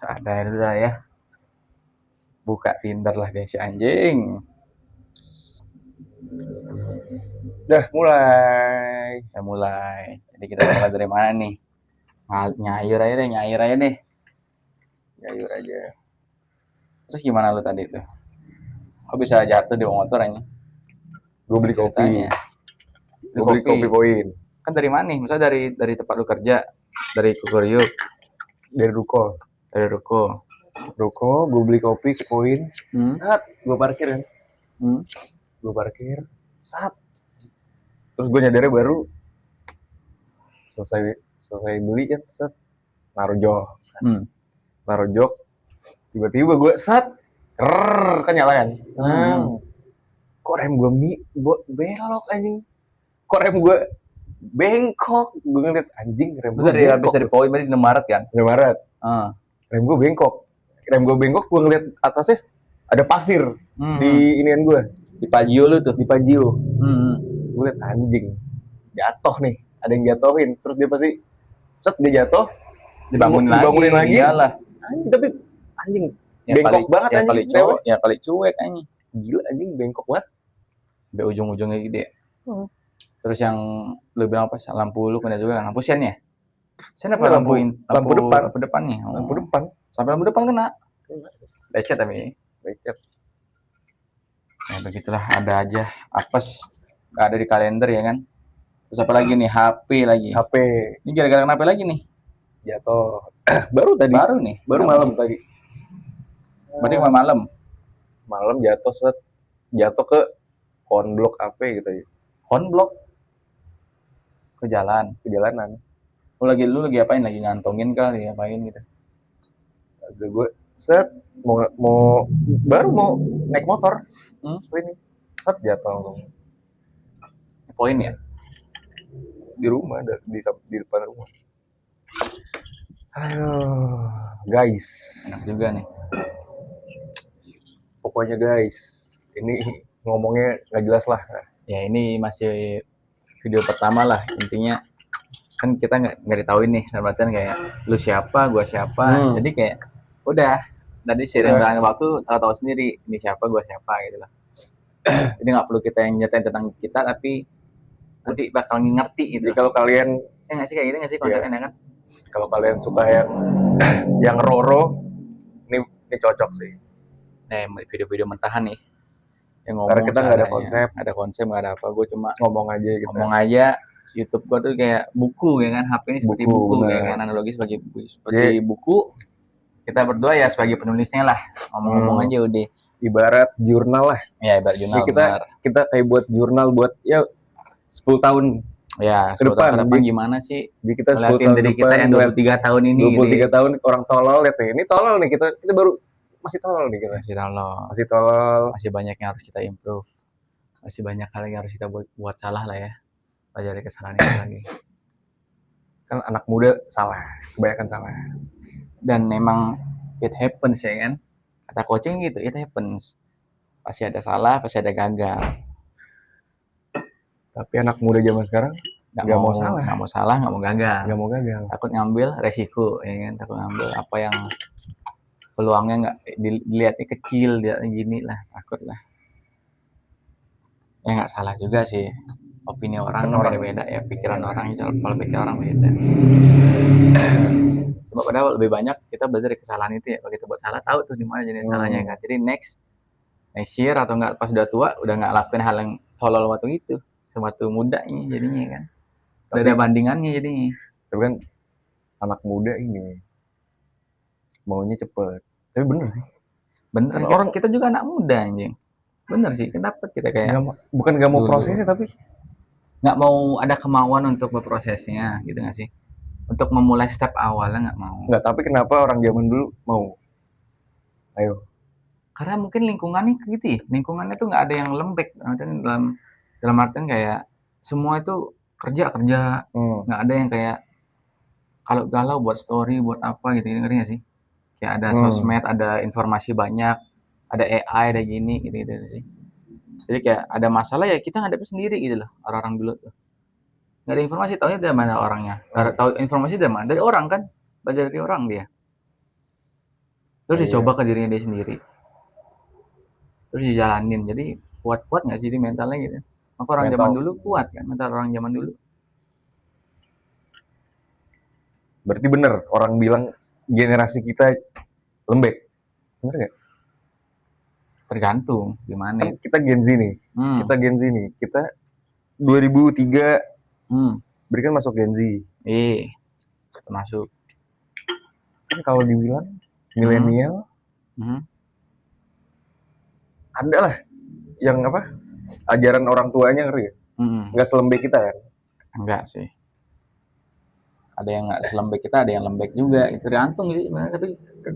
Sadar lah ya. Buka Tinder lah guys, si anjing. Udah mulai. Udah mulai. Jadi kita mulai dari mana nih? Nyayur aja deh. Nyayur aja. Terus gimana lu tadi tuh? Kok bisa jatuh di motor aja? Gue beli kopi. Ceritanya. Gue beli kopi poin. Kan dari mana nih? Misalnya dari tempat lu kerja, dari Kukuryuk, Dari ruko. Ruko, gue beli kopi poin. Saat gue parkir kan. Gue parkir. Saat. Terus gue nyadarnya baru selesai beli kan. Set. Naruh jok. Tiba-tiba gue kan nyala kan. Kok rem gue belok anjing. Kok rem gue bengkok. Gue ngeliat anjing rem gue bengkok. Habis dari poin berarti 6 Maret kan? 6 Maret. Rem gue bengkok, gue ngeliat atasnya ada pasir di inian gue. Di Pajio lu tuh? Di Pajio. Gue liat anjing. Jatuh nih. Ada yang jatuhin. Terus dia pasti dia jatuh. Dibangunin lagi. Iyalah. Anjing, tapi anjing. Ya, bengkok banget ya anjing. Kali cuek anjing. Gila anjing, bengkok banget. Sampai ujung-ujungnya gede. Terus yang lu bilang apa? Lampu lu kena juga lampu sen ya? Sen apa lampu depannya? Lampu depan. Sampai lampu depan kena. Lecet tapi. Lecet. Ya begitulah, ada aja apes. Gak ada di kalender ya kan? Terus apa lagi nih? HP lagi. HP. Ini gara-gara kenapa lagi nih? Jatuh. Baru malam tadi. Berarti malam. Malam jatuh ke konblok HP gitu ya. Konblok? Kejalanan. Lu lagi apain? Lagi ngantongin kali, apain gitu? Ada gue baru mau naik motor. Ini jatuh langsung. Poin ya? Di rumah, di depan rumah. Aduh, guys. Enak juga nih. Pokoknya guys, ini ngomongnya nggak jelas lah. Ya ini masih video pertama lah, intinya kan kita nggak ditahuin nih, artian kayak lu siapa, gua siapa. Jadi kayak udah tadi seiring berjalannya waktu tahu sendiri ini siapa, gua siapa gitu lah. Jadi nggak perlu kita yang nyatain tentang kita, tapi nanti bakal ngerti gitu. Jadi kalau kalian nggak sih kayak gini nggak sih konsepnya kan? Kalau kalian suka yang roro, ini cocok sih. Nah, video-video mentahan nih. Yang ngomong karena kita nggak ada konsep, nggak ada apa. Gue cuma ngomong aja gitu. Ngomong aja. YouTube gue tuh kayak buku ya kan, HP ini seperti buku ya kan, analogi seperti buku. Kita berdua ya sebagai penulisnya lah, ngomong-ngomong aja udah. Ibarat jurnal lah. Ya ibarat jurnal. Kita kayak buat jurnal buat ya 10 tahun. Ya, ke depan gimana sih? Jadi kita 10 tahun dari kita yang 23 tahun ini. 23 gitu. Tahun orang tolol ya. Ini tolol nih kita baru masih tolol nih kita. Masih tolol. Masih banyak yang harus kita improve. Masih banyak hal yang harus kita buat salah lah ya. Pelajari kesalahan itu lagi. Kan anak muda salah, kebanyakan salah. Dan memang it happens ya kan. Kata coaching gitu, it happens. Pasti ada salah, pasti ada gagal. Tapi anak muda zaman sekarang nggak mau salah, nggak mau gagal. Takut ngambil resiko, ya kan? Takut ngambil apa yang peluangnya nggak dilihatnya kecil, dia gini lah, takut lah. Ya nggak salah juga sih. Opini orang beda-beda ya, pikiran orang kalau pikir orang beda. Cuma padahal lebih banyak kita belajar dari kesalahan itu ya. Kalau kita buat salah, tahu tuh di mana jenis salahnya kan. Jadi next year atau enggak pas udah tua udah nggak lakuin hal yang tolol waktu itu. Sematu mudanya jadinya kan. Udah ada bandingannya jadinya. Tapi kan anak muda ini maunya cepet. Tapi bener sih. Bener. Kan orang kita juga anak muda anjing. Bener sih. Kenapa kita kayak bukan nggak mau prosesnya tapi nggak mau ada kemauan untuk berprosesnya gitu nggak sih? Untuk memulai step awalnya nggak mau. Nggak, tapi kenapa orang zaman dulu mau? Ayo. Karena mungkin lingkungannya gitu ya. Lingkungannya tuh nggak ada yang lembek. Dalam artian kayak semua itu kerja. Nggak ada yang kayak kalau galau buat story, buat apa gitu. Ngerti nggak sih? Kayak ada sosmed, ada informasi banyak, ada AI, ada gini gitu sih. Jadi kayak ada masalah ya kita ngadepin sendiri gitu loh, orang-orang dulu tuh. Nggak ada informasi, taunya dari mana orangnya. Tahu informasi dari mana? Dari orang kan, belajar dari orang dia. terus Iya. dicoba ke dirinya dia sendiri, terus dijalanin. Jadi kuat nggak sih di mentalnya gitu? Maka orang zaman Mental. dulu kuat kan, mental orang zaman dulu. Berarti bener orang bilang generasi kita lembek. Bener nggak? Tergantung gimana. Kan kita Gen Z nih. Hmm. Kita Gen Z nih. Kita 2003 Hmm. berarti kan masuk Gen Z. Termasuk. Kan kalau dibilang Hmm. milenial Hmm. ada lah yang apa? Ajaran orang tuanya ngerti ya? Nggak selembek kita kan? Enggak sih. Ada yang nggak selembek kita, ada yang lembek juga. Itu tergantung sih sebenarnya. Tapi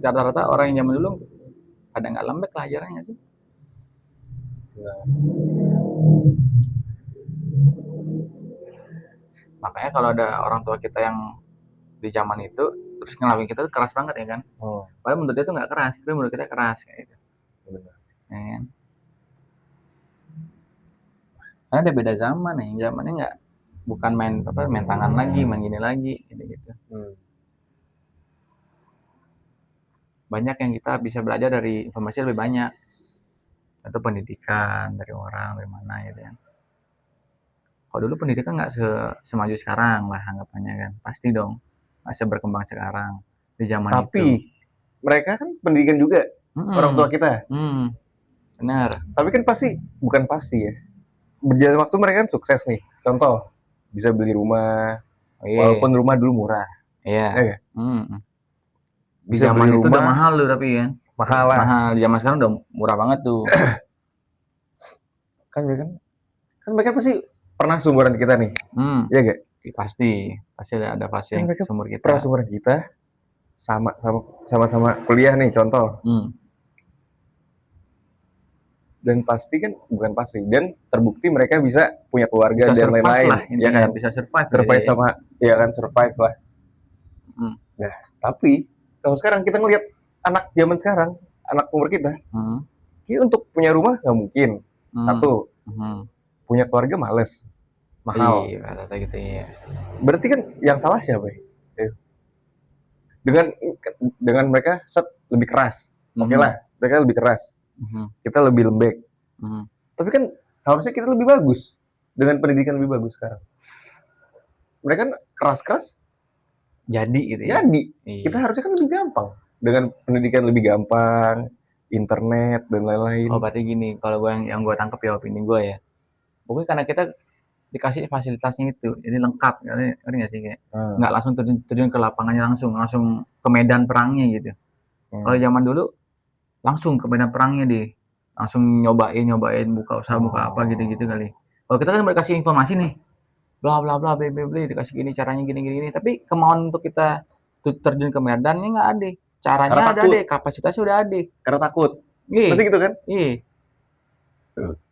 rata-rata orang yang zaman dulu ada nggak lembek lah ajarannya sih. Makanya kalau ada orang tua kita yang di zaman itu terus ngelakuin kita tuh keras banget ya kan. Padahal menurut dia tuh nggak keras, tapi menurut kita keras kayak gitu. Benar. Ya kan? Karena ada beda zaman nih, zamannya nggak bukan main tangan lagi, main gini lagi, gitu. Banyak yang kita bisa belajar dari informasi lebih banyak, atau pendidikan dari orang dari mana gitu ya. Kalau dulu pendidikan nggak semaju sekarang lah anggapannya kan, pasti dong masih berkembang sekarang di zaman itu. Tapi mereka kan pendidikan juga orang tua kita. Benar. Tapi kan pasti bukan pasti ya. Berjalan waktu mereka kan sukses nih. Contoh bisa beli rumah, walaupun rumah dulu murah. Iya. Ya, di zaman itu udah mahal tuh tapi kan. Mahal lah. Mahal. Di zaman sekarang udah murah banget tuh. kan mereka pasti pernah seumuran kita nih. Iya gak? Pasti ada fase yang seumur kita. Pernah seumuran kita sama-sama kuliah nih contoh. Dan pasti kan bukan pasti dan terbukti mereka bisa punya keluarga bisa dan lain-lain lah, ya kan bisa survive sama ya kan survive lah. Nah tapi kalau sekarang kita ngelihat anak zaman sekarang, anak umur kita untuk punya rumah nggak mungkin. Satu, punya keluarga males, mahal. Iya, kata gitu ya. Berarti kan yang salah siapa ya? Dengan mereka lebih keras. Oke lah, mereka lebih keras. Kita lebih lembek. Tapi kan harusnya kita lebih bagus dengan pendidikan lebih bagus sekarang. Mereka kan keras-keras jadi gitu ya. Jadi kita harusnya kan lebih gampang dengan pendidikan lebih gampang, internet dan lain-lain. Oh berarti gini, kalau yang gue tangkap ya opini gue ya. Pokoknya karena kita dikasih fasilitasnya itu, jadi lengkap, ngerti nggak sih kayak nggak langsung terjun ke lapangannya langsung ke medan perangnya gitu. Kalau zaman dulu langsung ke medan perangnya deh, langsung nyobain buka usaha buka apa gitu kali. Kalau kita kan dikasih informasi nih, bla bla bla bla dikasih gini caranya gini, tapi kemauan untuk kita terjun ke medannya nggak ada, caranya ada deh, kapasitasnya udah ada. Karena takut. Pasti gitu kan? Iya.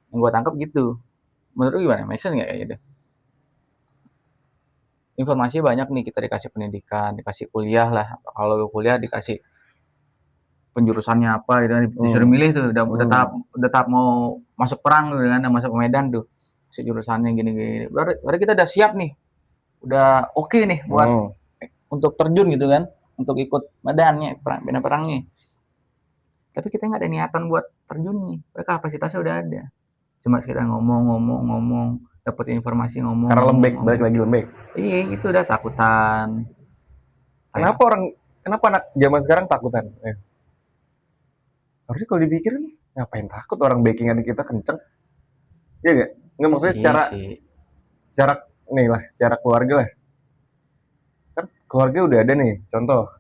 Yang gue tangkap gitu. Menurut lu gimana? Make sense nggak kayak gitu? Informasi banyak nih, kita dikasih pendidikan, dikasih kuliah lah. Kalau lu kuliah dikasih penjurusannya apa gitu kan, disuruh milih tuh, udah tahap mau masuk perang tuh kan, masuk medan tuh. Si jurusannya gini. Berarti kita udah siap nih. Udah oke nih buat untuk terjun gitu kan, untuk ikut medannya, medan perangnya. Tapi kita nggak ada niatan buat terjun nih. Kapasitasnya udah ada. Cuma sekedar ngomong, dapat informasi ngomong. Karena lembek, balik lagi lembek. Iya, itu udah takutan. Kenapa anak zaman sekarang takutan? Harusnya kalau dipikir ngapain takut, orang backingan kita kenceng. Iya gak? Nggak maksudnya secara keluarga lah. Kan keluarga udah ada nih, contoh,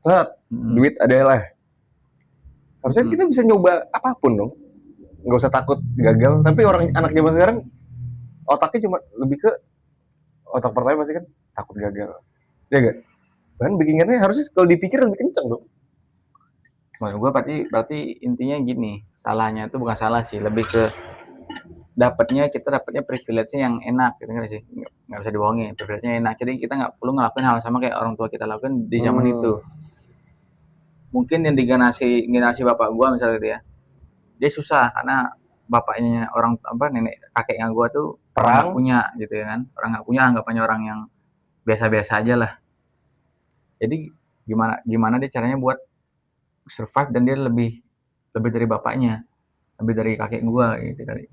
duit ada lah. Harusnya kita bisa nyoba apapun dong. Nggak usah takut gagal. Tapi anak zaman sekarang otaknya cuma lebih ke otak pertama pasti kan takut gagal. Ya gak? Bahkan backingannya harusnya kalau dipikir lebih kenceng dong. Menurut gue berarti intinya gini, salahnya itu bukan salah sih, lebih ke kita dapatnya privilege yang enak gitu kan sih, nggak bisa dibohongin, privilege-nya enak, jadi kita nggak perlu ngelakuin hal sama kayak orang tua kita lakukan di zaman itu. Mungkin yang di generasi bapak gue misalnya dia susah karena bapaknya nenek kakeknya gue tuh orang nggak punya gitu ya kan, orang nggak punya, anggapannya orang yang biasa-biasa aja lah. Jadi gimana dia caranya buat survive dan dia lebih lebih dari bapaknya, lebih dari kakek gua gitu kali.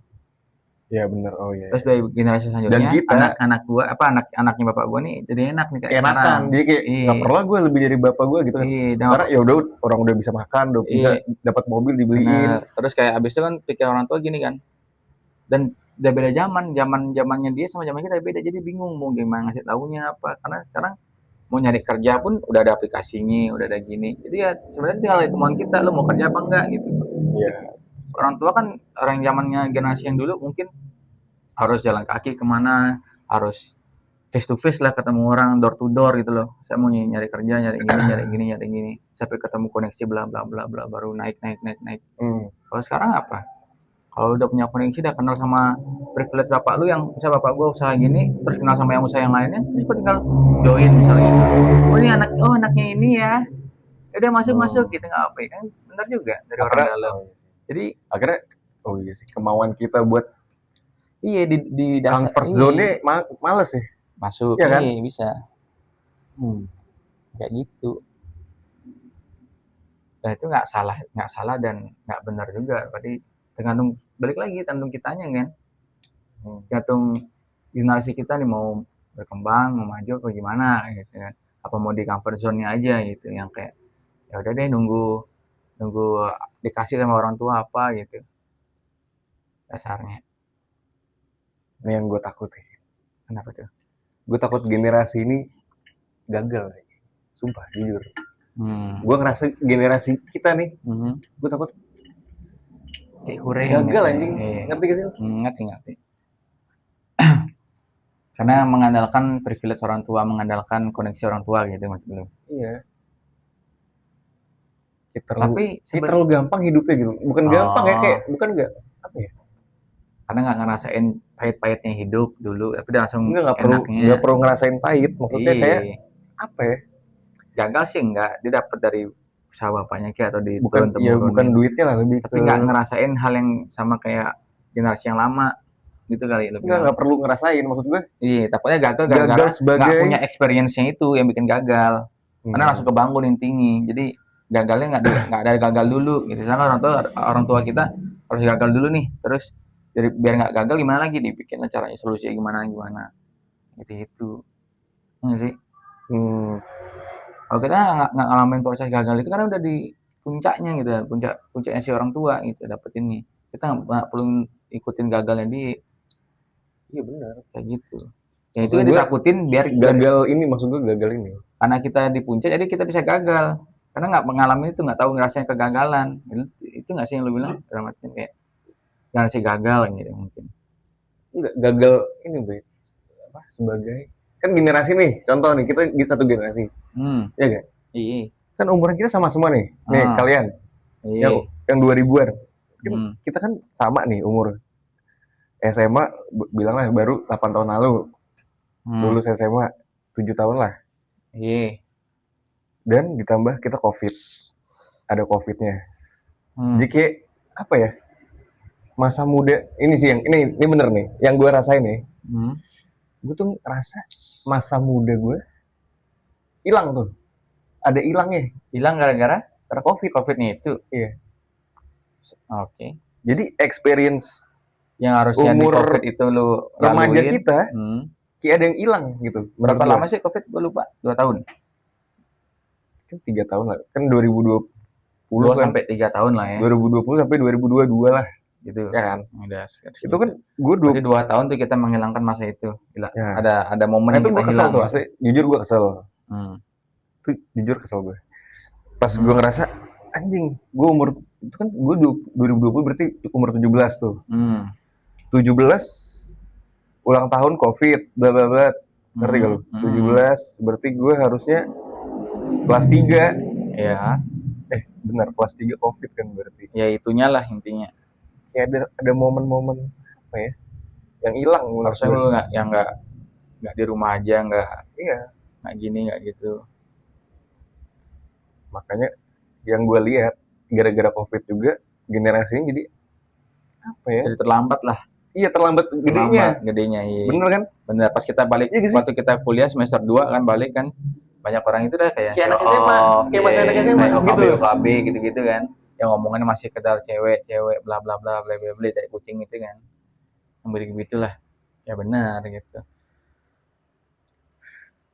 Iya bener, oh iya. Terus dari generasi Dan selanjutnya kita anak-anak gua apa anak-anaknya bapak gua nih jadi enak nih kayak enakan, sekarang. jadi kayak nggak Iya, perlu gue lebih dari bapak gue gitu kan. iya, dan Karena ya udah orang udah bisa makan, udah bisa iya, dapat mobil dibeliin. bener. Terus kayak abis itu kan pikir orang tua gini kan, dan udah beda zaman, zamannya dia sama zaman kita beda, jadi bingung mau gimana ngasih taunya apa. Karena sekarang mau nyari kerja pun udah ada aplikasinya, udah ada gini. Jadi ya sebenarnya tinggal hitungan kita, lu mau kerja apa enggak gitu. Iya. Orang tua kan orang zamannya generasi yang dulu mungkin harus jalan kaki kemana, harus face to face lah ketemu orang door to door gitu loh. Saya mau nyari kerja, nyari gini, sampai ketemu koneksi bla bla bla bla baru naik. Kalau sekarang apa? Kalau udah punya koneksi, udah kenal sama privilege bapak lu yang bisa bapak gua usaha gini, terus kenal sama yang usaha yang lainnya, terus gua tinggal join misalnya. Oh ini anaknya ini ya, udah masuk gitu nggak apa ya kan, benar juga dari orang Akhirnya, dalam. Jadi akhirnya, oh iya sih, kemauan kita buat iya di dasar comfort iya, zone-nya males sih, masuk ya kan? iya bisa kayak gitu. Dan itu nggak salah dan nggak benar juga. Berarti tergantung balik lagi tergantung kitanya kan. Tergantung generasi kita nih mau berkembang, mau maju apa gimana gitu kan. Apa mau di comfort zone-nya aja gitu yang kayak ya udah deh nunggu nunggu dikasih sama orang tua apa gitu dasarnya. Ini yang gue takut sih. Kenapa tuh? Gue takut generasi ini gagal sih. Sumpah, jujur. Gue ngerasa generasi kita nih, gue takut kayak kurang gagal gitu. anjing. Ngerti gak sih? Ngerti. Karena mengandalkan privilege orang tua, mengandalkan koneksi orang tua gitu maksud lu. Iya. Tapi terlalu gampang hidupnya gitu. Bukan gampang ya, kayak bukan enggak apa ya? Karena nggak ngerasain pahit-pahitnya hidup dulu, tapi udah langsung nggak enaknya. perlu ngerasain pahit. Maksudnya kayak apa ya? Gagal sih enggak, dia dapat dari usaha bapaknya kayak atau di bukan ya bukan duitnya lah lebih tapi nggak ngerasain hal yang sama kayak generasi yang lama gitu kali lebih nggak perlu ngerasain maksud gue. Iya, takutnya gagal gara-gara nggak punya experience-nya itu yang bikin gagal. Karena langsung kebangun intinya. Jadi gagalnya nggak ada gagal dulu gitu. Karena orang tua kita harus gagal dulu nih, terus dari biar nggak gagal gimana lagi dibikin caranya solusinya gimana gitu sih. Kalau kita nggak ngalamin proses gagal itu karena udah di puncaknya gitu, puncaknya si orang tua gitu dapetinnya. Kita nggak perlu ikutin gagalnya dia. Iya benar kayak gitu. Ya itu yang ditakutin biar gagal ini, maksud gue gagal ini. Karena kita di puncak jadi kita bisa gagal. Karena nggak mengalami itu, nggak tahu ngerasain kegagalan. Itu nggak sih yang lu bilang dalam artian kayak jangan sih gagal gitu mungkin. Enggak gagal ini Bre. Apa sebagai kan generasi nih, contoh nih kita satu generasi. Ya kan? Iya. Kan umuran kita sama semua nih. Nih kalian. Iya. Yang 2000-an. Kita kan sama nih umur. SMA bilanglah baru 8 tahun lalu. Lulus SMA 7 tahun lah. Iya. Dan ditambah kita COVID. Ada COVID-nya. Jadi kayak apa ya? Masa muda ini sih yang ini bener nih, yang gue rasain nih. Gue tuh ngerasa masa muda gue hilang tuh. Ada hilangnya. Hilang gara-gara COVID-nya itu. Iya. Oke. Jadi experience yang harusnya di COVID itu lu remaja kita kayak ada yang hilang gitu. Berapa lama sih COVID? Gue lupa. 2 tahun. Kan 3 tahun lah. Kan 2020 2 sampai 3 tahun lah ya. 2020 sampai 2022 lah. Gitu. Ya kan? Udah. Itu kan gue 2 tahun tuh kita menghilangkan masa itu. Gila. Ya. Ada momen yang kita hilang. Tuh, asli, jujur gue kesel. Tuh jujur kesel gue. Pas gue ngerasa anjing, gue umur itu kan gue 2020 berarti umur 17 tuh. 17 ulang tahun COVID, bla bla bla. Ngerti gak lu? 17 berarti gue harusnya kelas 3. Ya. Benar, kelas 3 COVID kan berarti. Ya itunya lah intinya. Kayak ada momen-momen apa ya? Yang hilang. Harusnya lu nggak di rumah aja, nggak gini, nggak gitu. Makanya yang gue lihat gara-gara COVID juga generasinya jadi apa ya? Jadi terlambat lah. Iya terlambat gedenya. Iya. Bener kan? Bener, pas kita balik waktu kita kuliah semester 2 kan balik kan banyak orang itu udah kayak Kayak show anak SMA, off, kayak masih anak SMA kayak OKB gitu. OKB gitu-gitu kan, yang ngomongannya masih kedar cewek bla bla bla bla bla bla kayak kucing itu kan, yang begitu lah. Ya benar gitu.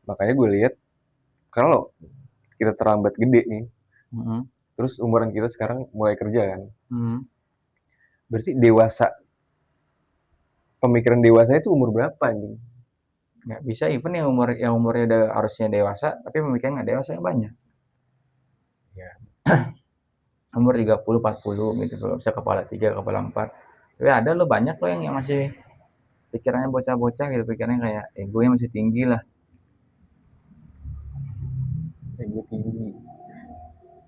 Makanya gue lihat kalau kita terlambat gede nih, terus umuran kita sekarang mulai kerja kan, berarti dewasa, pemikiran dewasa itu umur berapa anjing? Nggak bisa, even yang umurnya udah harusnya dewasa tapi pemikiran nggak dewasa yang banyak. Ya. Umur 30 40 gitu loh, bisa kepala 3 kepala 4, tapi ada lo banyak lo yang masih pikirannya bocah-bocah gitu, pikirannya kayak egonya masih tinggi lah. Ego tinggi.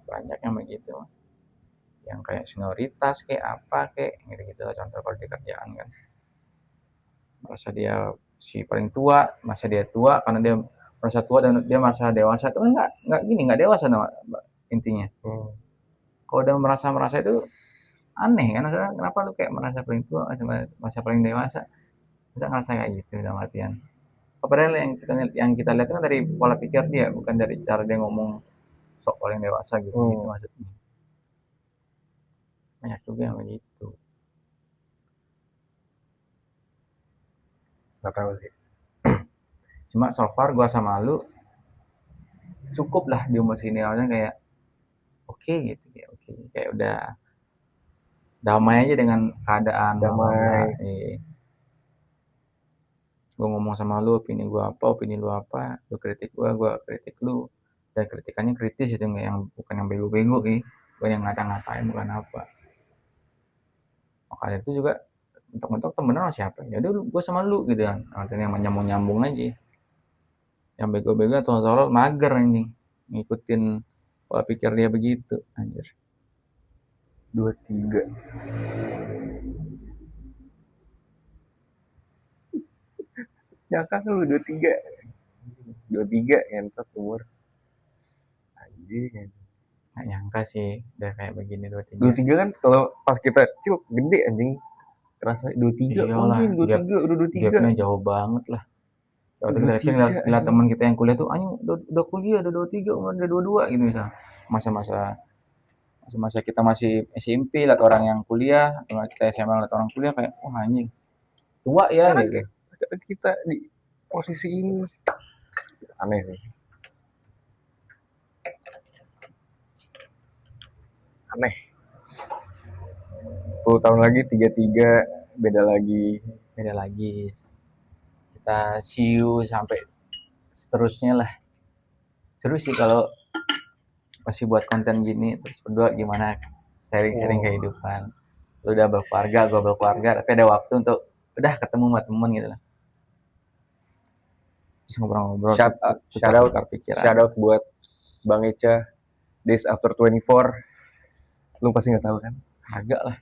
Banyak yang begitu, yang kayak senioritas kayak apa kayak gitu-gitu lah, contoh kalau di kerjaan kan, merasa dia si paling tua, masa dia tua karena dia merasa tua dan dia merasa dewasa, itu kan nggak gini, nggak dewasa nama intinya. Kalau udah merasa itu aneh kan, kenapa lu kayak merasa paling tua, merasa paling dewasa, bisa ngerasa kayak gitu dalam artian. Padahal yang kita lihat kan dari pola pikir dia, bukan dari cara dia ngomong sok paling dewasa gitu, gitu maksudnya. Banyak juga yang begitu. Gak tahu sih. Cuma so far gua sama lu cukup lah di umur sini, awalnya kayak oke gitu, kayak oke, kayak udah damai aja dengan keadaan, Damai. Gue ngomong sama lu, opini lu apa, lu kritik gue kritik lu, dan kritikannya kritis itu, nggak yang, bukan yang bego-bego nih, bukan yang ngata-ngatain, bukan apa. Makanya itu juga mentok-mentok temenan sama siapa, ya udah gue sama lu gitu kan, artinya yang nyambung-nyambung aja. Yang bego-bego atau tolol mager anjing, ngikutin pola pikir dia begitu anjir. 23. Nyangka lu 23. 23 entot umur. Anjing. Nggak nyangka sih udah kayak begini 23. 23 kan kalau pas kita kecil gede anjing. Terasa 23. Iyalah, Anjing 23 udah 23. gapnya jauh banget lah. Waktu kita kecil ngeliat teman kita yang kuliah tuh, anjing udah kuliah, udah 23, umur udah 22 gitu misalnya. Masa-masa kita masih SMP lihat orang yang kuliah, atau kita SMA lihat orang kuliah kayak, wah anjing, tua ya gitu. Kita di posisi ini aneh sih. Aneh. 10 tahun lagi 33 beda lagi. Kita see you sampai seterusnya lah. Seru sih kalau masih buat konten gini, terus berdua gimana sharing-sharing kehidupan. Lu udah berkeluarga, gue berkeluarga, tapi ada waktu untuk udah ketemu sama temen gitu lah. Terus ngobrol-ngobrol, shout out buat Bang Eca, Days After 24. Lu pasti nggak tahu kan? Agak lah.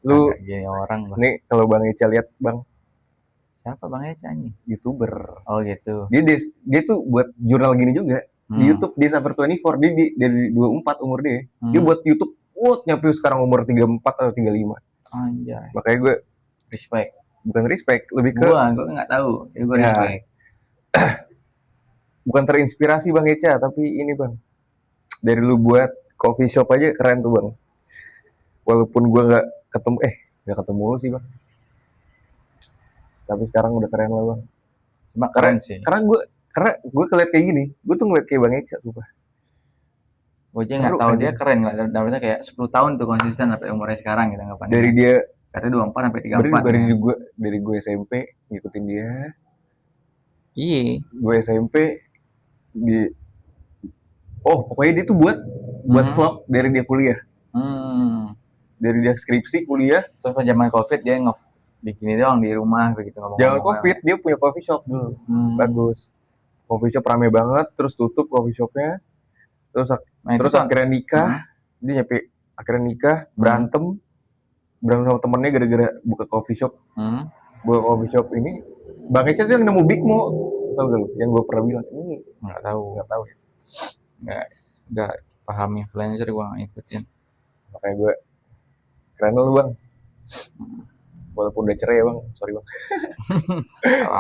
Lu gini orang bang. Nih kalau Bang Eca lihat Bang. Siapa Bang Eca nih? YouTuber. Oh gitu. Dia tuh buat jurnal gini juga. Di YouTube Days After 24. Dia dari 24 umur dia. Dia buat YouTube. Nyampe sekarang umur 34 atau 35. Anjay. Makanya gue respect. Bukan respect, lebih ke gue nggak tahu. Jadi gue respect. Bukan terinspirasi Bang Eca, tapi ini Bang. Dari lu buat coffee shop aja keren tuh Bang. Walaupun gue nggak ketemu lu sih Bang. Tapi sekarang udah keren lah Bang. Cuma keren sih. Karena gue keliat kayak gini, gue tuh ngeliat kayak Bang Eca sumpah. Gue aja nggak tahu dia keren lah. Dapetnya kayak 10 tahun tuh konsisten sampai umurnya sekarang gitu anggapannya. Dari dia katanya 24 sampai 34. Dari gue SMP ngikutin dia. Iya. Gue SMP pokoknya dia tuh buat vlog dari dia kuliah. Dari dia skripsi kuliah. Terus pas zaman COVID dia bikin doang di rumah begitu ngomong. Jangan COVID dia punya coffee shop dulu. Bagus. Coffee shop rame banget, terus tutup coffee shopnya. Terus akhirnya nikah. Dia akhirnya nikah, berantem sama temennya gara-gara buka coffee shop. Buka coffee shop ini Bang Eca tuh yang nemu Big Mo, tau gak lu? Yang gue pernah bilang ini nggak tahu ya. Nggak paham influencer, gue nggak ikutin. Makanya gue keren lu Bang. Walaupun udah cerai ya Bang, sorry Bang.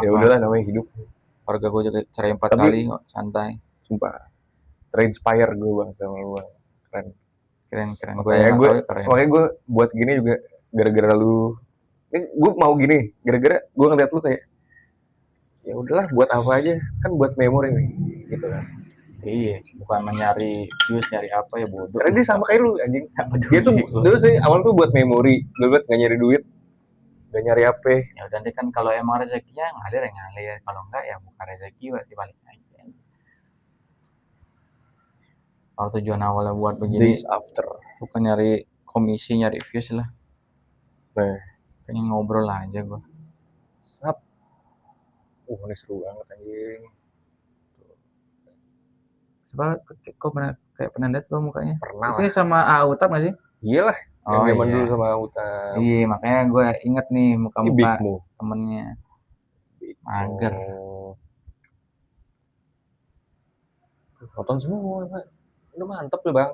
Ya udahlah namanya hidup. keluarga gue juga cerai 4 Tapi- kali kok, santai. Sumpah terinspire gue bang sama lu bang, keren. Keren. Gue Makanya yang gue, tahu keren. makanya gue buat gini juga gara-gara lu. Ini gue mau gini gara-gara gue ngeliat lu kayak ya udahlah buat apa aja, kan buat memori nih gitu kan. Iya, bukan mencari views, nyari apa ya bodoh. Karena dia sama kayak lu anjing. Nggak peduli Dia tuh gua. dulu sih awal tuh buat memori, dulu buat nggak nyari duit, nggak nyari apa. Ya udah deh, kan kalau emang rezekinya ngalir ya ngalir, kalau enggak ya bukan rezeki, berarti balik aja. Kalau tujuan awalnya buat begini Days after. bukan nyari komisi, nyari views lah, Nah, pengen ngobrol aja gue. sap. Ini seru banget anjing. Coba kok pernah kayak pernah lihat gue mukanya? Pernah Itu lah. ya sama Utap nggak sih? Iyalah, yang Oh zaman iya. dulu sama Utam. Iya, makanya gue inget nih Ini muka-muka Big Mo. temennya. Mager. Nonton semua, Pak. Udah mantep tuh, Bang.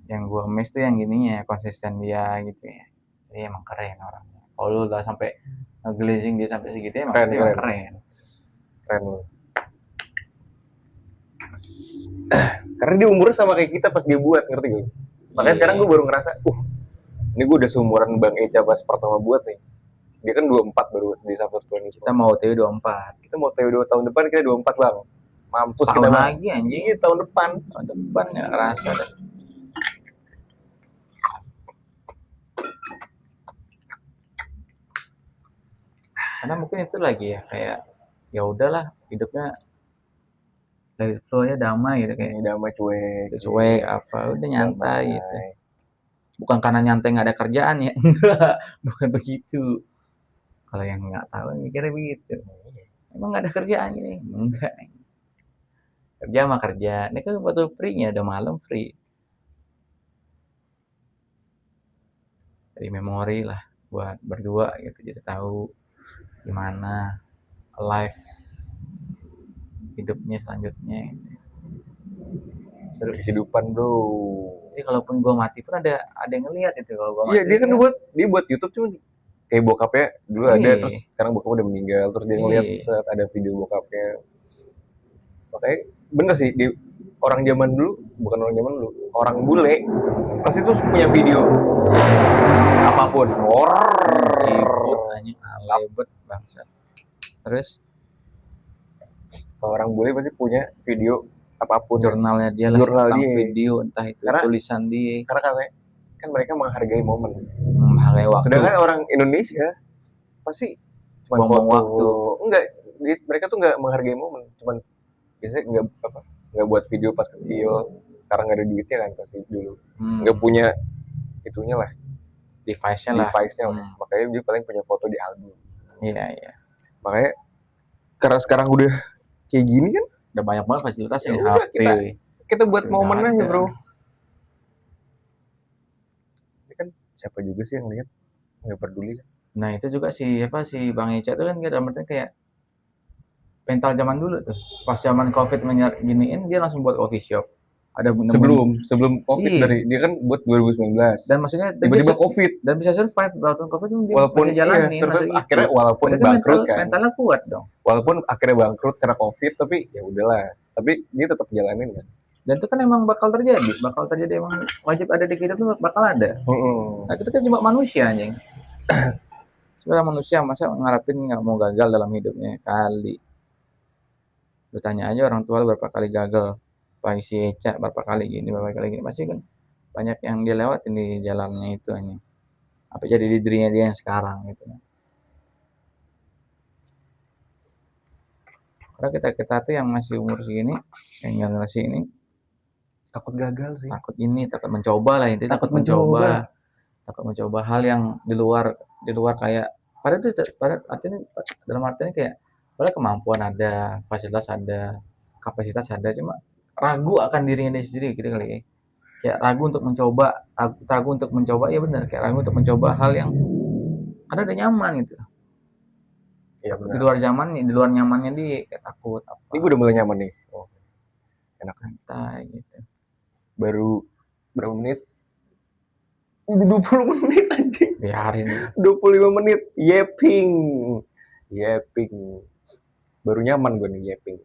Yang gue miss tuh yang gininya, konsisten dia gitu ya. Jadi emang keren orangnya. Kalau lu udah sampai nge-glazing dia sampai segitu emang Keren, dia emang keren. keren. Keren lu. Karena dia umurnya sama kayak kita pas dia buat, ngerti gak? Makanya Iya. sekarang gue baru ngerasa, ini gue udah seumuran Bang Eca pas pertama buat nih. Dia kan 24 baru di Sabtu Plan. Kita mau TW 24. Kita mau TW 2 tahun depan, kita 24 Bang. Mampus Setahun kita Bang. lagi anjing. Iya, tahun depan. Tahun depan ya kerasa deh. Karena mungkin itu lagi ya, kayak ya udahlah hidupnya dari flow-nya damai gitu, kayak Ini damai cuek apa udah nyantai damai. gitu. Bukan karena nyantai nggak ada kerjaan ya, enggak, bukan begitu. Kalau yang nggak tahu mikirnya begitu. Emang nggak ada kerjaan gini? Enggak. Kerja mah kerja. Ini kan waktu free-nya udah malam free. Jadi memori lah buat berdua gitu, jadi tahu gimana live hidupnya selanjutnya gitu. Seru. Kehidupan bro. Jadi kalaupun gue mati pun ada yang ngeliat itu kalau gue mati. Iya, dia kan buat YouTube cuma kayak bokapnya dulu ada, Iya. terus sekarang bokapnya udah meninggal, terus dia ngeliat saat ada video bokapnya. Makanya bener sih, orang zaman dulu, bukan orang zaman dulu, orang bule pasti tuh punya video apapun. Ribut anjing, alebet bangsa. Terus orang bule pasti punya video apapun, jurnalnya dia lah, jurnal tentang dia. video, entah itu Karena, tulisan dia. Karena kan mereka menghargai momen, menghargai waktu. Sedangkan orang Indonesia pasti cuma buang-buang waktu. Enggak, mereka tuh nggak menghargai momen, cuman biasanya nggak buat video pas kecil karena nggak ada duitnya kan pasti dulu, nggak punya itunya lah, device-nya lah. Makanya dia paling punya foto di album. Iya. Makanya karena sekarang udah kayak gini kan, udah banyak banget fasilitasnya di HP. Kita buat momen aja bro. Ini kan siapa juga sih yang lihat nggak peduli. Nah itu juga si Bang Eca itu kan dalam artian kayak mental zaman dulu tuh. Pas zaman COVID giniin dia langsung buat coffee shop. Ada sebelum COVID dari dia kan buat 2019. Dan maksudnya tiba-tiba COVID dan bisa survive walaupun COVID dia walaupun masih jalanin. Akhirnya walaupun bangkrut kan. Mentalnya kuat dong. Walaupun akhirnya bangkrut karena COVID, tapi ya udahlah. Tapi dia tetap jalanin kan. Dan itu kan emang bakal terjadi emang wajib ada di kehidupan, bakal ada. Nah kita kan cuma manusia anjing. Sebenarnya manusia masa ngarepin nggak mau gagal dalam hidupnya kali. Bertanya aja orang tua berapa kali gagal, Pak si Eca berapa kali gini, pasti kan banyak yang dia lewatin di jalannya itu hanya. Apa jadi di dirinya dia yang sekarang gitu. Karena kita tuh yang masih umur segini, yang generasi ini takut gagal sih. Takut mencoba lah intinya, takut mencoba hal yang di luar kayak pada artinya dalam artinya kayak padahal kemampuan ada, fasilitas ada, kapasitas ada, cuma ragu akan dirinya sendiri gitu kali ya. Kayak ragu untuk mencoba, ya benar, kayak ragu untuk mencoba hal yang karena udah nyaman gitu. Iya benar. Di luar nyamannya dia kayak takut apa. Ini gue udah mulai nyaman nih. Enak santai gitu. Baru berapa menit? Udah 20 menit anjing. Biarin. 25 menit. Yapping. Baru nyaman gue nih yapping.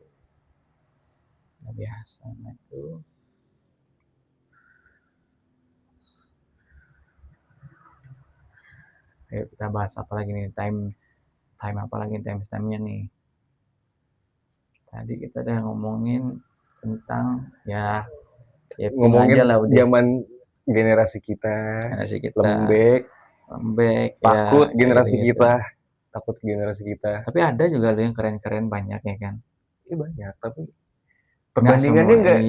Nah, biasa itu. Ayo kita bahas apa lagi nih, time apa lagi time-nya nih. Tadi kita udah ngomongin tentang ya ngomongin aja lah udah. Zaman generasi kita lembek takut ya, generasi gitu. Kita takut generasi kita. Tapi ada juga loh yang keren-keren banyak ya kan. Iya banyak, tapi perbandingannya enggak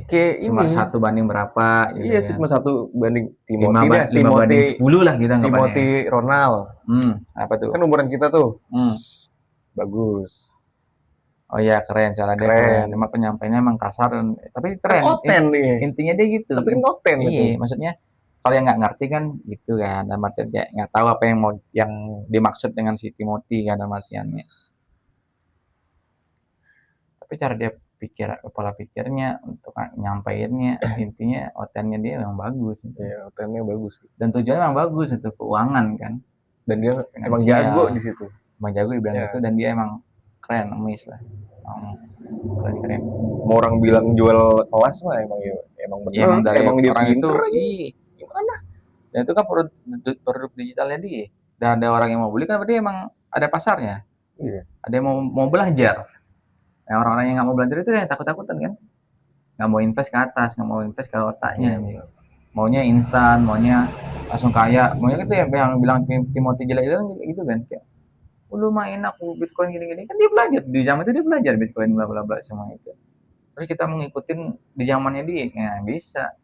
kayak cuma ini. 1 banding berapa gitu. Iya sih, cuma 1 banding Timothy 5 banding 10 lah kita nggak Timothy Ronald. Apa tuh? Kan umuran kita tuh. Bagus. Oh iya, keren, cara dia keren. Cuma penyampaiannya emang kasar tapi keren. Noten nih. Intinya dia gitu. Tapi noten gitu. Iya, maksudnya kalau yang nggak ngerti kan gitu kan, dalam artian dia nggak tahu apa yang dimaksud dengan si Timothy kan dalam artiannya. Tapi cara dia pola pikirnya untuk nyampainnya intinya otennya dia memang bagus. Iya, otennya bagus. Dan tujuannya memang bagus itu keuangan kan. Dan dia emang jago di situ. Emang jago di bidang itu dan dia emang keren, emis lah. Keren. Mau orang bilang jual kelas mah emang benar. Ya, emang dari emang dia orang itu gimana? Dan itu kan produk digitalnya dia. Dan ada orang yang mau beli kan berarti emang ada pasarnya. Iya. Ada yang mau belajar. Nah, orang-orang yang nggak mau belajar itu yang takut-takutan kan. Nggak mau invest ke atas, nggak mau invest ke otaknya. Maunya instan, maunya langsung kaya. Maunya itu yang bilang Timothy jelek itu kan gitu kan. Kayak, lu main aku Bitcoin gini-gini. Kan dia belajar. Di zaman itu dia belajar Bitcoin bla bla bla semua itu. Terus kita mau ngikutin di zamannya dia. Ya bisa.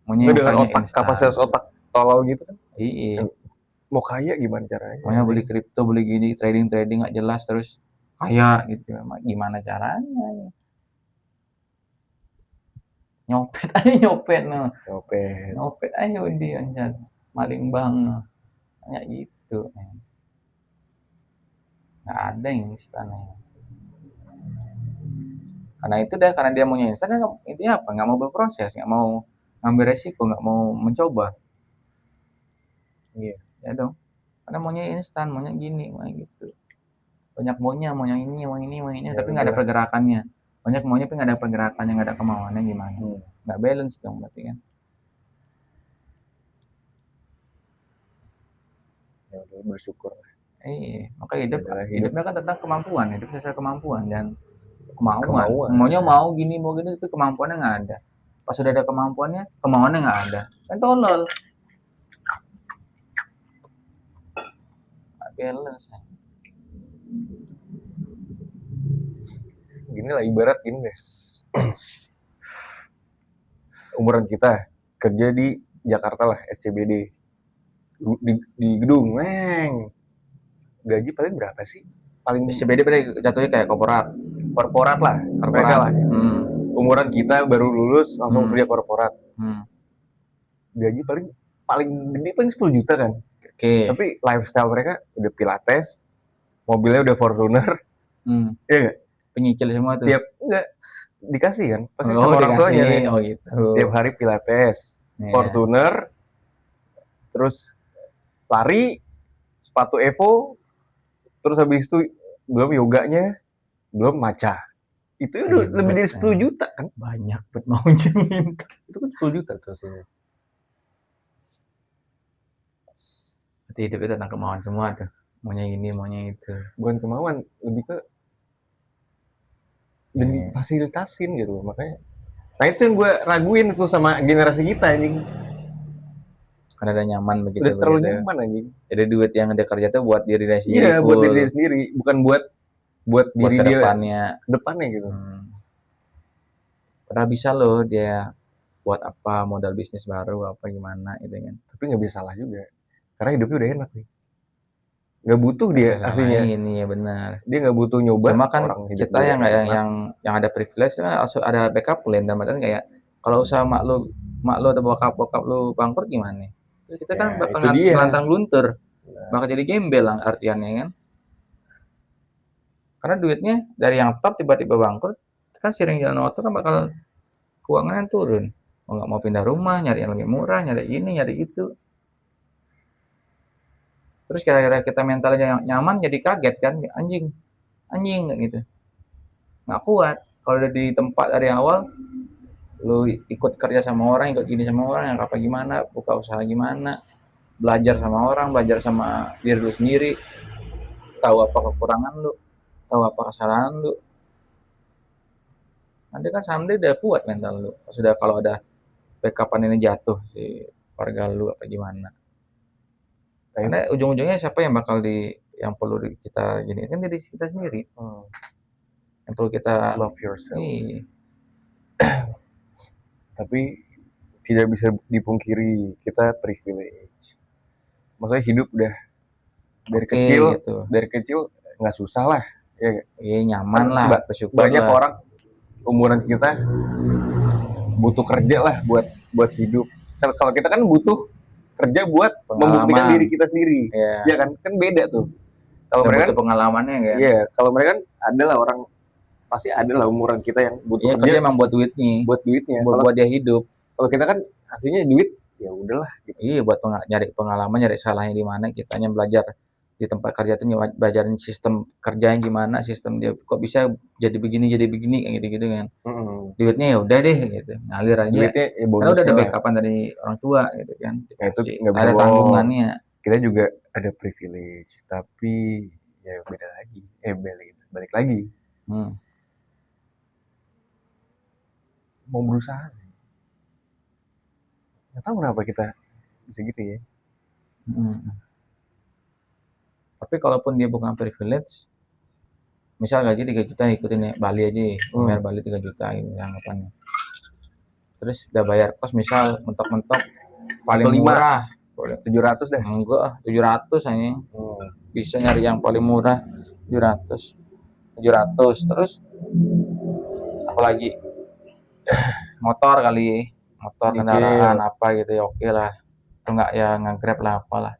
Maunya dengan kapasitas otak tolol gitu kan. Iya. Mau kaya gimana caranya? Maunya beli kripto, beli gini, trading nggak jelas terus kaya gitu. Gimana caranya? Nyopet no. Nyopet aja dia anjir. Maling bang no. Kayak gitu. Nggak ada yang instan. Karena itu karena dia maunya instan kan intinya apa? Nggak mau berproses, nggak mau ngambil resiko, nggak mau mencoba. Iya, ya dong. Karena maunya instan, maunya gini, maunya gitu. Banyak maunya, mau yang ini, ya, tapi nggak ada pergerakannya. Banyak maunya tapi nggak ada pergerakannya, nggak ada kemauannya gimana? Nggak balance dong berarti kan. Ya udah bersyukur. Iya, maka hidupnya kan tentang kemampuan, hidup sesuai kemampuan dan kemauan. Maunya mau gini, tapi kemampuannya nggak ada. Pas sudah ada kemampuannya, kemauannya nggak ada. Kan tolol. Nggak balance. Gini lah ibarat gini deh. Umuran kita kerja di Jakarta lah, SCBD. Di gedung, gaji paling berapa sih? Paling SCBD berarti jatuhnya kayak korporat lah. Umuran kita baru lulus langsung kerja korporat. Gaji paling gede paling 10 juta kan. Tapi lifestyle mereka udah Pilates, mobilnya udah Fortuner. Iya. Penyicil semua tuh. Enggak dikasih kan pasti sama orang tuanya nih. Gitu. Tiap hari Pilates, Fortuner, terus lari, sepatu Evo, terus habis itu belum yoganya, belum matcha. Itu udah lebih dari 10 juta kan? Banyak buat mau jengin. Itu kan 10 juta terus ini. Berarti hidup itu tentang kemauan semua tuh. Maunya ini, maunya itu. Bukan kemauan, lebih ke dan fasilitasin gitu makanya. Nah itu yang gue raguin tuh sama generasi kita anjing. Karena udah nyaman begitu. Udah terlalu nyaman anjing. Jadi duit yang dia kerja tuh buat diri dia sendiri. Iya, buat diri sendiri, bukan buat diri dia depannya gitu. Padahal bisa loh dia buat apa modal bisnis baru apa gimana gitu kan. Tapi nggak bisa salah juga. Karena hidupnya udah enak nih. Nggak butuh dia aslinya. Ini ya benar. Dia nggak butuh nyoba. Cuma kan kita yang ada privilege kan ada backup plan dan macam kayak kalau usaha mak lu atau bokap lu bangkrut gimana? Terus kita kan bakal nantang luntur. Bakal jadi gembel lah artiannya kan. Karena duitnya dari yang top tiba-tiba bangkrut kan sering jalan waktu kan bakal keuangannya turun. nggak mau pindah rumah, nyari yang lebih murah, nyari ini, nyari itu. Terus kira-kira kita mentalnya nyaman, jadi kaget kan, anjing, anjing kayak gitu. Nggak kuat. Kalau udah di tempat dari awal, lu ikut kerja sama orang, ikut gini sama orang, yang apa gimana, buka usaha gimana, belajar sama orang, belajar sama diri lu sendiri, tahu apa kekurangan lu, tahu apa kesalahan lu. Nanti kan someday udah kuat mental lu. Sudah kalau ada backupan ini jatuh si warga lu apa gimana. Karena ujung-ujungnya siapa yang bakal yang perlu kita gini kan diri kita sendiri. Yang perlu kita love yourself. Tapi tidak bisa dipungkiri kita privilege. Maksudnya hidup udah dari kecil gitu. Dari kecil nggak susah lah. Ya nyaman lah, banyak lah. Orang umuran kita butuh kerja lah buat hidup. Kalau kita kan butuh kerja buat membuktikan diri kita sendiri. Ya kan beda tuh. Kalau mereka butuh pengalamannya kan. Iya, kalau mereka kan adalah orang pasti ada lah umuran kita yang butuh kerja emang buat duitnya. Buat dia hidup. Kalau kita kan artinya duit ya udahlah gitu. Iya, buat nyari pengalaman, nyari salahnya di mana, kitanya belajar di tempat kerja itu belajarin sistem kerjanya gimana, sistem dia kok bisa jadi begini kayak gitu-gitu kan. Duitnya ya udah deh gitu, ngalir aja. Duitnya ya karena udah ada backupan dari orang tua gitu kan. Nah, itu ada tanggungannya. Kita juga ada privilege, tapi ya beda lagi. Balik lagi. Mau berusaha. Nggak tahu kenapa kita bisa gitu ya. Tapi kalaupun dia bukan privilege, misal gaji 3 juta ikutin ya, Bali aja, bayar Bali 3 juta gitu anggapannya. Terus udah bayar kos misal mentok-mentok paling murah 700 deh. Enggak, 700 aja. Bisa nyari yang paling murah 700. Terus apalagi motor kali, motor kendaraan apa gitu ya oke lah. Itu enggak ya nge-Grab lah apalah.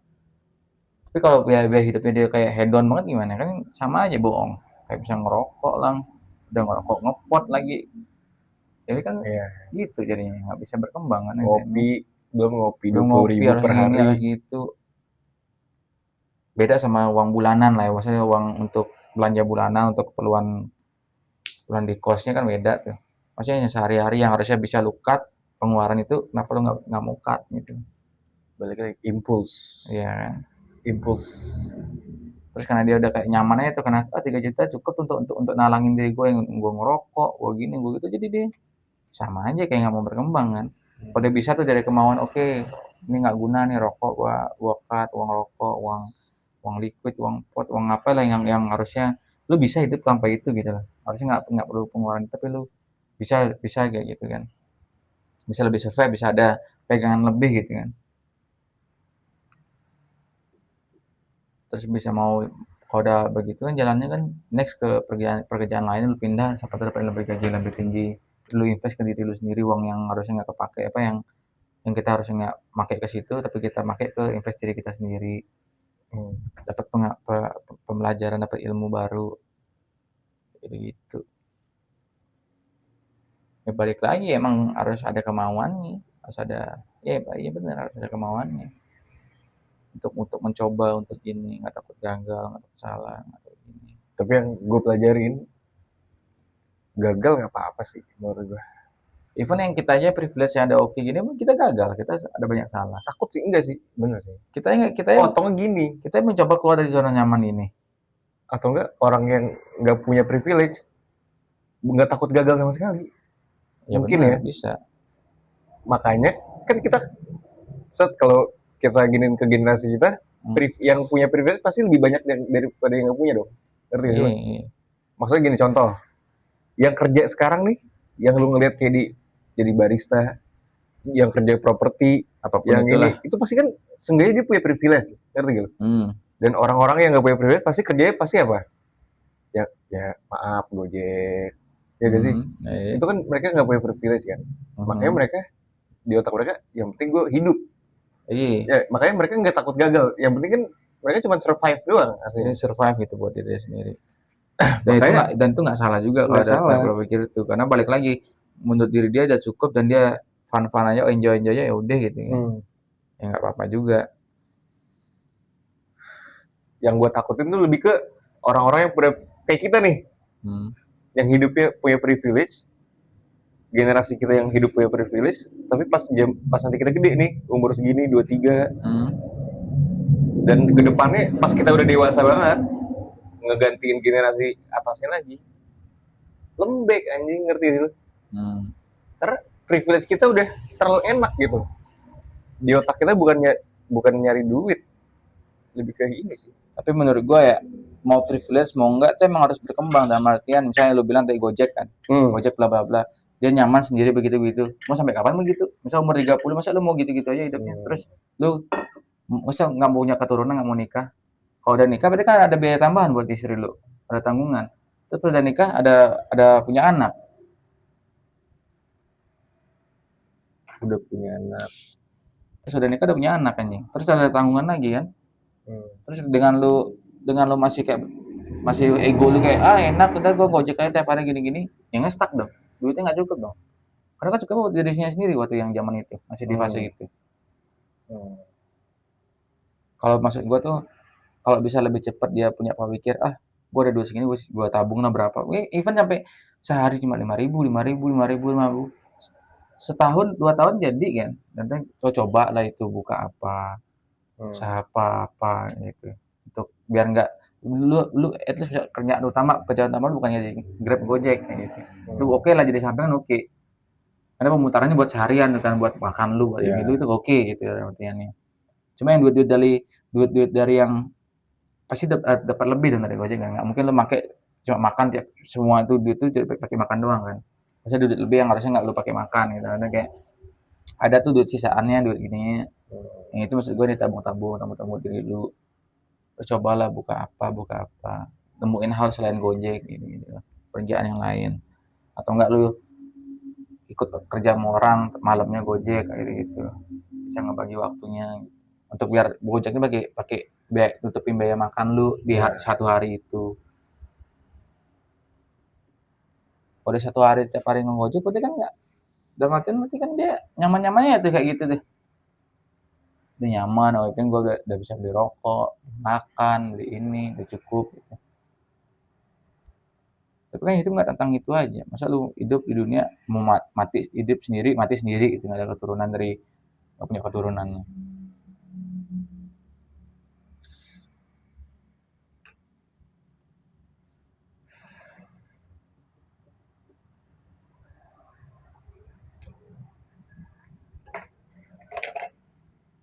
Tapi kalau biaya hidupnya dia kayak hedon banget gimana? Kan sama aja bohong. Kayak bisa ngerokok lah, udah ngerokok ngepot lagi. Jadi kan gitu jadinya nggak bisa berkembang kan. Belum ngopi 20.000 per hari harus gitu. Beda sama uang bulanan lah ya, maksudnya uang untuk belanja bulanan untuk keperluan bulan di kosnya kan beda tuh. Maksudnya sehari-hari yang harusnya bisa lu cut pengeluaran itu kenapa lu nggak mau cut gitu. Balik lagi impuls. Iya kan. Impuls. Terus karena dia udah kayak nyamannya itu karena 3 juta cukup untuk nalangin diri gue yang gue ngerokok, gue gini, gue gitu, jadi dia sama aja kayak nggak mau berkembang kan. Kalau dia bisa tuh dari kemauan ini nggak guna nih rokok, gue cut uang rokok, uang liquid, uang pot, uang apa lah yang harusnya lu bisa hidup tanpa itu gitu loh. Harusnya nggak perlu pengeluaran tapi lu bisa kayak gitu kan. Bisa lebih survive, bisa ada pegangan lebih gitu kan. Terus bisa mau kalau udah begitu kan jalannya kan next ke pekerjaan lain lu pindah sampai dapat lebih gaji lebih tinggi, lu invest ke diri lu sendiri uang yang harusnya nggak kepake apa yang kita harusnya nggak pakai ke situ tapi kita pakai ke invest diri kita sendiri. Dapat pembelajaran, dapat ilmu baru gitu. Ya balik lagi emang harus ada kemauannya, harus ada ya benar harus ada kemauannya untuk mencoba untuk ini, nggak takut gagal, nggak takut salah, nggak takut ini. Tapi yang gue pelajarin gagal nggak apa-apa sih menurut gue. Even yang kita aja privilege yang ada oke gini, kita gagal, kita ada banyak salah. Takut sih enggak sih, bener sih. Kita atau gini, kita mencoba keluar dari zona nyaman ini. Atau enggak orang yang nggak punya privilege nggak takut gagal sama sekali. Ya mungkin bener, ya bisa. Makanya kan kita kalau kita giniin ke generasi kita, yang punya privilege pasti lebih banyak daripada yang nggak punya dong. Ngerti gak? Maksudnya gini contoh, yang kerja sekarang nih, yang lu ngeliat kayak jadi barista, yang kerja properti, apapun yang itulah. Ini, itu pasti kan seenggaknya dia punya privilege, ngerti gak? Dan orang-orang yang nggak punya privilege pasti kerjanya pasti apa? Ya maaf Gojek, ya gak sih? Itu kan mereka nggak punya privilege kan, makanya mereka di otak mereka yang penting gue hidup. Ya, makanya mereka nggak takut gagal. Yang penting kan mereka cuma survive doang. Aslinya survive gitu buat diri sendiri. Dan itu nggak salah juga kalau ada berpikir itu. Karena balik lagi, menurut diri dia udah cukup dan dia fun aja, enjoy aja ya udah gitu ya. Ya nggak apa-apa juga. Yang gue takutin tuh lebih ke orang-orang yang udah kayak kita nih, yang hidupnya punya privilege, generasi kita yang hidup punya privilege, tapi pas nanti kita gede nih, umur segini 23, dan kedepannya pas kita udah dewasa banget, ngegantiin generasi atasnya lagi, lembek anjing, ngerti sih lu? Karena privilege kita udah terlalu enak gitu. Di otak kita bukan nyari duit, lebih ke ini sih. Tapi menurut gue ya, mau privilege mau enggak, itu emang harus berkembang. Dalam artian, misalnya lu bilang tadi Gojek kan, Gojek bla bla bla, dia nyaman sendiri begitu-begitu. Mau sampai kapan begitu? Misal umur 30, masa lu mau gitu-gitu aja hidupnya? Terus lu masa nggak mau punya keturunan, nggak mau nikah? Kalau udah nikah berarti kan ada biaya tambahan buat istri lu, ada tanggungan. Terus udah nikah ada punya anak. Udah punya anak. Terus udah nikah udah punya anak anjing. Terus ada tanggungan lagi kan? Terus dengan lu masih kayak masih ego lu kayak enak udah gue gojek aja tiap hari gini-gini, ya nggak stuck dong, duitnya nggak cukup dong, karena kan cukup buat dirinya sendiri waktu yang zaman itu masih di fase gitu. Kalau maksud gue tuh kalau bisa lebih cepat dia punya pikir gue ada duit segini gue tabung lah berapa, even sampai sehari cuma 5.000 setahun 2 tahun jadi kan, nanti coba lah itu buka apa usaha apa gitu untuk biar nggak lu at least bisa kerjaan utama lu bukan jadi Grab Gojek kayak gitu. Lu oke lah jadi sampingan oke. Karena pemutarannya buat seharian kan buat makan lu buat ini lu itu oke gitu ya artinya. Cuma yang duit dari yang pasti dapat lebih dari Gojek kan. Nggak mungkin lu pakai cuma makan tiap semua itu duit itu pakai makan doang kan. Maksudnya duit lebih yang harusnya nggak lu pakai makan gitu. Karena kayak ada tuh duit sisaannya duit gini. Yang itu maksud gue nih tabung diri lu. Terus cobalah buka apa, temuin hal selain Gojek gitu, kerjaan yang lain. Atau enggak lu ikut kerja sama orang, malamnya Gojek kayak gitu. Bisa ngebagi waktunya untuk biar Gojeknya pakai tutupin biaya makan lu di satu hari itu. Kalau di satu hari tiap hari ngojek berarti kan enggak, dalam artian berarti kan dia nyaman-nyamannya tuh kayak gitu deh. Dia nyaman, oh itu gue udah bisa beli rokok, makan, beli ini, udah cukup. Gitu. Tapi kan hidup nggak tentang itu aja. Masa lu hidup di dunia mau hidup sendiri, mati sendiri gitu, nggak ada keturunan nggak punya keturunannya.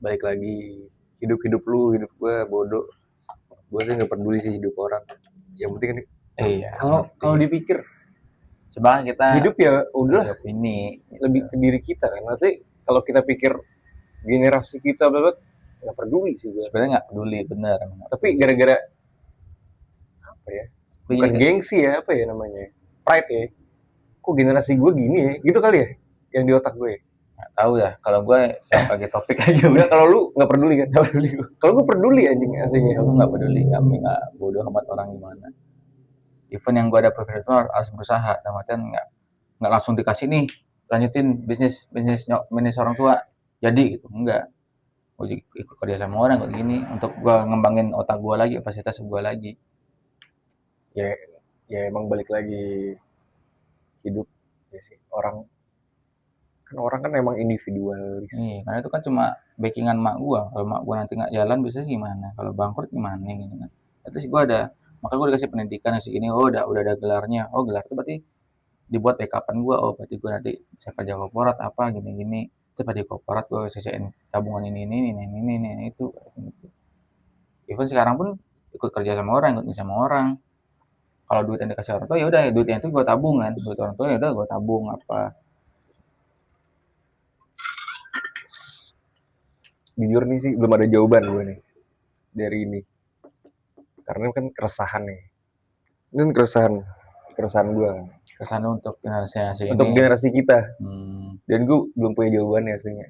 Balik lagi hidup lu, hidup gue bodoh. Gue sih nggak peduli sih hidup orang. Yang penting kan kalau dipikir coba kita hidup ya udah ini lebih ke diri kita kan. Maksudnya kalau kita pikir generasi kita banget nggak peduli sih gue. Sebenarnya nggak peduli bener. Tapi gara-gara apa ya? Bukan gengsi ya, apa ya namanya? Pride ya. Kok generasi gue gini ya? Gitu kali ya? Yang di otak gue. Nggak tahu ya. Kalau gue pakai topik aja. Udah kalau lu nggak peduli kan? Nggak peduli gue. Kalau gue peduli anjing aslinya. Aku nggak peduli. Kami nggak bodoh amat orang gimana. Even yang gue ada privilege harus berusaha. Dalam artian nggak langsung dikasih nih lanjutin bisnis orang tua jadi gitu, enggak. Gue ikut kerja sama orang kayak gini untuk gue ngembangin otak gue lagi, kapasitas gue lagi. Ya emang balik lagi hidup ya sih. Orang kan emang individualis. Karena itu kan cuma backingan mak gue. Kalau mak gue nanti nggak jalan bisa sih gimana? Kalau bangkrut gimana gitu kan? Itu sih gue makanya gue dikasih pendidikan ngasih ini. Oh udah ada gelarnya. Oh gelar itu berarti dibuat backupan gue. Oh berarti gue nanti bisa kerja korporat apa gini-gini. Itu pada korporat gue sisain tabungan ini itu. Even sekarang pun ikut kerja sama orang, ikut sama orang. Kalau duit yang dikasih orang tua ya udah duit yang itu gue tabung kan. Duit orang tua ya udah gue tabung apa. Jujur nih sih belum ada jawaban gue nih dari ini, karena kan keresahan nih, ini keresahan gue kan. Keresahan untuk generasi untuk ini, generasi kita. Dan gue belum punya jawabannya aslinya.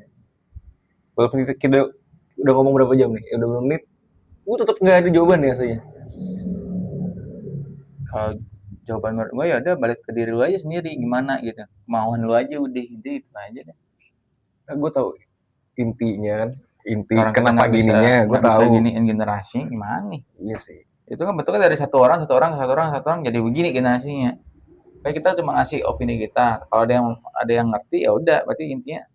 Walaupun kita udah ngomong berapa jam nih, udah berapa menit, gue tetap nggak ada jawabannya aslinya. Kalau jawaban menurut gue ya udah balik ke diri lu aja sendiri gimana gitu, kemauan lu aja udah itu aja deh. gue tahu intinya kan, inti Orang kita kenapa gininya gue nggak bisa tahu. giniin generasi gimana nih? Iya sih. Itu kan bentuknya dari satu orang jadi begini generasinya. Kayak kita cuma ngasih opini kita. Kalau ada yang ngerti ya udah, berarti intinya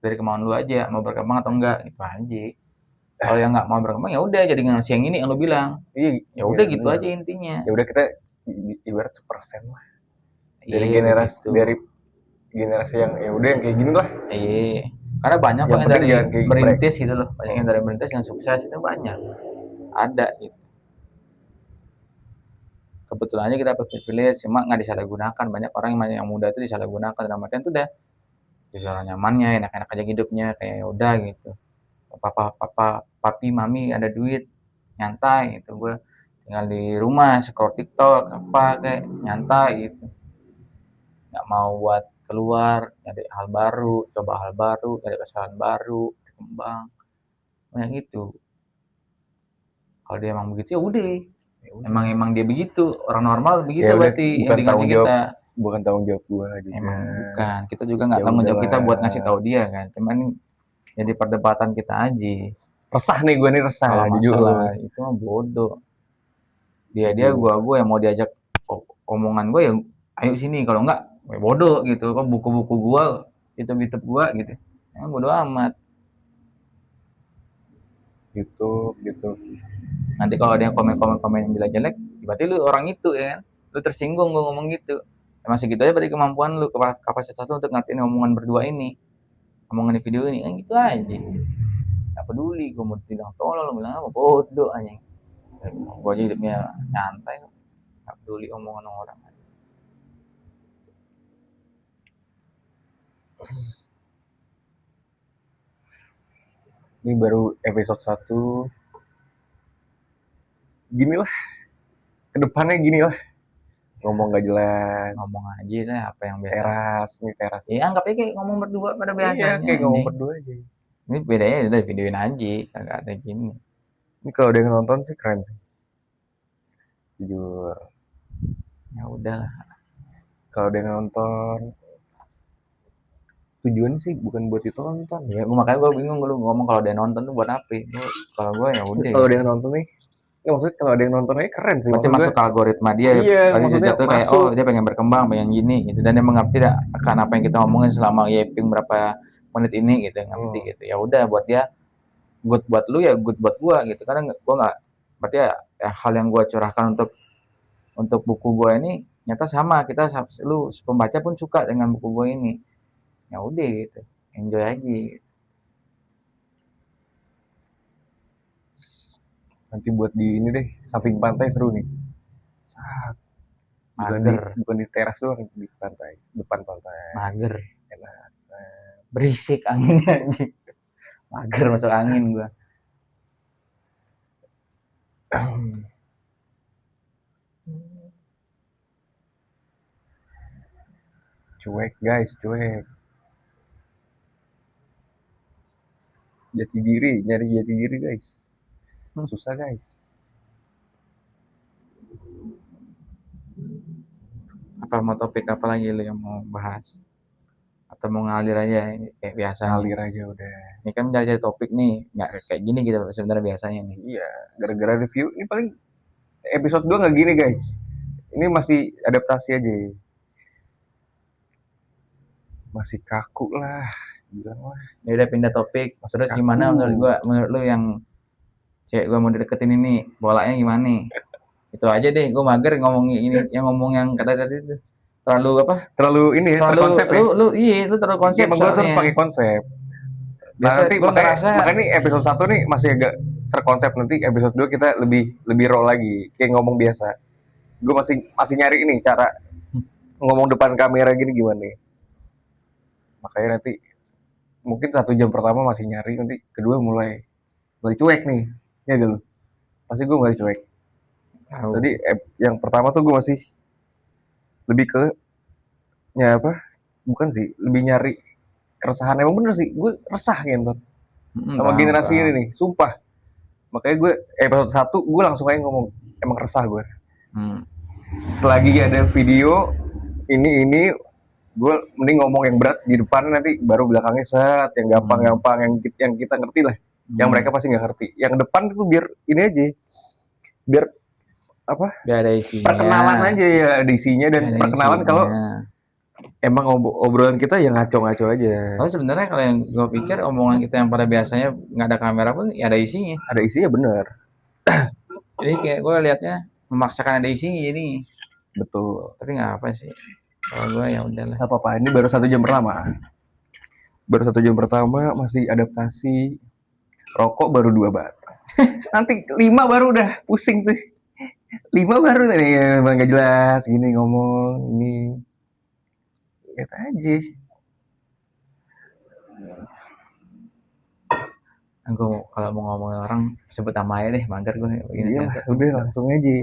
dari kemauan lu aja mau berkembang atau enggak itu aja. Kalau yang nggak mau berkembang ya udah jadi ngasih yang ini yang lu bilang. Iya, Ya iya udah gitu bener. aja intinya. Ya udah kita ibarat 1% lah dari Iya generasi begitu. dari generasi yang ya udah yang kayak gini lah. Iya. Karena banyak kok Yang yang penting dari jangan kayak merintis gitu loh. Banyak yang dari merintis yang sukses itu banyak. Ada gitu. Kebetulan aja kita pilih cuma nggak disalahgunakan. Banyak orang yang muda itu disalahgunakan dalam artian tuh udah sesuai nyamannya, enak-enak aja hidupnya kayak ya udah gitu. Papi mami ada duit nyantai gitu, gue tinggal di rumah scroll TikTok apa kayak nyantai gitu, nggak mau buat keluar nyari hal baru, coba hal baru, cari kesalahan baru, berkembang banyak gitu. Kalau dia emang begitu ya udah, emang dia begitu, orang normal begitu ya udah, berarti yang bukan dikasih tanggung jawab, kita. bukan tanggung jawab gua juga. Emang bukan, kita juga nggak Ya tanggung jawab kita buat udahlah. ngasih tahu dia kan, cuman jadi perdebatan kita aja. Resah nih gue nih, resah Kalau jujur. masalah itu mah bodoh, dia gua yang mau diajak omongan gue ya ayo sini, kalau enggak ya bodoh gitu kok, buku-buku gua itu gua gitu, emang bodoh amat. Gitu. Nanti kalau ada yang komen yang jelek-jelek berarti lu orang itu ya kan, lu tersinggung gua ngomong gitu ya, masih gitu aja berarti kemampuan lu, kapasitas lu untuk ngatain omongan berdua ini, omongan di video ini kan gitu aja. Nggak peduli gua mau bilang tolol, lu bilang apa bodoh aja, gua aja hidupnya nyantai, nggak peduli omongan orang. Ini baru episode 1. Gini lah, kedepannya gini lah, ngomong gak jelas, Ngomong aja deh apa yang biasa. teras Ya anggap aja kayak ngomong berdua pada biasanya. iya kayak ngomong berdua aja. Ini bedanya udah videoin aja, kagak ada gini. Ini kalau ada yang nonton sih keren sih, jujur. Ya udahlah. Kalau ada yang nonton, tujuan sih bukan buat itu nonton. Ya makanya gue bingung lu ngomong kalau ada yang nonton tuh buat apa? Kalau gue ya udah. Kalau ada yang nonton nih, ya maksudnya kalau ada yang nonton aja keren sih. Berarti masuk ke algoritma dia. Iya, Tadi maksudnya jatuh kayak masuk. oh dia pengen berkembang, pengen gini gitu, dan dia mengerti tidak akan apa yang kita omongin selama yaping berapa menit ini gitu, ngerti gitu. Ya udah buat dia good buat lu ya good buat gua gitu. Karena gua nggak, berarti ya hal yang gua curahkan untuk buku gua ini nyata sama, kita lu pembaca pun suka dengan buku gua ini. Ya udah gitu, enjoy aja gitu. Nanti buat di ini deh, samping pantai seru nih. Bukan di teras doang, di pantai, depan pantai. Mager. Enak. Berisik anginnya anjing. Mager masuk angin gua. Cuek guys, cuek. Nyari jati diri guys. Susah guys. Apa mau topik apa lagi lo yang mau bahas? Atau mau ngalir aja kayak biasa? Ngalir aja udah. Ini kan mencari topik nih, nggak kayak gini gitu sebenarnya biasanya nih. Iya, gara-gara review ini paling episode 2 nggak gini guys. Ini masih adaptasi aja. Masih kaku lah. Bilang lah. Ya udah pindah topik. Masih Terus kaku. gimana menurut lu yang cewek gue mau deketin ini, bolanya gimana nih? Itu aja deh, gue mager ngomong ini, ngomong yang kata tadi itu terlalu apa? Terlalu ini ya, terlalu konsep ya. Lu terlalu konsep. Emang gue terus pakai konsep. Nah, nanti makanya nih episode 1 nih masih agak terkonsep, nanti episode 2 kita lebih raw lagi, kayak ngomong biasa. Gue masih nyari ini cara ngomong depan kamera gini gimana nih. Makanya nanti mungkin 1 jam pertama masih nyari, nanti kedua mulai cuek nih. Ya dulu. Pasti gue mulai cuek. Jadi yang pertama tuh gue masih lebih ke apa? Bukan sih, lebih nyari keresahan. Emang bener sih, gue resah gitu sama generasi ini nih, sumpah. Makanya gue episode 1 gue langsung aja ngomong, emang resah gue. Selagi ada video ini gue mending ngomong yang berat di depan, nanti baru belakangnya set yang gampang-gampang, yang kita ngerti lah, yang mereka pasti nggak ngerti. Yang depan itu biar ini aja, biar apa? Biar ada isinya. Perkenalan aja ya, ada isinya, dan ada perkenalan isinya. Kalau emang obrolan kita yang ngaco-ngaco aja. Oh sebenarnya kalau yang gue pikir omongan kita yang pada biasanya nggak ada kamera pun ya ada isinya. Ada isinya bener. Jadi kayak gue liatnya memaksakan ada isinya jadi. Betul. Tapi nggak apa sih. Kalau gue ya udahlah. Gak apa-apa. Ini baru 1 jam pertama. Baru 1 jam pertama masih adaptasi. Rokok baru 2 batang. Nanti 5 baru udah pusing tuh. 5 baru nih nggak jelas gini ngomong ini. Lihat aja. Gue kalau mau ngomongin orang sebut nama aja deh, mager gue. Iya, udah langsung aja.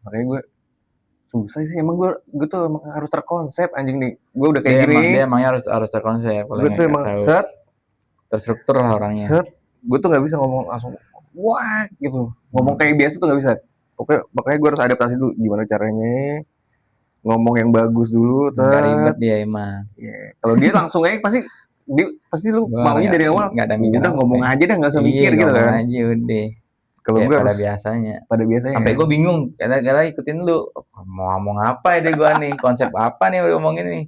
Makanya gue susah sih, emang gue tuh emang harus terkonsep anjing nih. Gue udah kayak gini. Dia emangnya harus terkonsep. Gue tuh emang set terstruktur lah orangnya. Set, gue tuh nggak bisa ngomong langsung wah gitu. Ngomong kayak biasa tuh nggak bisa. Oke, makanya gue harus adaptasi dulu gimana caranya ngomong yang bagus dulu. Nggak ribet dia emang. Yeah. Kalau dia langsung aja pasti lu maunya dari awal. Nggak ada mikir. Udah ngomong aja dah, nggak usah mikir gitu kan. Ngomong aja udah. Kalau gue pada biasanya. Sampai ya. Gue bingung, karena ikutin lu. Mau ngomong apa ya deh gue nih? Konsep apa nih udah ngomongin nih?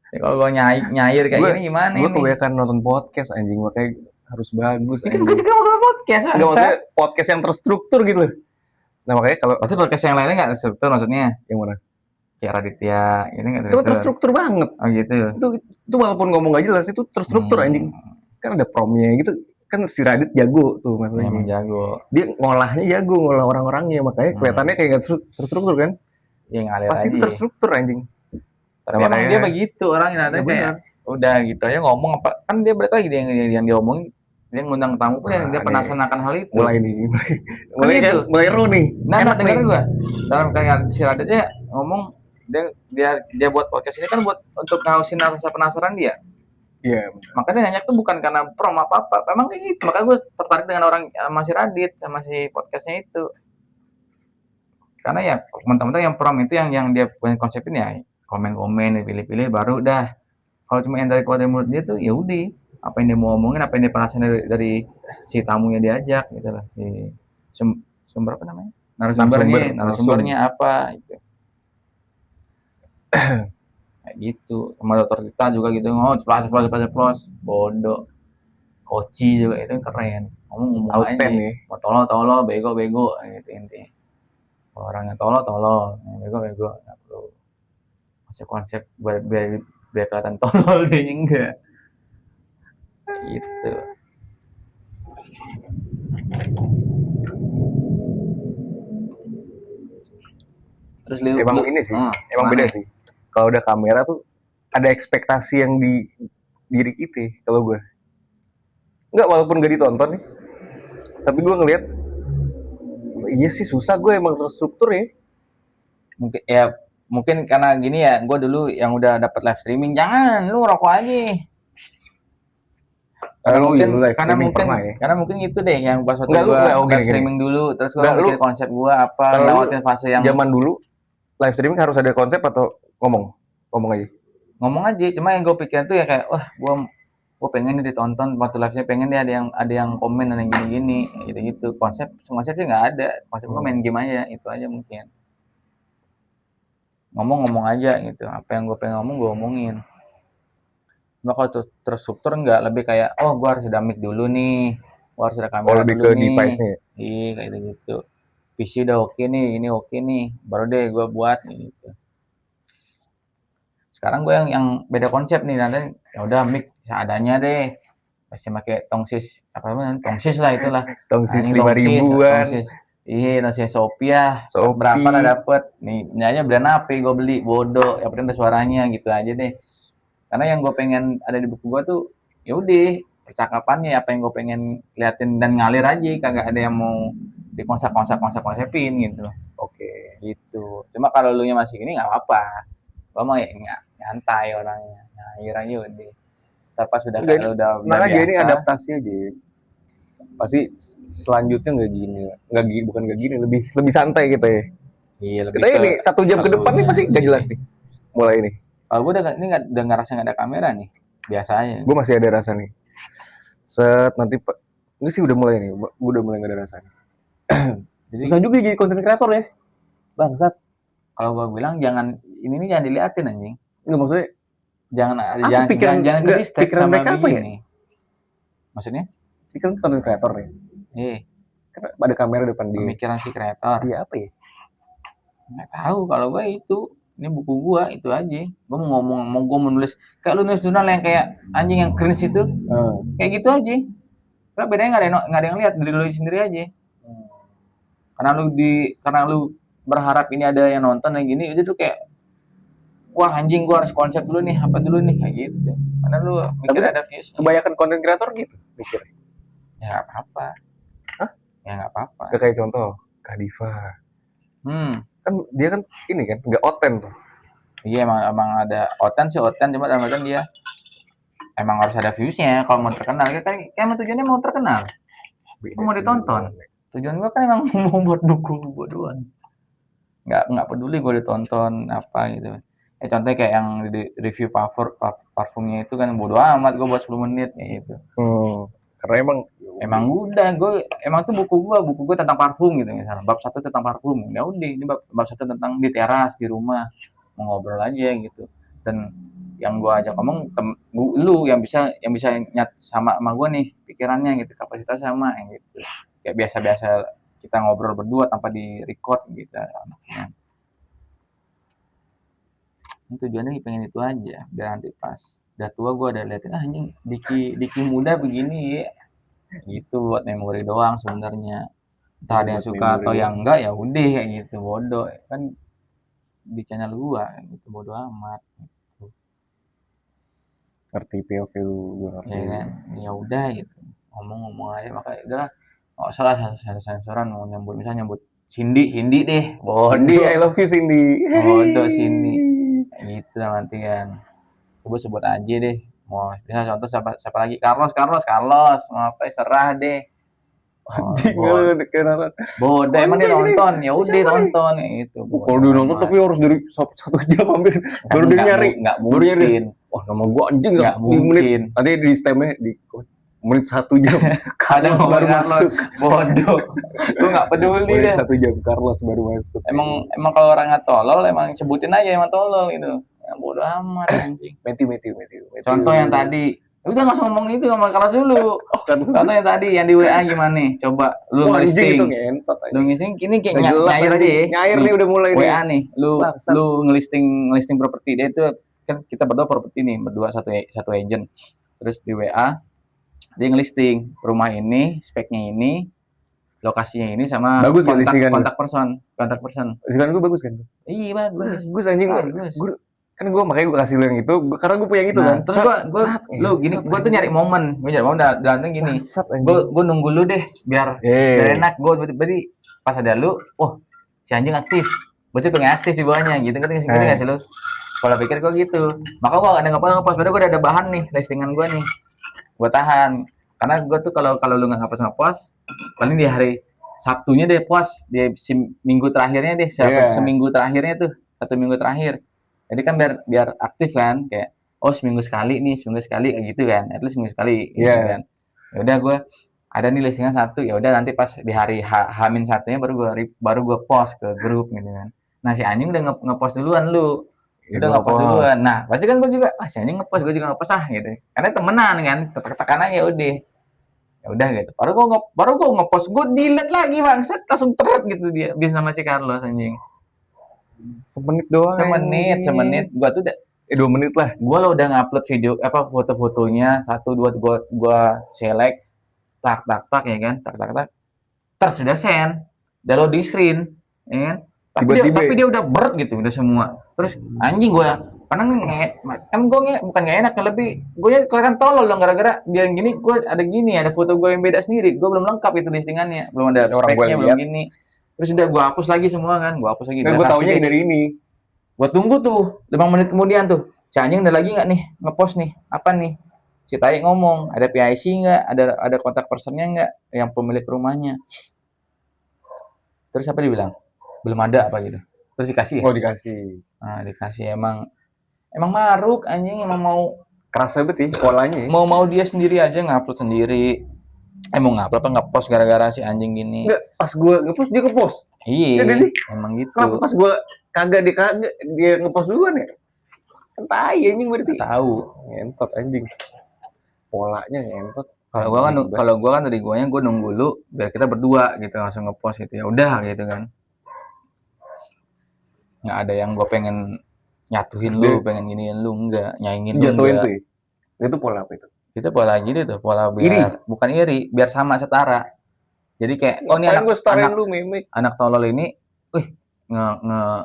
Kalau gue nyair kayak gini gimana nih? Gue kebanyakan nonton podcast anjing, makanya harus bagus. Itu gue juga mau podcast. Nggak, maksudnya podcast yang terstruktur gitu. Nah makanya kalau podcast yang lainnya nggak terstruktur maksudnya? Yang mana? Kayak Raditya, ini nggak terstruktur. Itu terstruktur banget. Oh gitu. Itu walaupun ngomong gak jelas itu terstruktur anjing. Kan ada promnya gitu. Kan si Radit jago tuh maksudnya. Emang jago. Dia ngolahnya jago, ngolah orang-orangnya, makanya kelihatannya kayak gak terstruktur kan? Iya ngalir pasti aja. Itu terstruktur anjing. Tapi emang dia begitu orangnya, ya, kayak udah gitu aja ngomong apa, kan dia balik lagi yang dia omongin, dia ngundang tamu pun yang dia penasaran akan hal itu. Mulai ru nih. Nah dengerin gue. Dalam kayak si Raditnya ngomong, dia buat podcast ini kan buat untuk ngausin rasa penasaran dia. Iya. Makanya nanya tuh bukan karena prom apa-apa, emang kayak gitu. Makanya gue tertarik dengan orang masih Radit sama si podcastnya itu. Karena ya teman-teman yang prom itu yang dia punya konsepin ya komen-komen, pilih-pilih baru dah. Kalau cuma yang dari keluar dari mulut dia tuh ya udah, apa yang dia mau ngomongin, apa yang dia perasain dari si tamunya diajak gitu lah, si sumber apa namanya? Narasumbernya apa gitu. Kayak gitu. Sama Dokter Tita juga gitu, ceplos bodoh. Koci juga itu keren. Ngomong aja. Mau tolol bego gitu intinya. Orangnya tolol, bego enggak perlu konsep biar kelihatan tolol deh, enggak gitu. Terus emang ini sih emang beda sih kalau udah kamera tuh, ada ekspektasi yang di diri kita. Kalau gue enggak, walaupun gak ditonton nih, tapi gue ngeliat iya sih susah, gue emang terstruktur ya. Mungkin karena gini ya, gue dulu yang udah dapat live streaming, jangan lu rokok aja. Karena mungkin itu deh yang pas waktu gue live streaming dulu, terus gue mikir konsep gue apa, lewatin fase yang zaman dulu live streaming harus ada konsep atau ngomong aja. Cuma yang gue pikirin tuh ya kayak gue pengen ditonton waktu live-nya, pengen dia ada yang komen dan yang gini-gini gitu. Konsepnya nggak ada. Konsep gue main game aja, itu aja mungkin. Ngomong aja gitu. Apa yang gue pengen ngomong gue omongin. Cuma kalau terstruktur enggak, lebih kayak gue harus ada mic dulu nih, gue harus ada kamera dulu nih. Device-nya. Iya kayak gitu. PC udah oke nih, ini oke nih, baru deh gue buat gitu. Sekarang gue yang beda konsep nih, nanti ya udah mic seadanya deh, masih pakai tongsis lah itulah. Tongsis 5.000-an. Iya, nasi Sophia. Berapa lah dapet? Nih, aja brand apa gue beli, bodoh. Yang penting ada suaranya gitu aja deh. Karena yang gue pengen ada di buku gue tuh, ya udah percakapannya, apa yang gue pengen liatin dan ngalir aja, kagak ada yang mau dikonsep-konsepin gitu. Oke. Gitu. Cuma kalau lu nya masih gini nggak apa-apa. Gue mau ya nyantai orangnya, ngalir aja udah. Pas sudah biasa. Ini adaptasi aja. Pasti selanjutnya bukan nggak gini, lebih santai gitu ya. Iya, lebih kita ini 1 jam ke depan nih pasti nggak jelas nih. mulai ini. Gue udah ngerasa nggak ada kamera nih, biasa aja. Gue masih ada rasa nih. Set nanti ini sih udah mulai nih, gue udah mulai nggak ada rasa nih. Jadi susah juga jadi konten kreator ya, bangsat. Kalau gue bilang jangan diliatin anjing. Nggak, maksudnya jangan ke distract sama begini. Ya? Maksudnya? Pikiran konten kreator nih. Iya. Karena ada kamera depan dia. Pemikiran si kreator. Iya apa ya? Nggak tahu, kalau gue itu. Ini buku gue itu aja. Gue mau menulis kayak lu nulis jurnal yang kayak anjing yang cringe itu. Kayak gitu aja. Karena bedanya nggak ada yang lihat, diri lu sendiri aja. Karena lu berharap ini ada yang nonton yang gini, itu tuh kayak wah anjing, gue harus konsep dulu nih, apa dulu nih, kayak gitu. Karena lu mikir ada views. Kebanyakan konten kreator gitu mikir. Ya nggak apa-apa. Hah? Ya nggak apa-apa. Kayak contoh Kak Diva. Kan dia kan ini kan nggak oten tuh. Iya emang ada oten, cuma dalam artian dia emang harus ada viewsnya kalau mau terkenal. Kayak tujuannya mau terkenal, mau ditonton. Tujuan gue kan emang mau buat buku gue doang. Nggak peduli gue ditonton apa gitu. Contohnya kayak yang di review parfumnya itu kan bodo amat gue buat 10 menit gitu. Karena emang udah emang tuh buku gue tentang parfum gitu misalnya. Bab 1 tentang parfum. Ya udah, ini bab 1 tentang di teras di rumah, mau ngobrol aja gitu. Dan yang gue ajak ngomong lu yang bisa nyat sama gue nih pikirannya gitu, kapasitas sama gitu. Kayak biasa-biasa kita ngobrol berdua tanpa di record gitu anaknya. Tujuannya pengen itu aja, biar nanti pas udah tua gue ada liatin anjing Diki muda begini ya. Gitu buat memori doang sebenarnya. Entah ada yang suka atau yang enggak ya udah kayak gitu, bodoh kan di channel gua gitu, bodoh amat gitu. Ngerti POV lu, gua ngerti. Ya kan, ya udah gitu. Ngomong aja, makanya udahlah. Enggak usah lah sensoran mau nyebut Cindy deh. Bodoh, I love you Cindy. Bodoh Cindy. Gitu nanti kan. Sebut aja deh. Mau bisa contoh siapa lagi? Carlos. Mau apa? Serah deh. Bodoh emang dia nonton, ya udah tonton itu. Kalau dia nonton tapi harus dari 1 jam hampir baru dia nyari. Nggak mungkin. Wah nama gua anjing nggak mungkin. Nanti di stemnya di menit 1 jam. Kadang baru masuk. Bodoh. Lu nggak peduli deh. 1 jam Carlos baru masuk. Emang kalau orangnya tolol emang sebutin aja emang tolol gitu. Ya bodoh amat anjing. Matthew. Contoh yang tadi. Udah nggak usah ngomong itu, ngomong kelas dulu. Contoh yang tadi yang di WA gimana nih? Coba lu ngelisting. Lu ngelisting ini kayak nyair aja ya. Nyair nih udah mulai WA nih. Lu ngelisting properti dia itu kan kita berdua properti nih, berdua satu agent. Terus di WA dia ngelisting rumah ini, speknya ini, lokasinya ini sama bagus kontak person. Kan gue bagus kan? Iya bagus. Gue anjing kan gue makanya gue kasih lu yang itu karena gue punya itu kan. Terus gue tuh nyari momen dalamnya gini. Gue nunggu lu deh biar enak. Gue berarti pas ada lu, si anjing aktif. Berarti pengen aktif di bawahnya gitu kan nggak sih lu? Kalau pikir gue gitu. Maka gue gak ada ngepost. Padahal gue udah ada bahan nih listingan gue nih. Gue tahan. Karena gue tuh kalau lu nggak ngepost, paling di hari Sabtunya deh post, di minggu terakhirnya deh, seminggu terakhirnya tuh, 1 minggu terakhir. Jadi kan biar aktif kan, kayak seminggu sekali kayak gitu kan, at least seminggu sekali gitu kan. Ya udah gue ada nih listingan 1, ya udah nanti pas di hari H-1-nya baru gue post ke grup gitu kan. Nah si anjing udah ngepost duluan lu. Udah ngepost duluan. Nah, berarti kan gue juga si anjing ngepost, gue juga ngepost gitu. Karena temenan kan, tekan aja udah. Ya udah gitu. Baru gue ngepost, gue delete lagi bangsat, langsung thread gitu dia bisa sama si Carlos anjing. Semenit doang. Semenit. Gua tuh 2 menit lah. Gua udah ngupload video foto-fotonya 1 2 gua select tak ya kan. Tak. Terus sudah send. Udah load di screen, ya kan. Tapi dia udah berat gitu, udah semua. Terus anjing gua karena kan gue bukan gak enak, lebih gue kelihatan tolol dong gara-gara dia yang gini, gue ada foto gue yang beda sendiri, gue belum lengkap itu listingannya, belum ada speknya, belum gini. Terus udah gue hapus lagi semua kan, gue taunya dari ini. Gue tunggu tuh 5 menit kemudian tuh, si anjing ada lagi nggak nih ngepost nih, apa nih? Si Tai ngomong, ada PIC nggak, ada kontak personnya nggak, yang pemilik rumahnya. Terus apa dibilang? Belum ada apa gitu. Terus dikasih. Dikasih. Nah dikasih emang Emang maruk anjing, emang mau Kerasa banget ya polanya. mau dia sendiri aja ngupload sendiri. Mau ngupload apa ngepost gara-gara si anjing gini. Enggak, pas gue ngepost dia ngepost. Iya, emang gitu. Kenapa pas gue kagak dia ngepost duluan ya? Kan tai anjing berarti. Tahu. Ngentot anjing. Polanya ngentot. Kalau gua kan dari guanya gue nunggu lu biar kita berdua gitu langsung ngepost gitu. Ya udah gitu kan. Nggak ada yang gue pengen nyatuin lu, pengen giniin lu, enggak, nyaingin lu jatuhin enggak. Tuh ya? Itu pola apa itu? Itu pola gini tuh, pola biar bukan iri, biar sama setara. Jadi kayak ini anak tolol ini,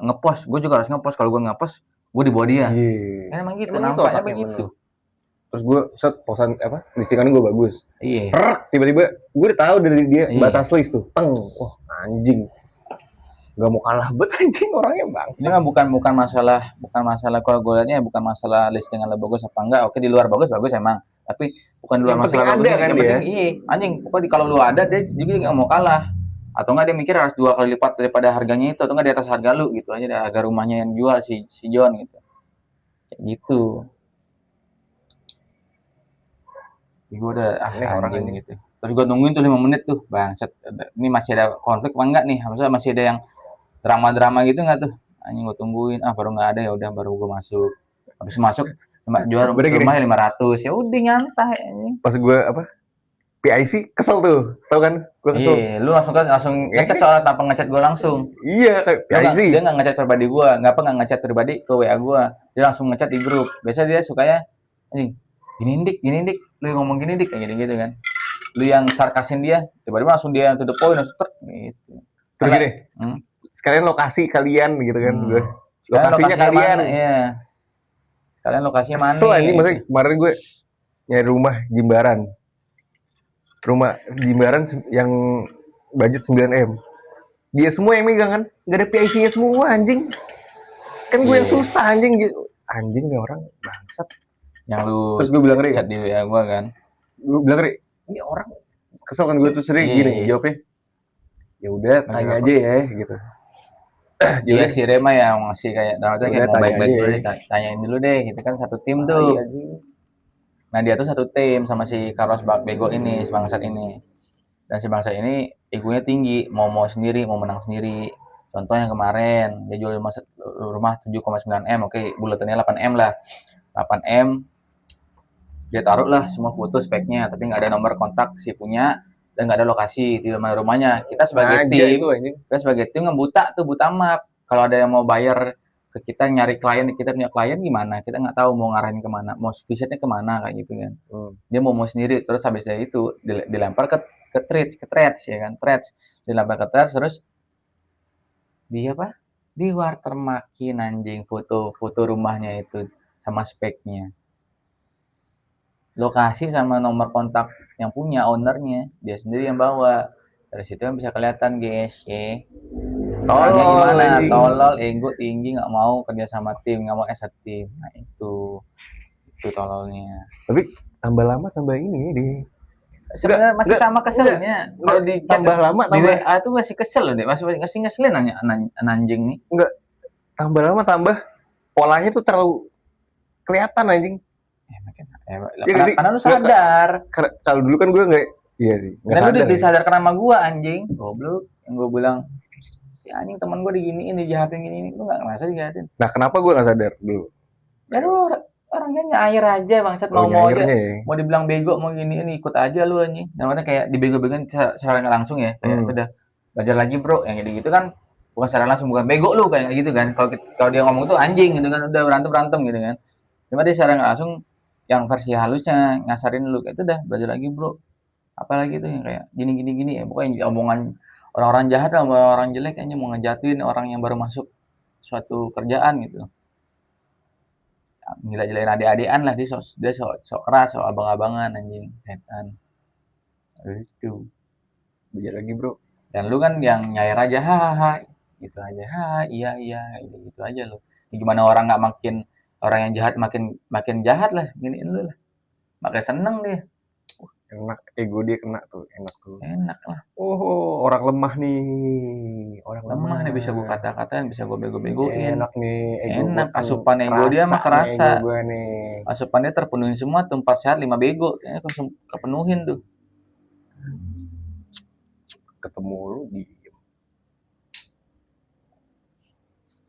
ngepost, gue juga harus ngepost. Kalau gue ngepost, gue di bawah dia. Kan emang gitu, nampaknya begitu. Terus gue posan listingan gue bagus. Iya. Tiba-tiba gue udah tahu dari dia batas list tuh. Wah anjing. Gak mau kalah bet anjing orangnya bang. Ini mah bukan masalah kalau gue liatnya bukan masalah listingan lo bagus apa enggak. Oke, di luar bagus emang. Tapi bukan di luar masalah bagus. Yang penting iya, anjing. Pokoknya kalau lu ada dia juga nggak mau kalah. Atau enggak dia mikir harus 2 kali lipat daripada harganya itu, atau enggak di atas harga lu gitu aja, harga rumahnya yang jual si John gitu. Kayak gitu. Gue udah anjing gitu. Terus gue nungguin tuh 5 menit tuh, bangsat. Ini masih ada konflik apa enggak nih? Maksudnya masih ada yang drama-drama gitu nggak tuh? Anjing gue tungguin, baru nggak ada, ya udah baru gue masuk. Habis masuk cuma jual rumahnya 500, ya udah nyantai anjing. Pas gue PIC kesel tuh, tau kan? Gue kesel. Iya, lu langsung ngechat soalnya tanpa ngechat gue langsung. Iya, PIC. Dia nggak ngechat pribadi gue, nggak ngechat pribadi ke WA gue. Dia langsung ngechat di grup. Biasa dia sukanya, anjing, gini dik, lu ngomong gini dik, kayak gitu kan. Lu yang sarkasin dia, tiba-tiba langsung dia to the point, langsung gitu. Terus gini, sekalian lokasi kalian gitu kan, gue. Lokasinya kalian, iya. Sekalian lokasinya mana? Ini maksudnya kemarin gue nyari rumah Jimbaran. Rumah Jimbaran yang budget 9M. Dia semua yang megang kan, nggak ada PIC-nya semua anjing. Kan gue yang susah anjing. Anjing nih orang bangsat. Yang lu terus gue bilang chat di WA gue kan. Gue bilang ini orang kesel kan gue tuh sering gini jawabnya. Ya udah tanya aja ya gitu. Dia si Rema ya masih kayak kayak mau baik-baik dulu deh, tanyain dulu deh gitu kan, satu tim tuh. Nah dia tuh satu tim sama si Carlos Bego ini, si bangsat ini. Dan si bangsat ini egonya tinggi, mau sendiri, mau menang sendiri. Contoh yang kemarin dia jual rumah 7,9 M, oke, bulatannya 8M lah. 8M dia taruh lah semua foto speknya, tapi nggak ada nomor kontak si punya dan nggak ada lokasi di rumahnya. Kita sebagai tim ngebuta tuh, buta map. Kalau ada yang mau bayar ke kita, nyari klien, kita punya klien gimana, kita nggak tahu mau ngarahin kemana, mau visitnya kemana kayak gitu kan. Dia mau sendiri. Terus habis dari itu dilempar ke threads ya kan, dilempar ke threads. Terus dia di watermarkin anjing foto rumahnya itu sama speknya, lokasi sama nomor kontak yang punya ownernya, dia sendiri yang bawa. Dari situ kan bisa kelihatan guys ya. Tolol, ego tinggi, nggak mau kerja sama tim, nggak mau as a team. Nah itu tololnya. Tapi tambah lama tambah ini deh. Sebenarnya masih sama keselnya. Kalau di tambah lama di WA tuh masih kesel loh deh, masih ngeselin nanya anjing nih. Enggak, tambah lama tambah polanya tuh terlalu kelihatan anjing. Karena lu sadar. Kalau dulu kan gue nggak, iya sih. Dan lu disadarkan sama gue anjing, goblok. Yang gue bilang si anjing teman gue diginiin, dijahatin gini, lu nggak ngerasa dijahatin. Nah kenapa gue nggak sadar dulu? Ya lu orangnya nyair aja bangsat, mau aja, mau dibilang bego mau gini ini ikut aja lu anjing. Namanya kayak dibego-begoin secara nggak langsung ya, kayak udah belajar lagi bro, yang gitu kan bukan secara langsung, bukan bego lu kayak gitu kan. Kalau dia ngomong tuh anjing gitu kan, udah berantem gitu kan. Cuma dia secara nggak langsung yang versi halusnya ngasarin lu kayak itu, udah belajar lagi bro. Apalagi tuh yang kayak gini ya, pokoknya omongan orang-orang jahat sama orang jelek aja, mau ngejatin orang yang baru masuk suatu kerjaan gitu. Gila-gilain adik-adikan lah, dia sok keras, sok abang-abangan anjing, setan. Itu belajar lagi bro. Dan lu kan yang nyair aja, hahaha gitu aja, iya gitu aja lu. Gimana orang nggak orang yang jahat makin jahat lah, giniin lu lah, makanya seneng dia. Enak, ego dia kena tuh, enak tuh. Enak lah. Oh, orang lemah nih. Orang Lemah nih, bisa gue kata-katain, bisa gue bego-begoin. Enak nih, ego Enak, gue asupan ego dia mah nih, ego kerasa. gue nih. Asupannya terpenuhi semua tuh, 4 sehat 5 bego. Kayaknya kepenuhin tuh. Ketemu lu diem.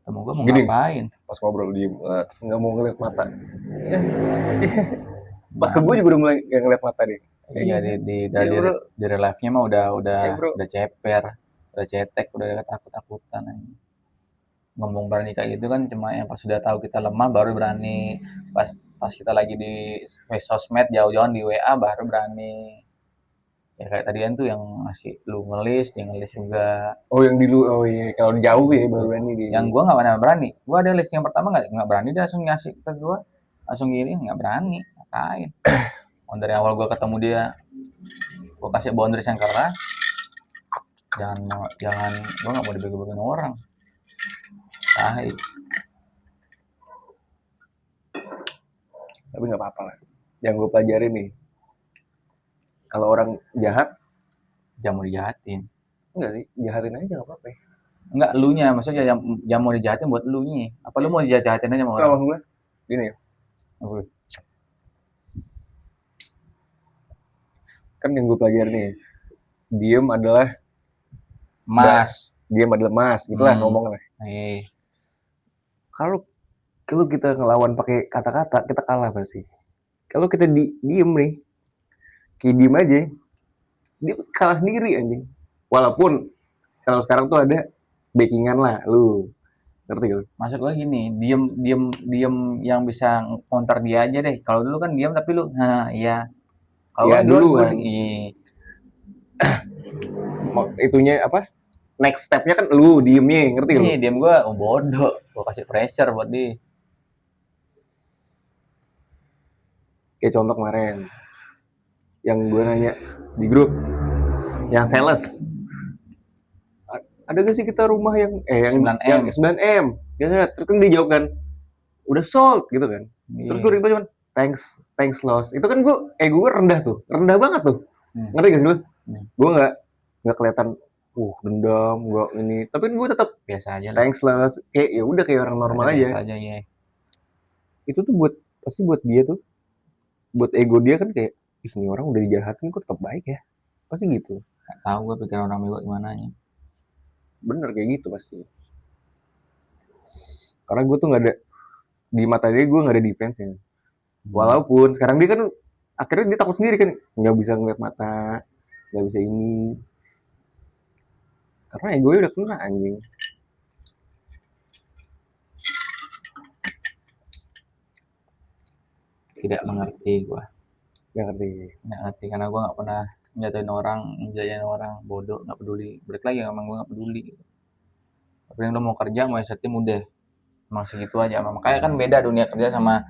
Ketemu gue mau Gini, ngapain? pas ngobrol diem, nggak mau ngeliat mata. Pas ke gue juga udah mulai gak ngeliat mata deh. Iya, di real life-nya mah udah ceper, udah cetek, udah takut-takutan. Ngomong berani kayak gitu kan cuma yang pas sudah tahu kita lemah baru berani. Pas kita lagi di sosmed jauh-jauhan di WA baru berani. Ya kayak tadi kan tuh yang ngasih lu ngelis, dia ngelis juga. Oh yang di lu, oh iya kalau jauh ya baru berani di. Yang gua nggak pernah berani. Gua ada list yang pertama nggak berani, dia langsung ngasih ke gua, langsung gini nggak berani. Ngapain? Dari awal gua ketemu dia, gua kasih boundaries yang keras. Jangan gua nggak mau dibego-begoin orang. Baik. Tapi nggak apa-apa lah. Yang gue pelajarin nih, kalau orang jahat, jangan mau dijahatin. Enggak sih, jahatin aja nggak apa-apa. Enggak, elunya, maksudnya jangan mau dijahatin buat elunya. Apa lu mau dijahatin aja sama orang? Kalau gue, gini ya. Kan yang gue pelajarin nih, diem adalah mas. Diem adalah mas, gitulah ngomongnya. Kalau kita ngelawan pakai kata-kata, kita kalah pasti. Kalau kita diem nih, kayak diem aja, dia kalah sendiri anjing. Walaupun kalau sekarang tuh ada backingan lah, lu ngerti gak? Maksud gue gini, diem yang bisa counter dia aja deh. Kalau dulu kan diem tapi lu, iya. Kalau ya, dulu kan, itunya apa? Next stepnya kan lu diemnya, ngerti lu? Diem gue, bodoh, gue kasih pressure buat dia. Kayak contoh kemarin, yang gue nanya di grup, yang sales, ada gak sih kita rumah yang 9M, ya terus kan dia jawab kan, udah sold gitu kan. Terus gue reply cuman thanks loss. Itu kan gue rendah banget tuh. Ngerti gak sih lu? Gue nggak kelihatan dendam, gue ini, tapi gue tetap biasa aja lah. Thanks loss, kayak ya udah kayak orang normal aja. Biasa aja ya. Itu tuh pasti buat dia tuh, buat ego dia kan kayak, ini orang udah dijahatin kok tetap baik ya, pasti gitu. Gak tahu gue pikiran orang bego gimana nya. Bener kayak gitu pasti. Karena gue tuh nggak ada di mata dia, gue nggak ada defense-nya. Walaupun sekarang dia kan akhirnya dia takut sendiri kan, nggak bisa ngeliat mata, nggak bisa ini. Karena ego udah kena anjing. Tidak mengerti gue. Nggak ngerti karena gue nggak pernah njatuhin orang, ngejajain orang, bodoh, nggak peduli. Balik lagi emang gue nggak peduli. Tapi yang lo mau kerja mau setting udah, emang segitu aja. Makanya kan beda dunia kerja sama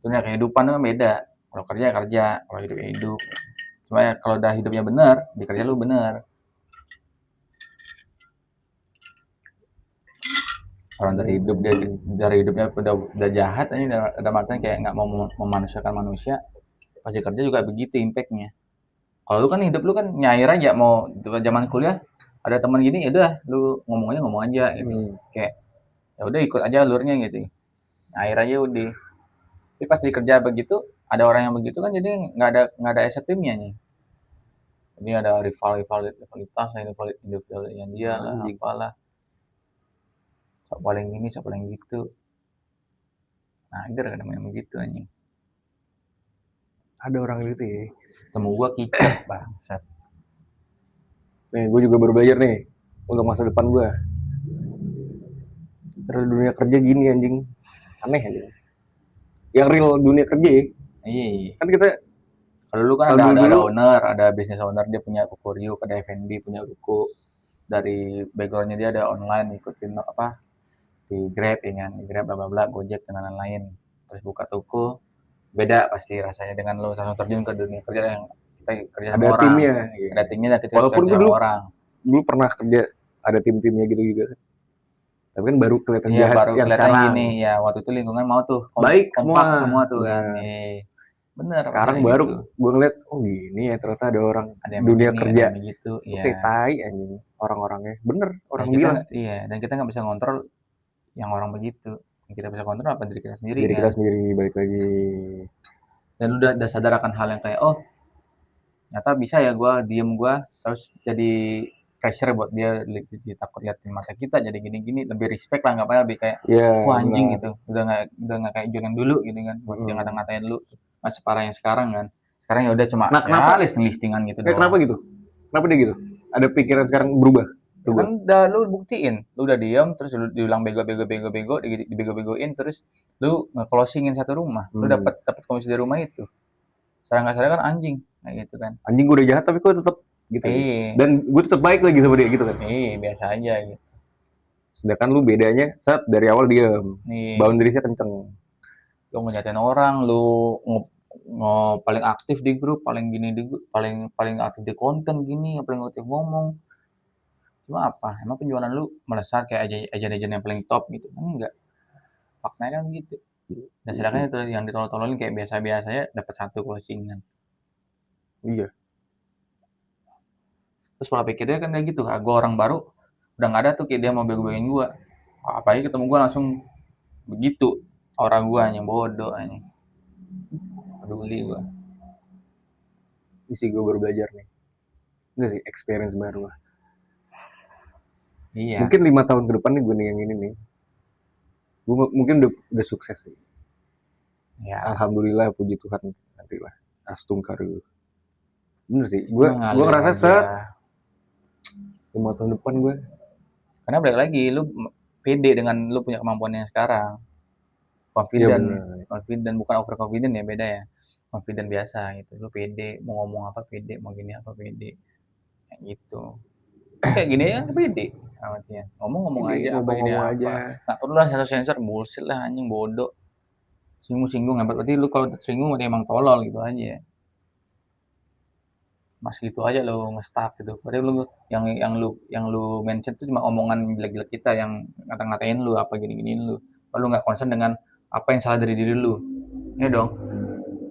dunia kehidupan kan beda. Kalau kerja ya kerja, kalau hidup ya hidup. Cuma ya kalau udah hidupnya bener, di kerja lu bener. Orang dari hidupnya udah jahat, ini udah matanya kayak nggak mau memanusiakan manusia. Pasti kerja juga begitu impactnya. Kalau lu kan hidup lu kan nyair aja, mau zaman kuliah ada teman gini ya udah lu ngomong aja gitu. Kayak ya udah ikut aja alurnya gitu. Nyair aja udah. Tapi pas di kerja begitu ada orang yang begitu kan, jadi nggak ada timnya nih. Jadi ada rivalitas, individual yang dia lah, apalah. Sok paling ini, sok paling gitu. Nah, itu kadang-kadang begitu anjing. Ada orang gitu ya. Temu gua kicap bangsat. Nih, gue juga baru belajar nih untuk masa depan gue. Terus dunia kerja gini anjing, aneh aja. Yang real dunia kerja ya. Iya. Kan kita kalau lu kan ada owner, ada business owner, dia punya Kukuryuk, ada F&B, punya ruko. Dari backgroundnya dia ada online, ikutin apa di Grab ya kan, di Grab bla bla bla, Gojek dan lain-lain. Terus buka toko, beda pasti rasanya dengan lu langsung terjun ke dunia kerja yang kita kerja sama orang. Timnya, ada timnya, dan kita walaupun kerja sama orang. Dulu pernah kerja ada tim-timnya gitu juga. Tapi kan baru kelihatan jahat baru yang kelihatan sekarang. Gini ya, waktu itu lingkungan mau tuh baik kompak semua tuh kan. Bener, Sekarang maksudnya baru gitu. gue ngeliat, oh gini ya ternyata ada orang Ada yang dunia begini, ada kerja. yang begitu, Oke, ya. tai anjing orang-orangnya. Bener, Dan orang kita bilang. nggak, iya, dan kita nggak bisa ngontrol yang orang begitu. Yang kita bisa kontrol apa diri kita sendiri Diri kan. kita sendiri balik lagi. Dan udah sadar akan hal yang kayak, oh ternyata bisa ya gue diem gue terus jadi pressure buat dia, takut liatin mata kita jadi gini-gini, lebih respect lah, nggak apa lebih kayak Ya, wah anjing benar. gitu, udah nggak kayak John yang dulu gitu kan, buat dia Mm-mm. ngata-ngatain lu nggak separah yang sekarang kan. Sekarang ya udah cuma Nah, ya kenapa? listing-listingan gitu Kenapa doang. gitu? Kenapa dia gitu? Ada pikiran sekarang berubah. Ya Coba. kan udah lu buktiin, lu udah diem terus lu diulang bego-bego, dibego-begoin, terus lu nge-closingin satu rumah, lu Hmm. dapat komisi dari rumah itu. Sekarang nggak sadar kan anjing, kayak gitu kan. Anjing gue udah jahat tapi kok tetap gitu ya. Eh, Dan gue tetap baik lagi sama dia gitu kan. biasa aja gitu. Sedangkan lu bedanya saat dari awal diem. Nih, Boundariesnya kenceng. lu ngeliatin orang, lu paling aktif di grup, paling gini di grup, paling paling aktif di konten gini, paling aktif ngomong. Cuma apa? Emang penjualan lu melesat kayak aja yang paling top gitu? Enggak. Faktanya kan gitu. Dan sedangkan itu yang ditolol-tololin kayak biasa-biasa ya dapat satu closingan. Iya. Terus pola pikirnya kan kayak gitu. Ah, gue orang baru, udah nggak ada tuh kayak dia mau bego-begoin gue. Apalagi ketemu gue langsung begitu. Orang gue hanya bodoh, hanya peduli gue. Isi gue baru belajar nih. Enggak sih, experience baru lah. Iya, Mungkin 5 tahun ke depan nih gue nih yang ini nih. Gue mungkin udah sukses sih. ya. Alhamdulillah, puji Tuhan. Nanti lah. Astungkar dulu. Bener sih. Itu Gue mengalir ngerasa aja. 5 tahun depan gue. Karena balik lagi, lu pede dengan lu punya kemampuan yang sekarang. Iya Confident, bener. confident bukan over confident ya, beda ya. Confident biasa gitu. Lu pede, mau ngomong apa pede, mau gini apa pede. Kayak gitu. Lu kayak gini ya pede. Amatnya. Ngomong-ngomong Ini aja apa gini ngomong-ngomong aja. apa. Nggak perlu lah sensor-sensor, bullshit lah anjing bodoh. Singgung-singgung, berarti lu kalau tersinggung berarti emang tolol gitu aja. Mas gitu aja lo nge-stuck gitu. Berarti lu yang lu mention itu cuma omongan jelek-jelek kita yang ngata-ngatain lu apa gini-giniin lu. Lu nggak concern dengan apa yang salah dari diri lu. Ya dong.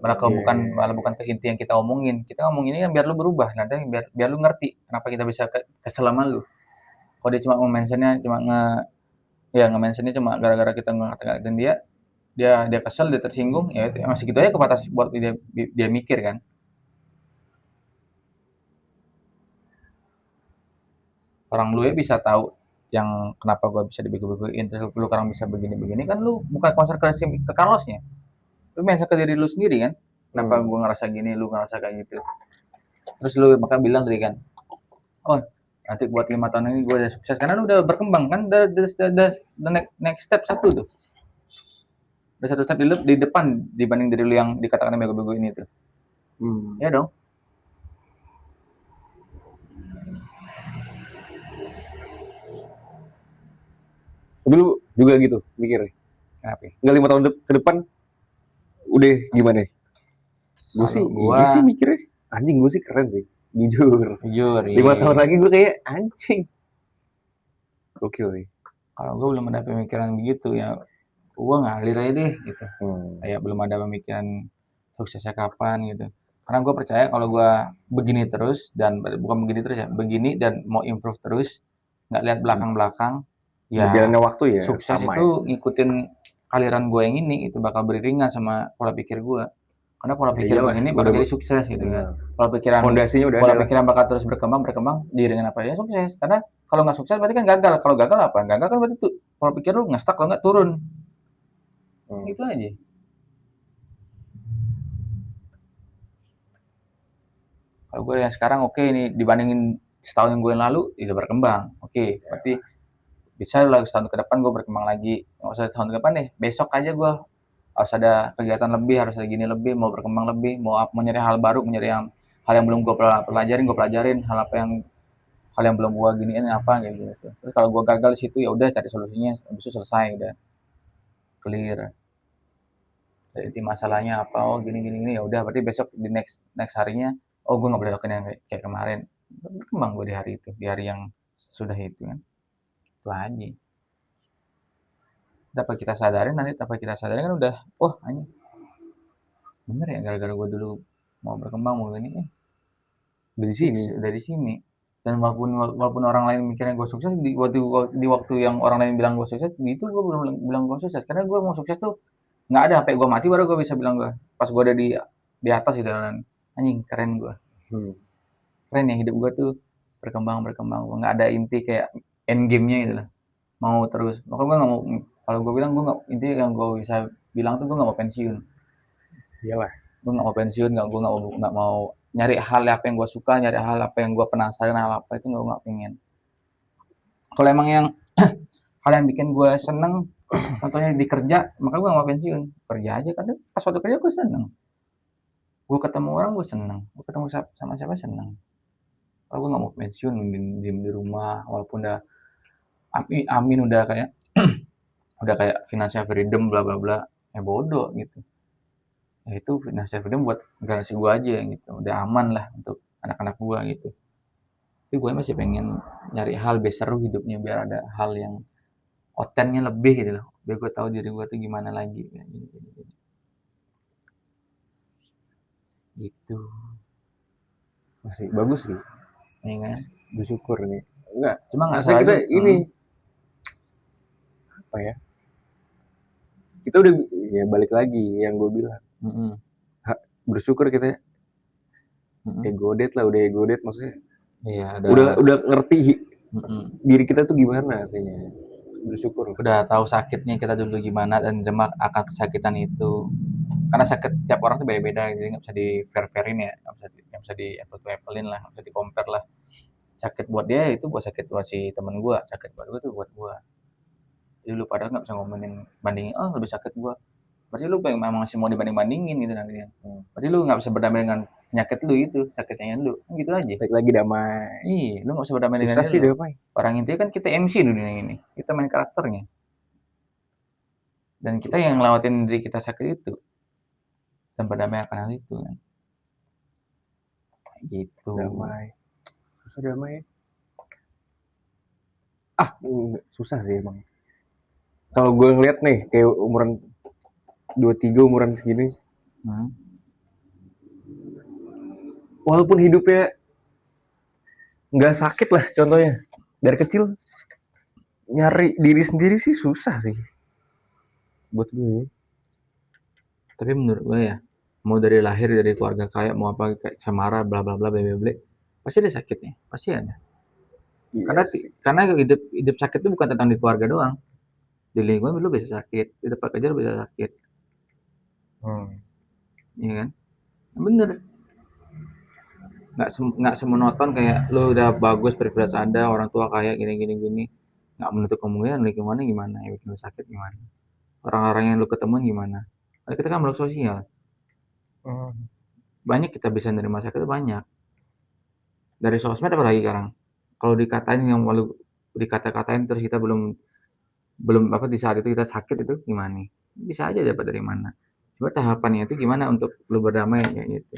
Malah Iya. bukan ke inti yang kita omongin. Kita ngomong ini kan biar lu berubah, nanti biar biar lu ngerti kenapa kita bisa kesel sama lu. Kalau dia cuma mentionnya cuma nge-mentionnya cuma gara-gara kita ngata-ngatain dia, dia kesel, dia tersinggung, ya itu masih gitu aja kebatas buat dia mikir kan. Orang lu ya bisa tahu yang kenapa gue bisa dibego-begoin, terus lu sekarang bisa begini-begini kan, lu bukan konsekuensi ke Carlosnya, lu mention ke diri lu sendiri kan, kenapa Hmm. gue ngerasa gini, lu ngerasa kayak gitu. Terus lu maka bilang tadi kan, oh nanti buat 5 tahun ini gue udah sukses karena lu udah berkembang kan, udah next step satu tuh, udah satu step di depan dibanding dari lu yang dikatakan bego-bego ini tuh. Hmm. Ya dong. Tapi lu juga gitu mikirnya. Kenapa? Nggak 5 tahun ke depan udah gimana? Gue sih Kalau iya sih gua mikirnya. Anjing gue sih keren sih. Jujur. jujur 5 tahun lagi gue kayak anjing. Gokil nih. kalau gua belum ada pemikiran begitu ya, gua ngalir aja deh gitu. Hmm. Kayak belum ada pemikiran suksesnya kapan gitu. Karena gue percaya kalau gue begini terus, dan bukan begini terus ya, begini dan mau improve terus, nggak lihat belakang-belakang, ya Berjalannya waktu ya sukses sama itu ya. ngikutin aliran gue yang ini, itu bakal beriringan sama pola pikir gue. Karena pola Ya pikir gue iyalah, ini bakal udah jadi sukses gitu kan. bener. Pola pikiran Fondasinya udah pola ada lah. pikiran bakal terus berkembang diiringan apa ya, sukses. Karena kalau nggak sukses berarti kan gagal. Kalau gagal apa? Gagal kan berarti tuh pola pikir lu ngestak, kalau nggak turun. Hmm. Gitu aja. Kalau gue yang sekarang oke nih, dibandingin setahun yang gue yang lalu itu berkembang. Oke, berarti bisa lah setahun ke depan gue berkembang lagi. Nggak usah setahun ke depan deh, besok aja gue harus ada kegiatan lebih, harus ada gini lebih, mau berkembang lebih, mau nyari hal baru, mencari hal yang belum gue pelajarin, gue pelajarin hal yang belum gue giniin apa kayak gitu. Terus kalau gue gagal di situ ya udah cari solusinya, habis itu selesai, udah clear. Jadi masalahnya apa, oh gini gini gini, ya udah berarti besok di next next harinya, oh gue nggak boleh lakukan yang kayak kemarin. Berkembang gue di hari itu, di hari yang sudah itu kan, itu aja. Dapat kita sadarin, nanti dapat kita sadarin kan udah, oh hanya bener ya gara-gara gue dulu mau berkembang mau gini Dari sini. dari sini. Dan walaupun orang lain mikirnya gue sukses di waktu yang orang lain bilang gue sukses itu gue belum bilang gue sukses karena gue mau sukses tuh nggak ada sampai gue mati baru gue bisa bilang gue pas gue ada di atas gitu kan anjing keren gue keren ya hidup gue tuh berkembang nggak ada inti kayak end game-nya gitu lah mau terus makanya gue nggak mau kalau gue bilang gue nggak inti yang gue bisa bilang tuh gue nggak mau pensiun Iyalah. gue nggak mau pensiun gue nggak mau nyari hal apa yang gue suka nyari hal apa yang gue penasaran hal apa itu gue nggak pengen kalau emang yang hal yang bikin gue seneng contohnya di kerja maka gue nggak mau pensiun kerja aja kan pas waktu kerja gue seneng gue ketemu orang gue seneng gue ketemu sama siapa seneng kalau gue nggak mau pensiun di rumah walaupun udah amin udah kayak udah kayak financial freedom bla bla bla ya bodoh gitu ya itu financial freedom buat generasi gue aja gitu udah aman lah untuk anak-anak gue gitu tapi gue masih pengen nyari hal biar seru hidupnya biar ada hal yang kontennya lebih gitu loh biar gue tahu diri gue tuh gimana lagi kayak gini. Gitu Masih bagus sih. ya kan Bersyukur nih. Enggak. cuma nggak Masa selalu kita ini apa ya? Kita udah ya balik lagi yang gue bilang. Bersyukur kita egodet lah udah egodet maksudnya. Iya, udah ngerti diri kita tuh gimana artinya. Bersyukur. Udah tahu sakitnya kita dulu gimana dan terima akan kesakitan itu. Karena sakit tiap orang tuh beda-beda, jadi nggak bisa di fair-fairin ya, nggak bisa di apple to apple-in lah, nggak bisa di compare lah. Sakit buat dia itu buat sakit buat si temen gue, sakit buat gue tuh buat gue. Jadi lu pada nggak bisa ngomongin bandingin, oh lebih sakit gue. Berarti lu memang masih mau dibanding-bandingin gitu nantinya. Berarti lu nggak bisa berdamai dengan penyakit lu itu, sakitnya lu, gitu aja. Baik lagi damai. Iya, lu nggak bisa berdamai dengan Susah sih lu. damai. Orang intinya kan kita MC di dunia ini, kita main karakternya. Dan kita yang ngelawatin diri kita sakit itu dan berdamai akan hal itu kan. Gitu. Damai. Susah damai. Susah sih emang. Kalau gue ngeliat nih kayak umuran 23 umuran segini. Walaupun hidupnya nggak sakit lah contohnya. Dari kecil nyari diri sendiri sih susah sih. Buat gue. Tapi menurut gue ya, mau dari lahir dari keluarga kaya mau apa kayak cemara bla bla bla bla pasti ada sakitnya, pasti ada. Karena hidup sakit itu bukan tentang di keluarga doang. Di lingkungan lu bisa sakit, di tempat kerja lu bisa sakit. Iya kan? Bener. Nggak semonoton kayak lu udah bagus privilege ada orang tua kaya gini nggak menutup kemungkinan lingkungannya gimana ya bikin lu sakit gimana orang-orang yang lu ketemu gimana karena kita kan makhluk sosial banyak kita bisa nerima sakit itu banyak dari sosmed apalagi sekarang kalau dikatain yang malu dikata-katain terus kita belum apa di saat itu kita sakit itu gimana bisa aja dapat dari mana coba tahapannya itu gimana untuk lu berdamai kayak gitu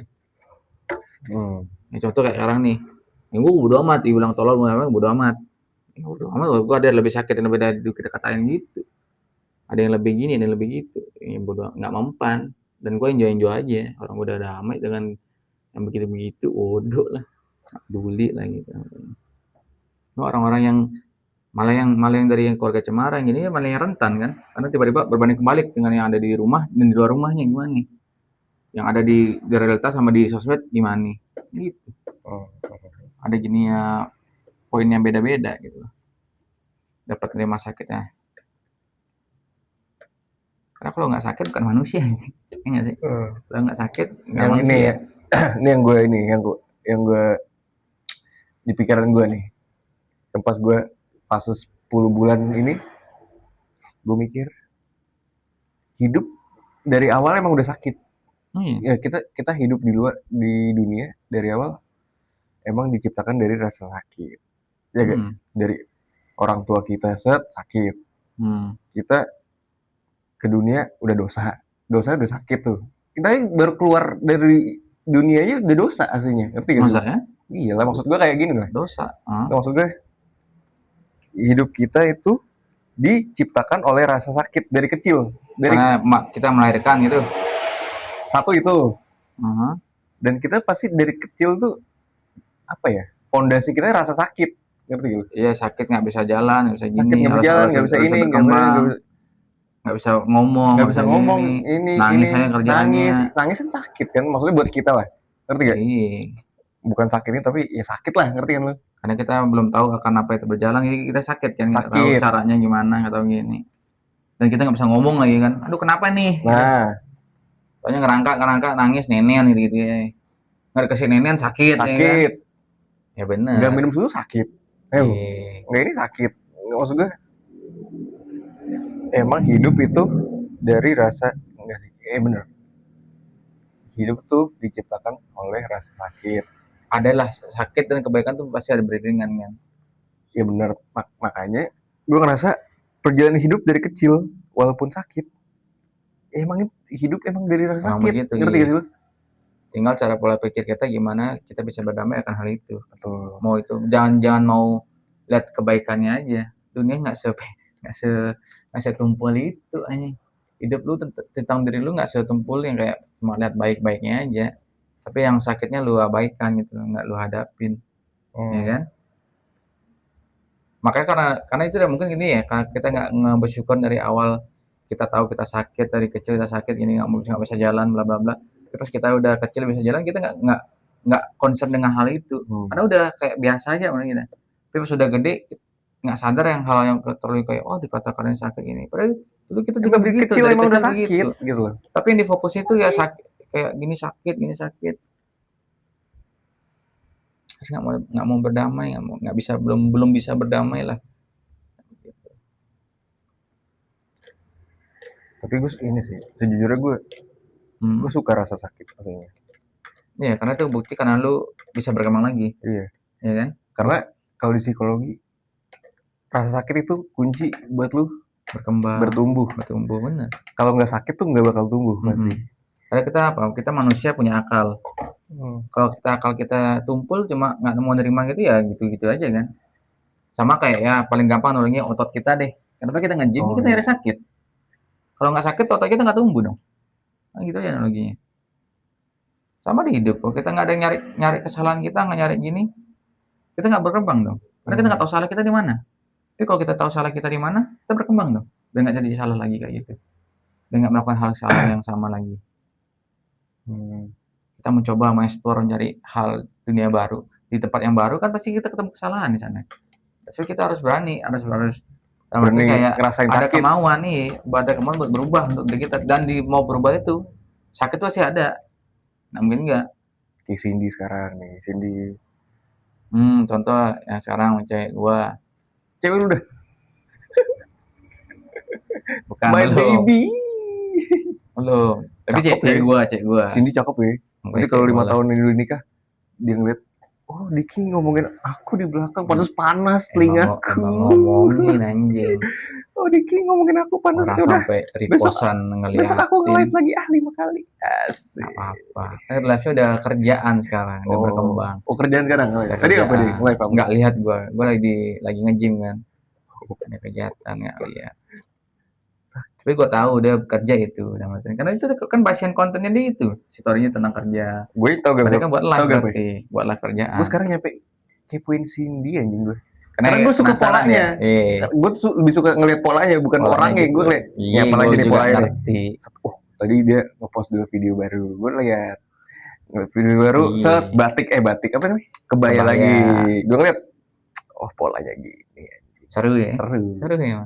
ya, contoh kayak sekarang nih yang gue bodo amat dibilang tolol bodo amat ya bodo amat gue ada lebih sakit yang lebih dari kita katain gitu ada yang lebih gini ada yang lebih gitu ya bodo nggak mempan dan gue enjoy aja orang udah damai dengan yang begitu bodoh lah nggak peduli lah gitu orang-orang yang malah yang dari keluarga cemara yang gini malah yang rentan kan karena tiba-tiba berbanding kebalik dengan yang ada di rumah dan di luar rumahnya gimana nih yang ada di realitas sama di sosmed gimana nih gitu ada jenisnya poin yang beda-beda gitu dapat terima sakitnya karena kalau nggak sakit bukan manusia ya nggak sih kalau nggak sakit nggak manusia ini ya ini yang gue di pikiran gue nih yang pas gue fase 10 bulan ini gue mikir hidup dari awal emang udah sakit ya kita hidup di dunia dari awal emang diciptakan dari rasa sakit ya kan dari orang tua kita sakit kita ke dunia udah dosa udah sakit tuh kita baru keluar dari dunianya udah dosa aslinya ngerti gak masa ya iya lah maksud gue kayak gini lah dosa maksud gue hidup kita itu diciptakan oleh rasa sakit dari kecil karena kita melahirkan gitu Satu itu. Uh-huh. Dan kita pasti dari kecil tuh apa ya? Fondasi kita rasa sakit, ngerti gak? Iya, sakit nggak bisa jalan, nggak bisa Sakit gini, nggak bisa harus jalan, harus nggak bisa harus ini, berkembang, nggak bisa ngomong, nggak nggak bisa bisa ngomong, gini, ini nangis aja kerjaannya. nangis kan sakit kan, maksudnya buat kita lah, ngerti gak? Iya, Bukan sakitnya tapi ya sakit lah, ngerti kan lu? karena kita belum tahu akan apa itu berjalan, jadi kita sakit kan, nggak tahu Sakit. caranya gimana, nggak tahu gini. Dan kita nggak bisa ngomong lagi kan, aduh kenapa nih? Gitu. Nah, Soalnya ngerangka nangis nenen gitu ya. Nggak dikasih nenen sakit, ya kan? sakit. Ya bener. Nggak minum susu sakit. Iya. Nggak ini sakit. Nggak, maksud gue emang hidup itu dari rasa enggak sih? Bener. Hidup tuh diciptakan oleh rasa sakit. Adalah sakit dan kebaikan tuh pasti ada beriringan kan. Ya bener. Makanya gue ngerasa perjalanan hidup dari kecil walaupun sakit, emang hidup emang dari rasa Emang sakit. begitu, Ngerti iya. gak sih lu? Tinggal cara pola pikir kita gimana kita bisa berdamai akan hal itu. Betul. Mau itu jangan mau lihat kebaikannya aja. Dunia nggak setumpul itu anjing. Hidup lu tentang diri lu nggak setumpul yang kayak cuma lihat baik-baiknya aja. Tapi yang sakitnya lu abaikan gitu, nggak lu hadapin. Ya kan? Makanya karena itu udah mungkin gini ya, karena kita nggak bersyukur dari awal kita tahu kita sakit dari kecil kita sakit ini nggak bisa jalan bla bla bla. Terus kita udah kecil bisa jalan kita nggak concern dengan hal itu karena udah kayak biasa aja orang kita. Tapi pas sudah gede nggak sadar yang hal yang terlalu kayak oh dikatakan sakit ini. Padahal dulu kita juga dari begitu kecil dari emang kecil udah sakit begitu. gitu loh. Tapi yang difokusin itu ya sakit kayak gini sakit. Terus nggak mau berdamai nggak bisa belum bisa berdamai lah. Tapi gue ini sih sejujurnya gue suka rasa sakit aslinya. Iya, karena itu bukti karena lu bisa berkembang lagi. Iya. Iya kan? Karena kalau di psikologi rasa sakit itu kunci buat lu bertumbuh bener. Kalau nggak sakit tuh nggak bakal tumbuh pasti. Karena kita apa? Kita manusia punya akal. Kalau akal kita tumpul cuma nggak mau nerima gitu ya gitu-gitu aja kan. Sama kayak ya paling gampang nolongnya otot kita deh. Kenapa kita nge-gym kita nyari sakit. Kalau nggak sakit otot kita nggak tumbuh dong. Nah, gitu aja analoginya. Sama di hidup. Kalau kita nggak ada nyari kesalahan kita nggak nyari gini, kita nggak berkembang dong. Karena kita nggak tahu salah kita di mana. Tapi kalau kita tahu salah kita di mana, kita berkembang dong. Dan nggak jadi salah lagi kayak gitu. Dan nggak melakukan hal salah yang sama lagi. Kita mencoba mengeksplor mencari hal dunia baru di tempat yang baru kan pasti kita ketemu kesalahan di sana. Jadi kita harus berani kayak ada kemauan buat berubah untuk diri kita dan mau berubah itu sakit tuh pasti ada. Nah, mungkin enggak. Kayak Cindy sekarang nih, Cindy. Contoh yang sekarang cewek gua. Cewek lu udah? Bukan My baby. Belum. Tapi cewek gua. Cindy cakep ya. Nanti kalau 5 tahun ini udah nikah, dia ngeliat, oh Diki ngomongin aku di belakang, panas telingaku. Ngomongin anjing. Oh Diki ngomongin aku panas. Orang sampai reposan ngeliatin. Besok aku nge-live lagi 5 kali. Asik. Apa-apa. Kan live-nya udah kerjaan sekarang, udah berkembang. Oh kerjaan sekarang. Tadi apa nih live apa? Nggak lihat gua lagi nge-gym kan. Ada kegiatan nggak lihat. Tapi gue tahu dia kerja itu, karena itu kan pasien kontennya dia itu, story-nya tentang kerja. Gue tau gak? Mereka buat live berarti, buat live kerjaan. Gue sekarang nyampe kepoin Cindy anjing gue. Karena gue suka polanya. Gue lebih suka ngeliat polanya, bukan orangnya. Gue ngeliat, apalagi dia polanya. Oh, tadi dia ngepost 2 video baru. Gue lihat video baru, set batik apa namanya? Kebaya lagi. Gue ngeliat, oh polanya gini. Seru ya?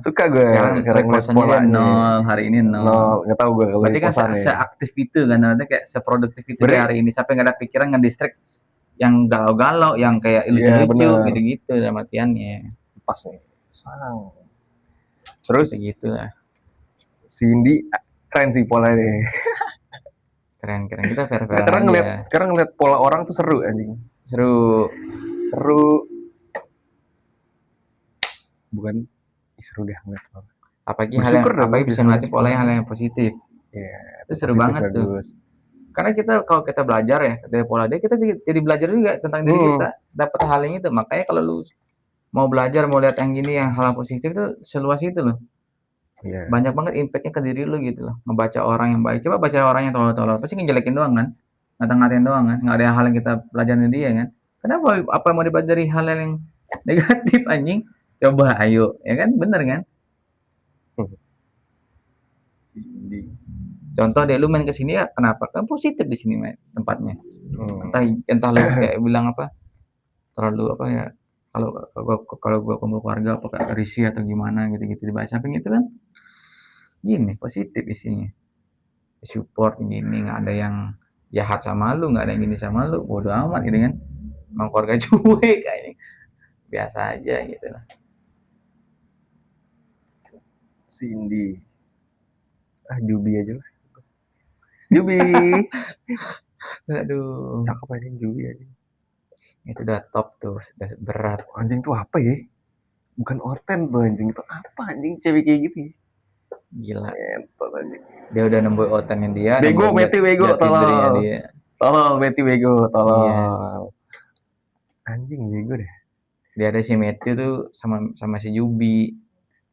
Suka gue. Sekarang posannya 0, hari ini 0. Nggak tahu gue kalau berarti kan seaktif itu kan, nanti kayak seproduktif itu hari ini, sampai nggak ada pikiran ngedistract yang galau-galau, yang kayak lucu-lucu gitu-gitu dalam artiannya. Pas nih, sang. Terus gitu lah. Cindy keren sih polanya. Keren kita fair sekarang ngeliat pola orang tuh seru anjing. Seru. Bukan seru deh ngeliat. Apalagi bisa melatih pola yang positif. Iya, itu seru banget tuh. Karena kalau kita belajar ya dari pola dia, kita jadi belajar juga tentang diri kita, dapat hal yang itu. Makanya kalau lu mau belajar, mau lihat yang gini, yang hal positif itu seluas itu loh. Iya. Banyak banget impact-nya ke diri lu gitu loh. Ngebaca orang yang baik. Coba baca orang yang tolol-tolol, pasti ngejelekin doang kan? Ngata-ngatain doang kan? Nggak ada hal yang kita pelajarin dari dia kan? Kenapa apa yang mau dipelajari hal yang negatif anjing? Coba ayo, ya kan? Bener kan? Cindy. Contoh deh lu main ke sini ya kenapa? Kan positif di sini main tempatnya. Entah lu kayak bilang apa? Terlalu apa ya? Kalau gua kumpul keluarga apa kayak risih atau gimana gitu-gitu dibaca samping itu kan gini positif isinya. Support gini nggak ada yang jahat sama lu nggak ada yang gini sama lu bodo amat gitu kan emang keluarga cuek kayaknya biasa aja gitu lah. Cindy. Jubi aja lah. Jubi. Aduh Cakep aja Jubi aja. itu udah top tuh udah berat. Anjing tuh apa ya? Bukan Oten tuh anjing, itu apa anjing cewek kayak gitu ya? Gila Entot anjing. dia udah nembus otaknya dia Bego, nembus Meti bego, jati dirinya tolol. dia. Tolol, Meti bego, Iya tolol. Anjing bego deh. dia ada si Matthew tuh sama sama si Yubi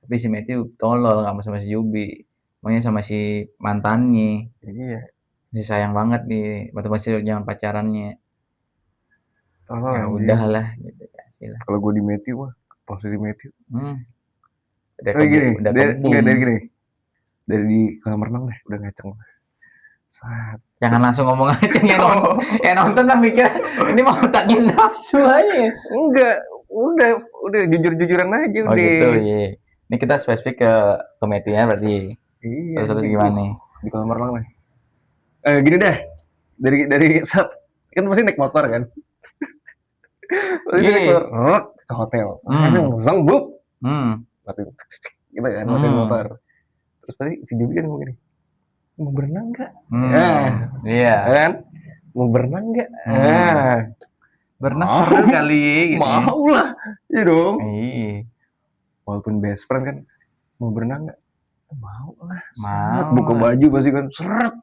tapi si Matthew tolol nggak mau sama si Yubi maunya sama si mantannya Iya. si sayang banget nih waktu masih zaman pacarannya Tolol ya anjing. udahlah gitu kasih lah. Kalau gue di Matthew mah, posisi Matthew. Udah Oh gini, udah dia kebum. enggak dari gini. Dari di kolam renang deh, udah ngaceng. Saat. Jangan langsung ngomong aja yang nonton kan mikir ini mau takin nafsu aja. Enggak, udah jujur-jujuran aja Oh udah. gitu, iya. Ini kita spesifik ke Matthew-nya berarti. Iya. Terus gimana nih? Di kolam renang deh. Gini deh, dari saat kan pasti naik motor kan. Pasti naik motor, ke hotel. Zeng-bub. Matiin, gitu kan, matiin motor. Terus pasti si Jobi kan ngomong gini, mau berenang nggak? Iya. Kan? Mau berenang nggak? Berenang seru kali. Gitu. Mau lah, iya dong. Iya. Walaupun best friend kan, mau berenang nggak? Mau lah. Mau. Buka baju pasti kan seret.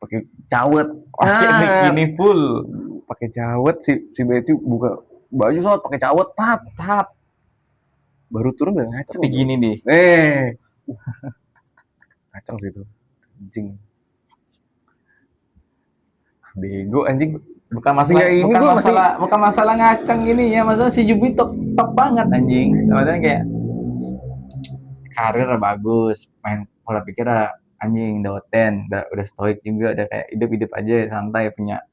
Pakai cawet. Pakai bikini full. Pakai cawet si Betty buka baju soal pakai cawet tap. Baru turun udah ngaceng. Tapi gini deh. Ngaceng sih itu. Anjing. Bego anjing. Bukan masalah ngaceng gini ya, masalah si Jubi top banget anjing. Maksudnya kayak karir bagus, main pola pikir anjing udah udah stoik juga, udah kayak hidup aja santai punya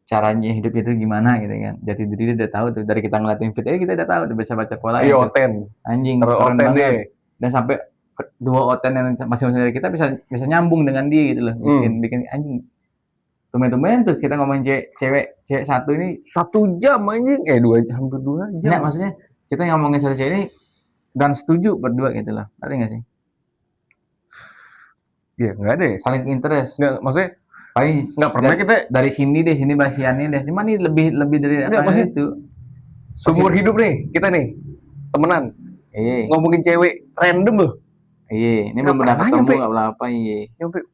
caranya hidup itu gimana gitu kan. Jati diri dia udah tahu tuh dari kita ngeliatin fit aja kita udah tahu udah bisa baca pola. Iya Oten. Anjing keren banget deh. Dan sampai dua Oten yang masing-masing dari kita bisa nyambung dengan dia gitu loh. Bikin anjing. Tumben-tumben tuh kita ngomongin cewek satu ini 1 jam anjing. 2 jam. Nah, maksudnya kita ngomongin satu cewek ini dan setuju berdua gitu loh. Ngerti nggak sih? Iya, nggak ada ya. Saling interest. Nggak, maksudnya paling nggak pernah kita dari sini basiannya deh. Cuma nih lebih dari apa itu. Seumur hidup nih kita nih temenan. Ngomongin cewek random loh. Iya, ini belum pernah ketemu nggak berapa iya. Nyampe.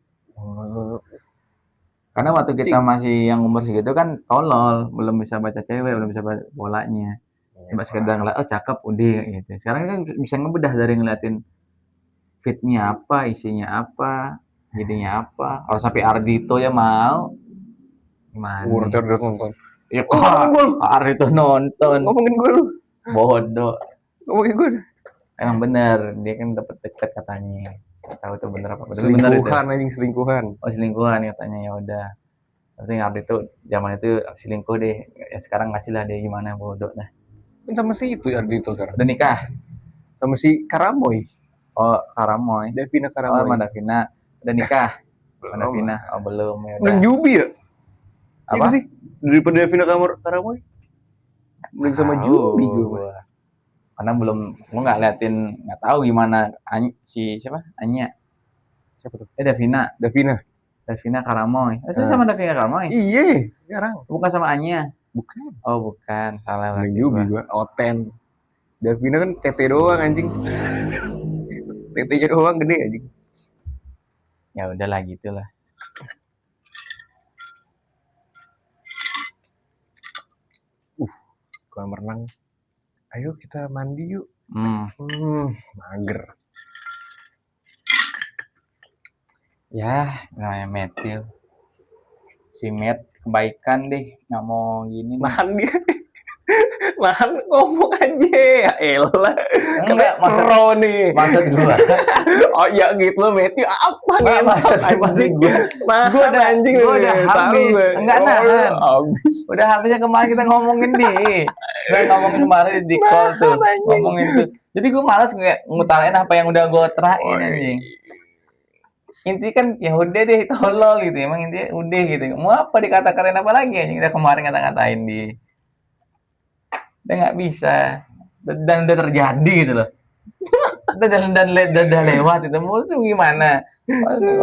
Karena waktu kita masih yang umur segitu kan tolol, belum bisa baca cewek, belum bisa baca bolanya. Cuma sekedar ngeliat, oh cakep, udah gitu. Sekarang kan bisa ngebedah dari ngeliatin fitnya apa, isinya apa, jadinya apa. Orang sampai Ardito ya mau. Gimana? Ardito nonton. Ya kok Ardito nonton. Ngomongin gue lu. Bodoh. Ngomongin gue. Emang bener, dia kan dapet deket katanya. Tahu tuh bener apa? Selingkuhan anjing selingkuhan. Oh selingkuhan katanya ya udah. Tapi Ardito zaman itu selingkuh deh. Ya sekarang ngasih lah dia gimana bodoh dah. Sama si itu Ardito sekarang. Udah nikah sama si Karamoy. Oh, Karamoy. Davina Karamoy. Oh, Davina. Udah nikah. Davina. Oh, belum ya udah. Dan Jubi ya? Apa sih? Daripada Davina Karamoy. Mending sama Jubi gue. Karena belum gua enggak liatin, enggak tahu gimana si siapa? Anya. Siapa tuh? Davina Karamoy. Sama Davina Karamoy? Iya, sekarang. Bukan sama Anya. Bukan. Oh, bukan. Salah lagi Jubi gua. Oten. Davina kan tete doang anjing. Tetenya doang gede anjing. Ya udahlah gitulah. Kolam renang. Ayo kita mandi yuk. Mager. Ya, namanya Matthew. Si Matt kebaikan deh, nggak mau gini. Nahan dia. Nahan ngomong aja. Ya elah. Enggak, pro nih. Maksud gua. Oh ya gitu loh, Matthew. Apa Nggak, nih? maksud gua. Gua udah habis. Enggak nahan. Habis. Udah habisnya kemarin kita ngomongin nih. Udah ngomongin kemarin di call tuh. Ngomongin tuh. Jadi gua malas kayak ngutarain apa yang udah gua terain anjing. Inti kan ya udah deh tolol gitu, emang intinya udah gitu, mau apa dikata-katain apa lagi anjing, udah kemarin ngata-ngatain udah nggak bisa, dan udah terjadi gitu loh, udah lewat itu mau tuh gimana,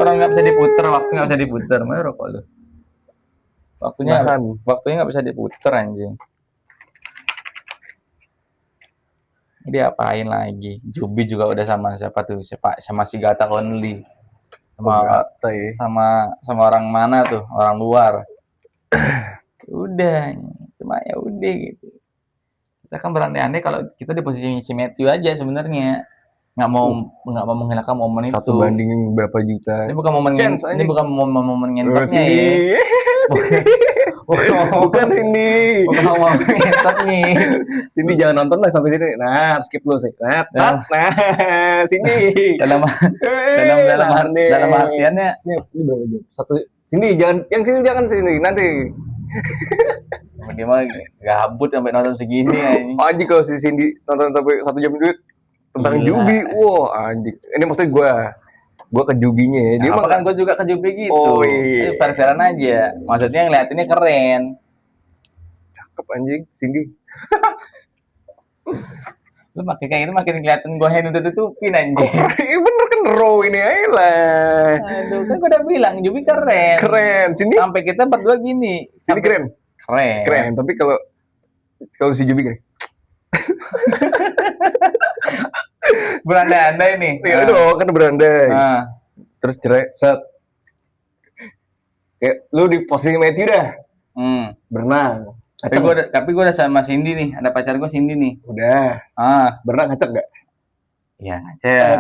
orang nggak bisa diputer, waktu nggak bisa diputer, mana rokok lu, waktunya nggak bisa diputer anjing. Dia apain lagi, Jubi juga udah sama siapa tuh, sama si Gata Only, sama orang mana tuh, orang luar. Udah, cuma ya udah gitu. Kita kan berandai-andai kalau kita di posisi si Matthew aja sebenarnya, nggak mau menghilangkan momen itu. 1 banding berapa juta. Ini bukan momen ini bukan momen ngentoknya ya. Bukan ini. Bukan momen ngentot nih. Sini jangan nonton lah sampai sini. Nah, skip dulu sih. Nah, sini. dalam artiannya ini berapa jam? Sini jangan, yang sini jangan sini nanti. Dia mah gabut sampai nonton segini anjing. Anjing kalau si Cindy nonton sampai 1 jam duit tentang Jubi. Wah, anjing. Ini maksudnya gue ke Jubinya ya. Dia kan gue juga ke Jubi gitu. Oh iya. Fair-fairan aja. Maksudnya ngeliatinnya keren. Cakep anjing, Cindy. Lu makin kayak gitu makin kelihatan gue hand udah tutupin anjing. Bener kan raw ini aja lah. Aduh, kan gue udah bilang Jubi keren. Keren. Sini sampai kita berdua gini. Sini keren. Tapi kalau si Jubi keren. Berandai-andai nih. Iya dong, kan berandai. Terus cerai, set. Kayak lu di posisi Matthew dah. Berenang. Tapi gue udah sama Cindy nih, ada pacar gue Cindy nih. Udah. Berenang ngacak gak? Iya ngacak.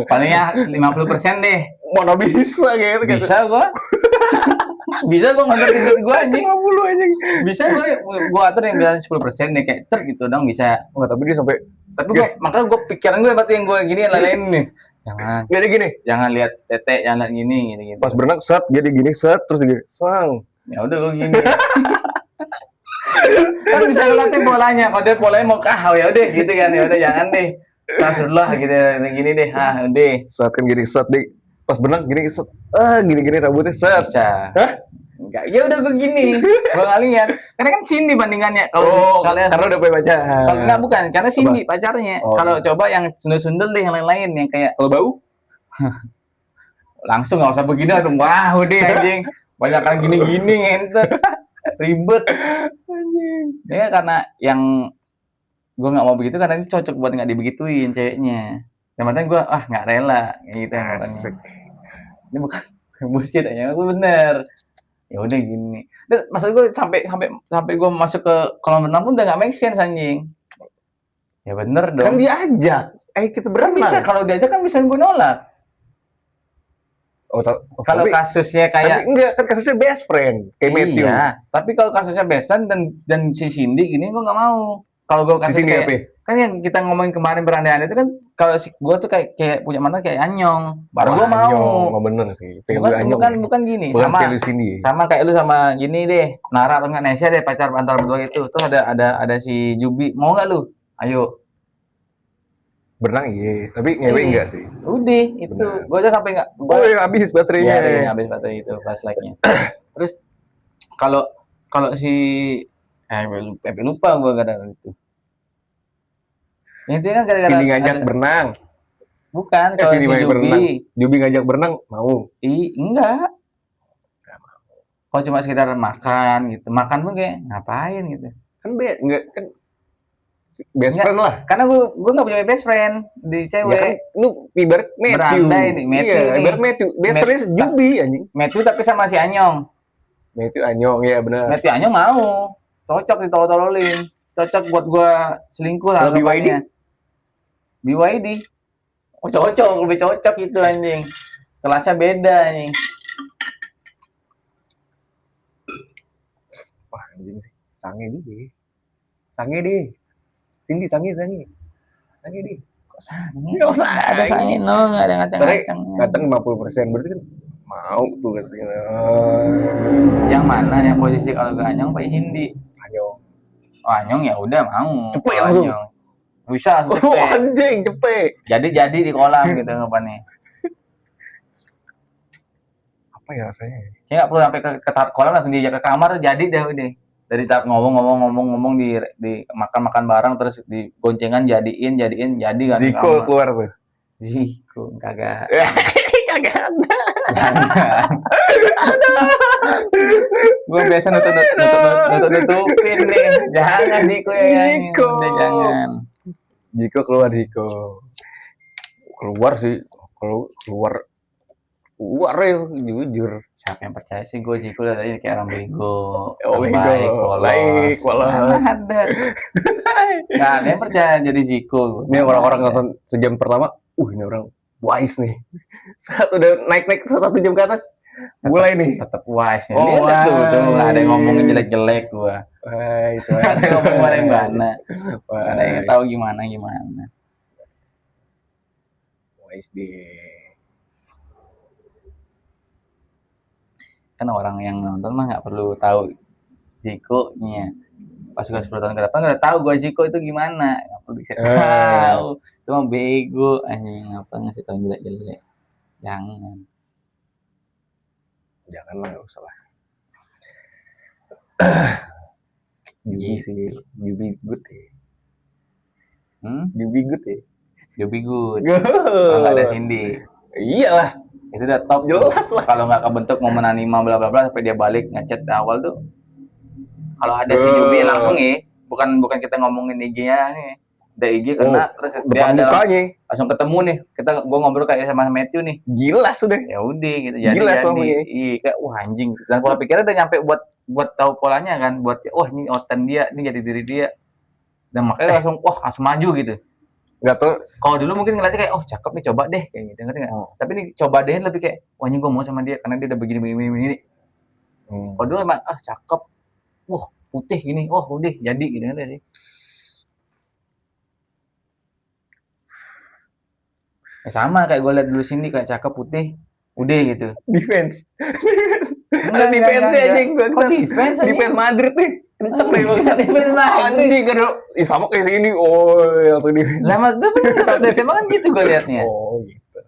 Palingnya 50% deh. Mana bisa gitu. Bisa gue. Bisa gue nganter tidur gue anjing. 50 anjing. Bisa gue atur yang bilang 10% deh, kayak gitu dong bisa. Enggak, tapi dia sampai. Tapi makanya gue pikiran gue berarti yang gue gini lain nih. Jangan. Jadi gini. Jangan lihat tete, jangan lihat gini. Pas berenang set, dia gini set, terus gini, sang. Ya udah gue gini. Kan bisa ngeliatin polanya, kalau dia polanya mau ya udah gitu kan, ya udah jangan deh. Astagfirullah gitu gini deh, udah. Saat kan gini set deh. Pas berenang gini set, gini rambutnya set. Bisa. Hah? Enggak, ya udah gue gini, gue ngalian. Karena kan Cindy bandingannya. Kalau kalian karena udah punya pacar. Kalau enggak bukan, karena Cindy pacarnya. Kalau coba yang sundel-sundel deh yang lain-lain yang kayak kalau bau langsung nggak usah begini langsung wah udah anjing. Banyak kan gini-gini ngentot. Ribet. Anjing. Ya karena yang gue nggak mau begitu karena ini cocok buat nggak dibegituin ceweknya. Yang penting gue nggak rela gitu yang katanya. Ini bukan bullshit aja, gue bener. Ya udah gini. Dan maksud gue sampai gue masuk ke kolam renang pun udah nggak make sense anjing. Ya bener dong. Kan diajak. Kita berenang. Kan bisa kalau diajak kan bisa gue nolak. Kalau kasusnya kayak enggak, kan kasusnya best friend kayak Matthew. Iya, tapi kalau kasusnya best friend dan si Cindy gini gue nggak mau. Kalau gue kasus kayak kan yang kita ngomongin kemarin berandai-andai itu kan kalau si gue tuh kayak punya mantan kayak Anyong, baru gue mau. Oh bener sih. Bukan gini, sama kayak lu sama gini deh, Nara atau Nesya deh pacar antar berdua itu. Terus ada si Jubi, mau nggak lu? Ayo. Berenang iya, tapi ngewe enggak sih. Udah, itu. Gue aja sampai enggak. Habis baterainya. Iya, habis baterai itu flashlight-nya. Terus kalau si lupa gue gara-gara itu. Itu kan gara-gara Cindy ngajak berenang. Bukan, kalau si Jubi ngajak berenang mau. Enggak. Kalau cuma sekedar makan gitu. Makan pun kayak ngapain gitu. Kan enggak kan best friend lah. Karena gue nggak punya best friend di cewek. Ya kan, lu ibarat Matthew. Ibarat Matthew. Best friend Jubi anjing. Matthew tapi sama si Anyong. Matthew Anyong ya benar. Matthew Anyong mau. Cocok ditolol-tololin. Cocok buat gue selingkuh lah. BYD. Oh cocok, lebih cocok itu anjing. kelasnya beda nih. Wah anjing sih, sange deh. Cindy sange deh. Kok sange? Nggak usah. Nggak ada sange, no, nggak ada ngacang-ngacang. Ngacang 50%, berarti kan mau tuh kasih. Yang mana yang posisi kalau gak Anyong Pak Hindi? Anyong. Oh, Anyong ya udah mau. Cepet langsung. Anyong. Bisa cepet. Oh, anjing cepet. Jadi di kolam gitu apa nih? Apa ya rasanya? Saya nggak perlu sampai ke tahap kolam, langsung diajak ke kamar jadi deh udah. Dari tahap ngomong di makan bareng terus di goncengan jadiin jadi kan. Ziko keluar tuh. Ziko kagak. Kagak ada. Gue biasa nutupin nih. Jangan Ziko ya. Ziko. Jangan. Ziko keluar sih. Keluar ya, jujur. Siapa yang percaya sih gue Ziko tadi kayak orang bego. Baik, polos. Mana ada. Nggak ada yang percaya jadi Ziko. Ini orang-orang nonton sejam pertama, ini orang wise nih. Saat udah naik 1 jam ke atas, mulai nih. Tetap wise nih. Lihat tuh nggak ada yang ngomongin jelek-jelek gue. Itu ada yang ngomong mana. Ada yang tahu gimana. Wise deh. Kan orang yang nonton mah nggak perlu tahu Ziko-nya. Pas gue 10 tahun ke depan nggak tahu gue Ziko itu gimana, nggak perlu tahu. Cuma bego anjing, apa ngasih tahu jelek-jelek. Jangan lah, nggak usah lah. Jubi good ya. Jubi good ya. Jubi good. Kalau nggak ada Cindy. Iyalah. Itu udah top jelas lah. Kalau nggak kebentuk momen anima bla bla bla sampai dia balik ngechat awal tuh. Kalau ada si Jubi langsung bukan kita ngomongin IG-nya nih. Ada IG kena terus dia ada langsung ketemu nih. Gua ngobrol kayak sama Matthew nih. Gila sudah. Ya udah gitu. Jadi kayak anjing. Dan pola pikirnya udah nyampe buat tahu polanya kan, buat ini oten dia, ini jadi diri dia. Dan makanya langsung maju gitu. Enggak tuh. Kalau dulu mungkin ngeliatnya kayak cakep nih, coba deh kayak gitu, ngerti enggak? Tapi nih coba deh lebih kayak anjing gua mau sama dia karena dia udah begini. Kalau dulu emang cakep. Putih gini. Udah jadi gitu kan sih. Sama kayak gue liat dulu sini kayak cakep putih, udah gitu. Defense. Ada defense anjing gua. Kok defense aja? Defense Madrid nih. Kenceng deh gua. Defense Madrid. Anjing kan. Sama kayak sini. Langsung defense. Lah Mas tuh bener defense kan gitu gue liatnya. Gitu.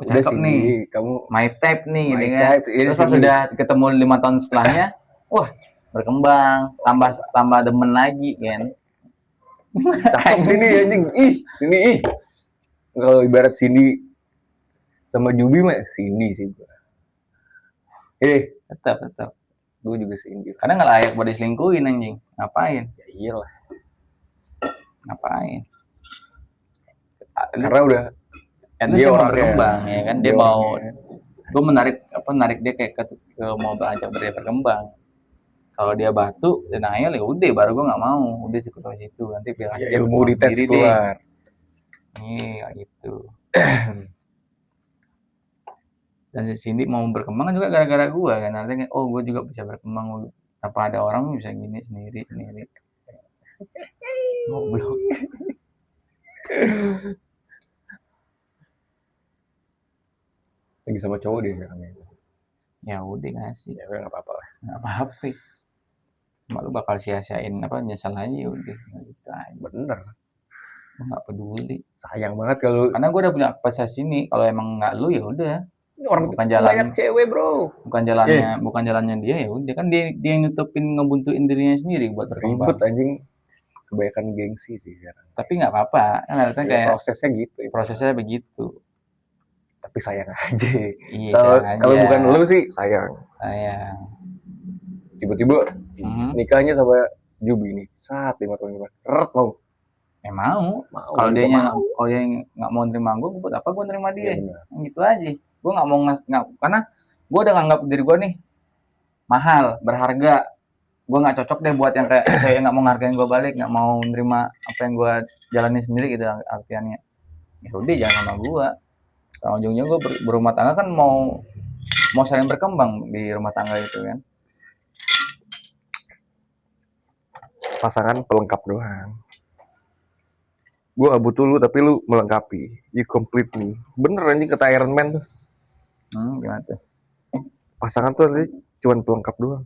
Cakep nih. Kamu my type nih gitu kan. Terus pas sudah ketemu 5 tahun setelahnya, berkembang, tambah demen lagi kan. Cakep sini anjing. Sini. Kalau ibarat Cindy sama Jubi mah Cindy sih gua. Tetap. Gue juga Cindy. Karena nggak layak buat diselingkuhin anjing. Ngapain? Ya iyalah. Ngapain? Karena udah dia orang berkembang ya kan. Dia mau gue menarik dia kayak ke mau ajak dia berkembang. Kalau dia batu dan ayel ya udah baru gue nggak mau. Udah cukup sampai situ. Nanti biar dia mau dites keluar. Kayak gitu. Dan si Cindy mau berkembang juga gara-gara gue kan, artinya gue juga bisa berkembang, apa ada orang bisa gini sendiri goblok. Lagi sama cowok dia sekarang ya udah ngasih ya udah nggak apa-apa lah, nggak apa-apa cuma lu bakal sia-siain nyesel aja udah gitu aja. Bener, nggak peduli, sayang banget kalau karena gue udah punya posisi ini, kalau emang nggak lu ya udah, orang bukan jalan banyak cewek bro, bukan jalannya dia ya udah kan dia nutupin ngebuntuin dirinya sendiri buat berkembang. Ribet anjing, kebanyakan gengsi sih sekarang. Tapi nggak apa-apa kan, artinya kayak prosesnya begitu. Tapi sayang aja. Iya, kalau bukan lu sih sayang. Tiba-tiba nikahnya sama Jubi nih, 5 tahun ke depan. Mau. Kalau dia nggak mau nerima gue buat apa gue nerima dia? Ya, gitu aja. Gue nggak mau karena gue udah nganggap diri gue nih mahal, berharga. Gue nggak cocok deh buat yang kayak saya nggak mau ngargain gue balik, nggak mau nerima apa yang gue jalani sendiri gitu artiannya. Ya udah jangan sama gue. Nah, ujungnya gue berumah tangga kan mau saling berkembang di rumah tangga itu kan. Pasangan pelengkap doang. Gue gak butuh lu tapi lu melengkapi. You complete me. Bener anjing kata Iron Man tuh. Gimana tuh? Pasangan tuh sih cuman pelengkap doang.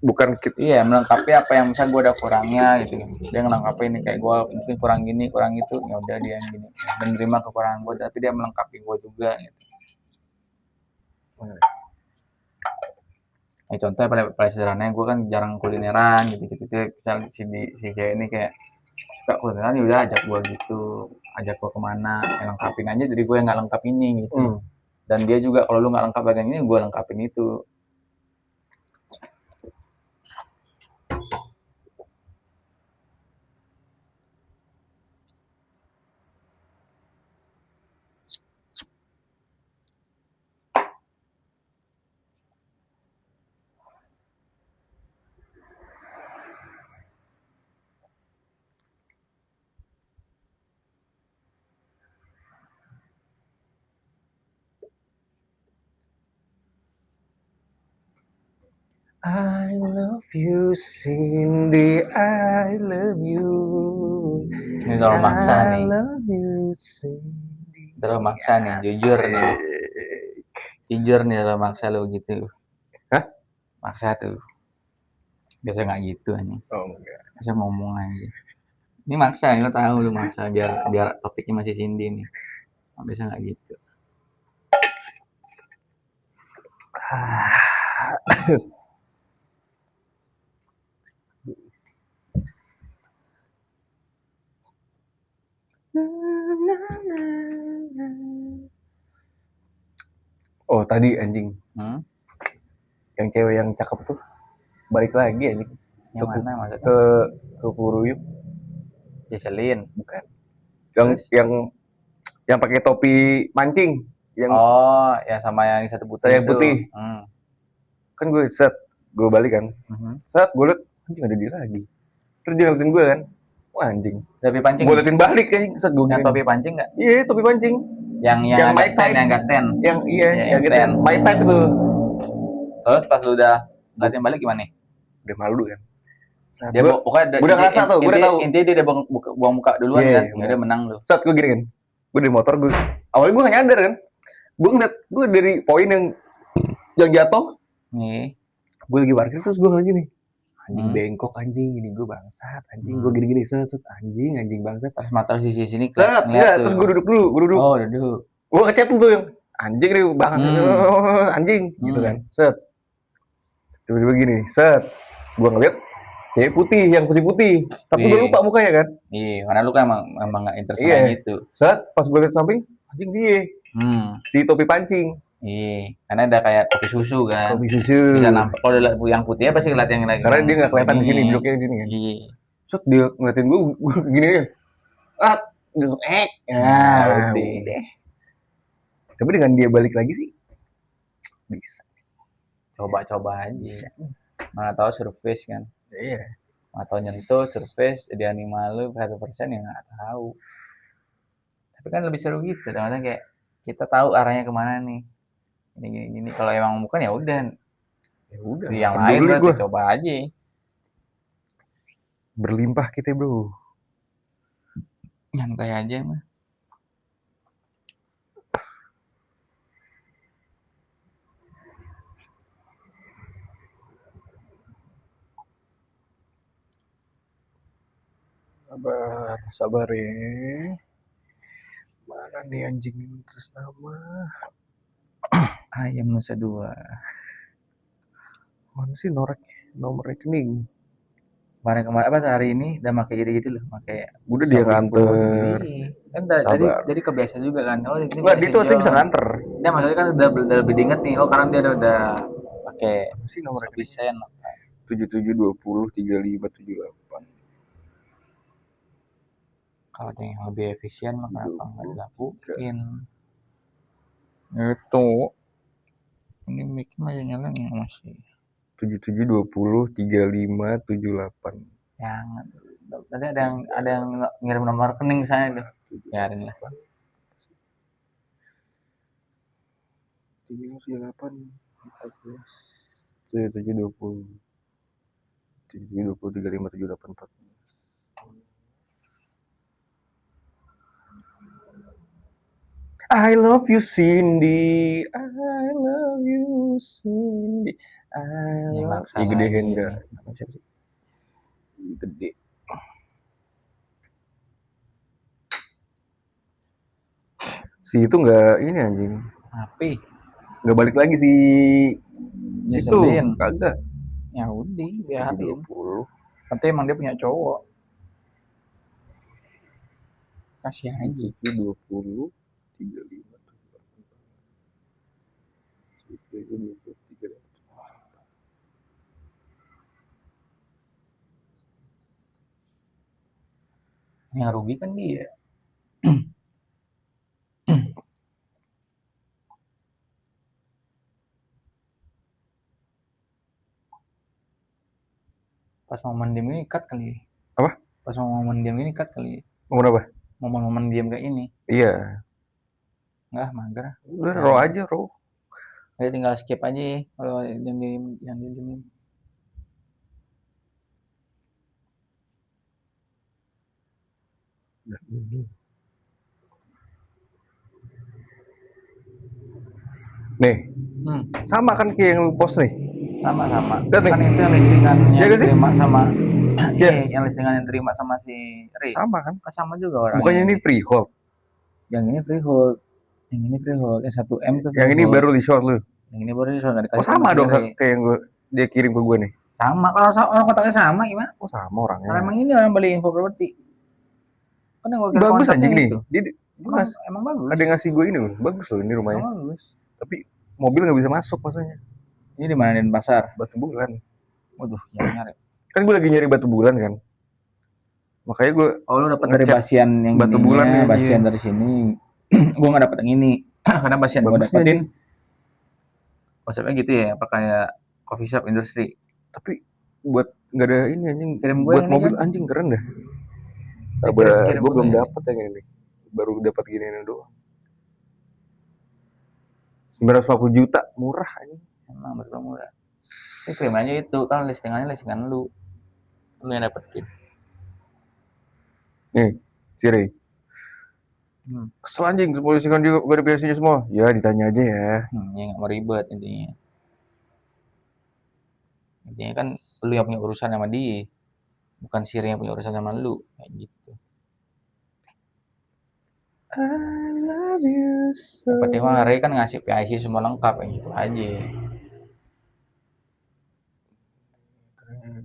Bukan kita. Iya, melengkapi apa yang misalnya gue ada kurangnya gitu. Dia melengkapi ini kayak gue mungkin kurang gini, kurang itu, ya udah dia yang gini. Menerima kekurangan gue, tapi dia melengkapi gue juga. Gitu. Ya, contohnya paling sederhananya gue kan jarang kulineran gitu. Misalnya si cewek ini kayak suka kulineran, ya udah ajak gue gitu, ajak gue kemana, yang lengkapin aja. Jadi gue yang nggak lengkap ini gitu. Dan dia juga kalau lu nggak lengkap bagian ini, gue lengkapin itu. I love you Cindy, I love you. Ini terlalu maksa nih. I love you Cindy. Terlalu maksa nih, jujur nih. Jujur nih terlalu maksa lo gitu. Hah? Maksa tuh. Biasa nggak gitu aja. Oh enggak. Biasa ngomong aja. Ini maksa, lo tahu lu maksa biar topiknya masih Cindy nih. Biasa nggak gitu. Oh tadi anjing. Yang cewek yang cakep tuh balik lagi anjing. Yang mana maksudnya? Ke Puruyup. Jesselyn. Bukan. Yang pakai topi mancing. Yang ya sama yang satu putih yang putih. Kan gue gue balik kan. Gue liat anjing ada dia lagi. Terus dia ngeliatin gue kan. Wah anjing. Topi pancing. Gue liatin balik anjing. Yang topi pancing nggak? Iya topi pancing. Yang agak ten, yang agak ten. Yang ten. My type tuh. Terus pas lu udah ngeliatin balik gimana nih? Udah malu kan. Dia pokoknya udah ngerasa tuh, gue udah tahu. Intinya dia udah buang muka duluan kan. Ya udah menang lu. Saat gue gini kan. Gue di motor gue. Awalnya gue gak nyadar kan. Gue ngeliat gue dari poin yang jatuh. Nih. Gue lagi parkir terus gue ngeliat gini. Anjing bengkok anjing ini gue bangsat anjing gue gini-gini set anjing bangsat pas mata sisi sini ngeliat terus gue duduk dulu oh duduk gue ngechat tuh yang anjing nih anjing gitu kan set tiba-tiba gini set gue ngeliat cewek putih yang putih tapi gue lupa mukanya kan iya karena lu kan emang gak interest gitu set pas gue liat samping anjing dia si topi pancing. Iya, karena ada kayak kopi susu kan. Kopi susu. Bisa nampak kalau yang putih ya pasti ngeliat yang lagi. Karena dia nggak kelihatan di sini, duduknya di sini kan. Iya. Terus dia ngeliatin gue gini kan. Udah. Tapi dengan dia balik lagi sih bisa. Coba-coba aja. Mana tahu surface kan. Iya. Mana tahu nyentuh surface jadi animal lu 1% ya nggak tahu. Tapi kan lebih seru gitu, teman-teman kayak kita tahu arahnya kemana nih. Gini kalau emang bukan ya udah yang lain berarti coba aja berlimpah kita bro nyantai aja mah sabar ya mana nih anjing terus nama ayam Nusa Dua. Mana sih nomor rekening? Kemarin hari ini udah pakai gitu loh, pakai. Udah dia nganter. Kan jadi kebiasa juga kan. Oh, ini nggak, dia tuh sih bisa nganter. Ya maksudnya kan udah lebih diinget nih. Oh, karena dia udah pakai sih nomor rekening. 77203578. Kalau ada yang lebih efisien mah kenapa nggak dilakuin? Itu ini mic aja nyala nih masih 77203578. Jangan. Tadi ada yang ngirim nomor rekening misalnya tuh. Biarin lah. 38, 14, 7, 20, 20, 35, 78, 14. I love you Cindy, I love you Cindy, I Ya, love maksa you. Gedein lagi. enggak? Apa siapa sih? Gede. Si itu enggak ini anjing. Api. Enggak balik lagi si itu. Nyeselin. Kagak. Ya udah, biarin. 20. Tapi emang dia punya cowok. Kasih aja. 20, 35, 23. Yang rugi kan dia. Pas momen diam ini cut kali. Apa? Pas momen diam ini cut kali. Momen apa? Momen-momen diam kayak ini. Iya. Enggak, mager. Udah raw aja, raw. Jadi tinggal skip aja kalau diam-diam yang diam-diam. Nih, sama kan kayak yang lu post nih? Sama. Lihat nih. Kan itu yang listingan yang Iya diterima sama Iya. yang listingan yang terima sama si Ray. Sama kan? Sama juga orangnya. Bukannya ini freehold? Yang ini freehold. Yang ini freehold. Yang 1M tuh freehold. Yang ini baru di short lu? Yang ini baru di short. Oh sama dong kayak yang dia kirim ke gue nih? Sama. Kalau orang kontaknya sama gimana? Oh sama orangnya. Karena emang ini orang beli info properti. Kan yang gue bagus anjing nih. Dia emang bagus. Ada yang ngasih gue ini loh. Bagus loh ini rumahnya. Emang bagus. Tapi mobil nggak bisa masuk maksudnya. Ini di mana, di pasar? Batu Bulan. Waduh, jangan nyari. Kan gue lagi nyari Batu Bulan kan. Makanya gue. Oh lu dapat dari Basian yang Batu Bulan ya. Basian dari sini. Gue nggak dapat yang ini. Karena Basian gue dapetin. Konsepnya gitu ya, apa kayak coffee shop industri. Tapi buat nggak ada ini anjing. Kirim gue buat mobil kan? Anjing keren dah. Sabar, gue belum dapat yang ini. Baru dapat gini doang. 950 juta, murah anjing. Emang betul murah. Ini kirim aja itu, kan listingan lu. Lu yang dapetin. Nih, Siri. Kesel anjing, polisi kan juga verifikasinya semua. Ya ditanya aja ya. Ya nggak mau ribet intinya. Intinya kan lu yang punya urusan sama dia, bukan Siri yang punya urusan sama lu, kayak gitu. I love you so. Yang penting mah Ray kan ngasih PIC semua lengkap, yang gitu aja.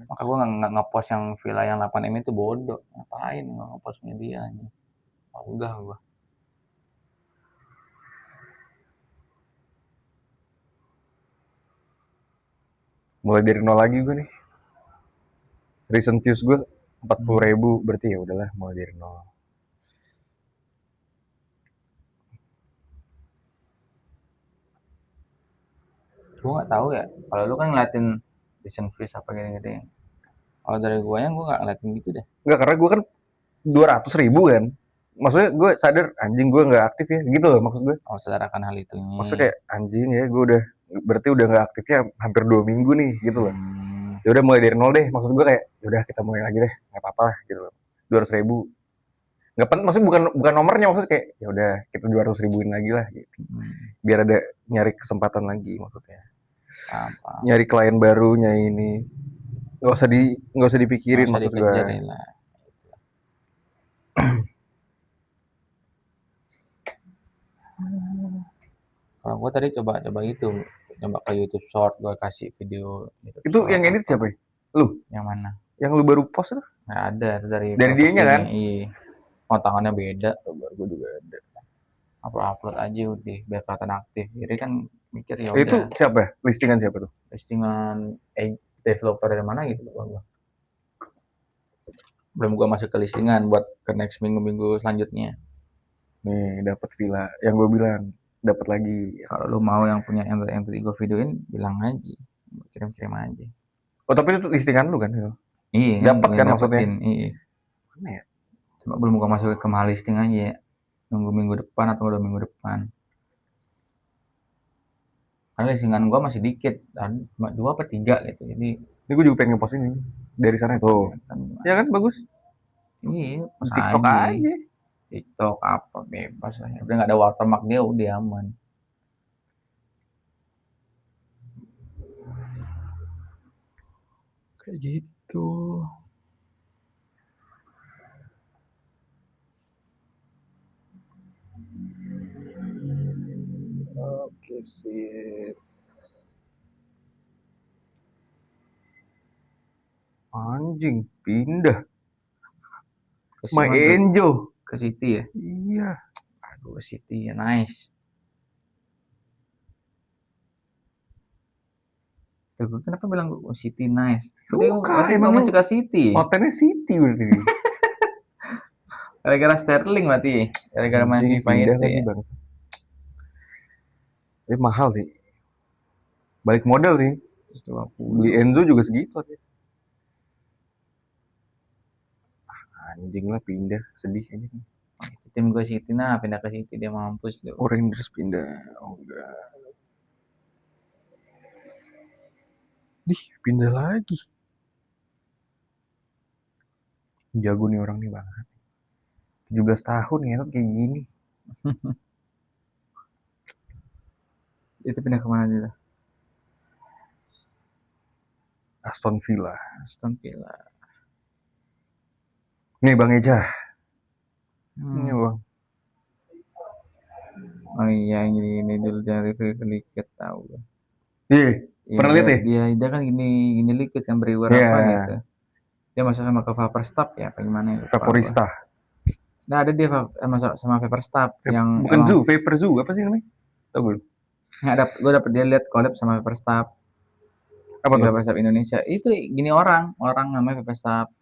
Maka gue nggak ngepost yang villa yang 8M itu bodoh. Ngapain nggak ngepostnya dia aja. Enggak gue. Mulai dari nol lagi gue nih. Recent views gue 40.000, berarti ya udahlah mulai dari nol. Gue nggak tahu ya. Kalau lu kan ngeliatin recent views apa gitu. Kalau dari gue nggak ngeliatin gitu deh. Enggak, karena gue kan 200.000 kan. Maksudnya gue sadar anjing gue nggak aktif ya, gitu loh maksud gue. Oh, sadar akan hal itu nih. Maksudnya kayak anjing ya, gue berarti udah nggak aktifnya hampir 2 minggu nih, gitu loh. Ya udah mulai dari nol deh, maksud gue kayak, ya udah kita mulai lagi deh, nggak apa-apa lah, gitu loh. 200.000. Nggak penting, maksudnya bukan nomornya, maksudnya kayak, ya udah kita 200.000-in lagi lah, gitu. Biar ada nyari kesempatan lagi maksudnya. Apa? Nyari klien baru, nyari ini. Nggak usah dipikirin maksud gue. Kalau gue tadi coba itu, coba ke YouTube Short, gue kasih video YouTube itu Short. Yang edit siapa ya? Lu? Yang mana? Yang lu baru post tuh? Nggak ada, dari dianya kan? Iya. Oh, tangannya beda. Gue juga ada. Upload aja udah, biar kelihatan aktif. Jadi kan mikir ya udah. Itu siapa ya? Listingan siapa tuh? Listingan developer dari mana gitu Bang. Belum gue masuk ke listingan buat ke next minggu selanjutnya. Nih, dapat villa. Yang gue bilang dapat lagi. Yes. Kalau lu mau yang punya entry gue videoin, bilang aja. Kirim aja. Oh, tapi itu listingan lu kan? Iya. Dapat kan maksudnya? Iya. Mana ya? Cuma belum gue masuk ke mahal listing aja. Nunggu minggu depan atau 2 minggu depan. Karena lisingan gua masih dikit, dan cuma 2 apa 3 gitu. Jadi Ini gue juga pengen ngepost ini dari sana tuh. kan Ya kan bagus. ini Di pas TikTok aja. aja. TikTok apa bebas lah. Udah nggak ada watermark dia udah aman. Kayak gitu. Oke sip. Anjing pindah. Ke My mana tuh? Angel. Ke City ya? Iya. Aduh, City ya nice. Tuh, gue kenapa bilang City nice? Bukan, Berarti emang masih ke City. hotelnya City berarti. Gara-gara Sterling berarti. Gara-gara main Anjing FIFA pindah itu lagi ya. bang. Tapi mahal sih. Balik modal sih. 120. Beli Enzo juga segitu. Anjing lah pindah, sedih ini. Tim gue City, nah pindah ke City dia mampus loh. Oh Rangers pindah. Oh enggak. Dih, pindah lagi. Jago nih orang nih banget. 17 tahun ya kayak gini. Itu pindah kemana dia? Aston Villa. Aston Villa. Nih Bang Eja. Ini Bang. Oh iya, ini dulu jangan review liket tahu. Iya, Ya, pernah lihat ya? dia kan gini liket kan brewer apa gitu. Dia masuk sama ke Vaporstap ya, apa gimana ya? Vaporista. Nah ada dia masuk sama Vaporstap yang bukan emang, Zoo, Vapor Zoo apa sih namanya? Tahu gue. Nggak gue dapet dia lihat collab sama Vaporstap. Apa Si tuh? Vaporstap Indonesia itu gini orang namanya Vaporstap.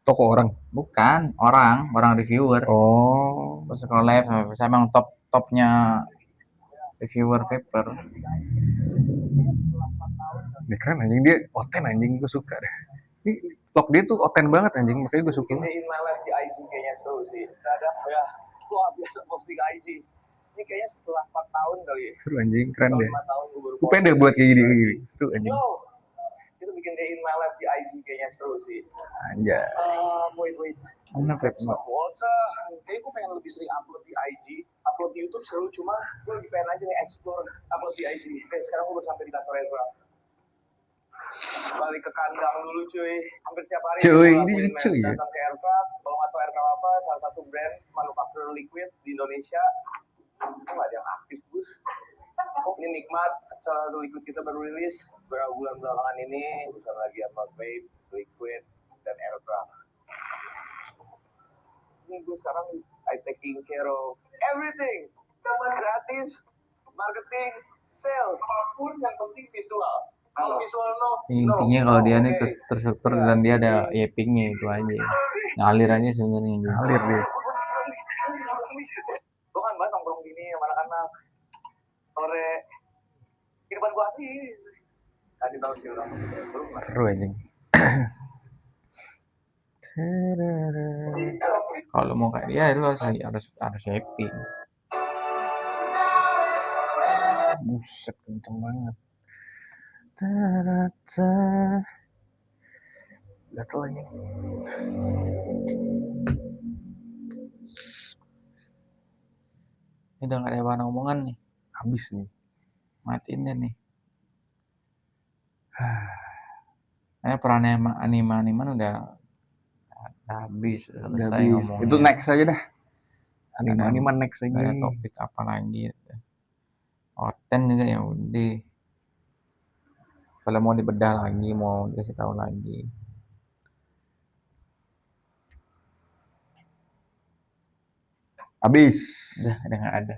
Toko orang. Bukan orang reviewer. Oh. Terus collab sama Vaporstap, emang topnya reviewer paper. Ini keren anjing, dia oten anjing, gue suka deh. Ini vlog dia tuh oten banget anjing, makanya gue suka. Ini in my life di IG kayaknya seru sih. Ada ya, gua biasa posting IG. Ini kayaknya setelah 4 tahun kali ya. Seru anjing, keren deh. 5 tahun gue baru Gue pengen deh buat kayak gini. Seru anjing. Yo, itu bikin day in my life di IG kayaknya seru sih. Anjay. Wait. Mana Stop water. Kayaknya gue pengen lebih sering upload di IG. Upload di YouTube seru, cuma gue lebih pengen aja nih explore upload di IG. Kayak sekarang gue udah sampai di kantor Ezra. Balik ke kandang dulu cuy. Hampir setiap hari Cuy, ini lucu ya. datang ke aircraft. Kalau nggak tahu aircraft apa, salah satu brand manufaktur liquid di Indonesia. Itu nggak ada yang aktif Gus. Ini nikmat, salah satu liquid kita baru rilis beberapa bulan belakangan ini. Bersama lagi sama Vape, liquid, dan aircraft. Ini gue sekarang I taking care of everything. Kreatif, marketing, sales, apapun yang penting visual. Kalau visual intinya kalau dia nih terstruktur dan dia ada yapingnya itu aja, ngalir aja sebenarnya. Ngalir deh. Gue kan banget nongkrong gini sama anak-anak sore, kehidupan gue asli. Kasih tahu sih orang Seru anjing. Kalau mau kayak dia itu harus yaping. Buset, kenceng banget. Gatel lagi. Ini udah gak ada bahan omongan nih. Habis nih. Matiin deh nih. Peran animan udah habis, udah selesai ngomongnya. Itu next aja dah. Animan next aja. Ada topik apa lagi? Oten juga ya udah. Kalau mau dibedah lagi, mau dikasih tahu lagi. Habis. Udah nggak ada.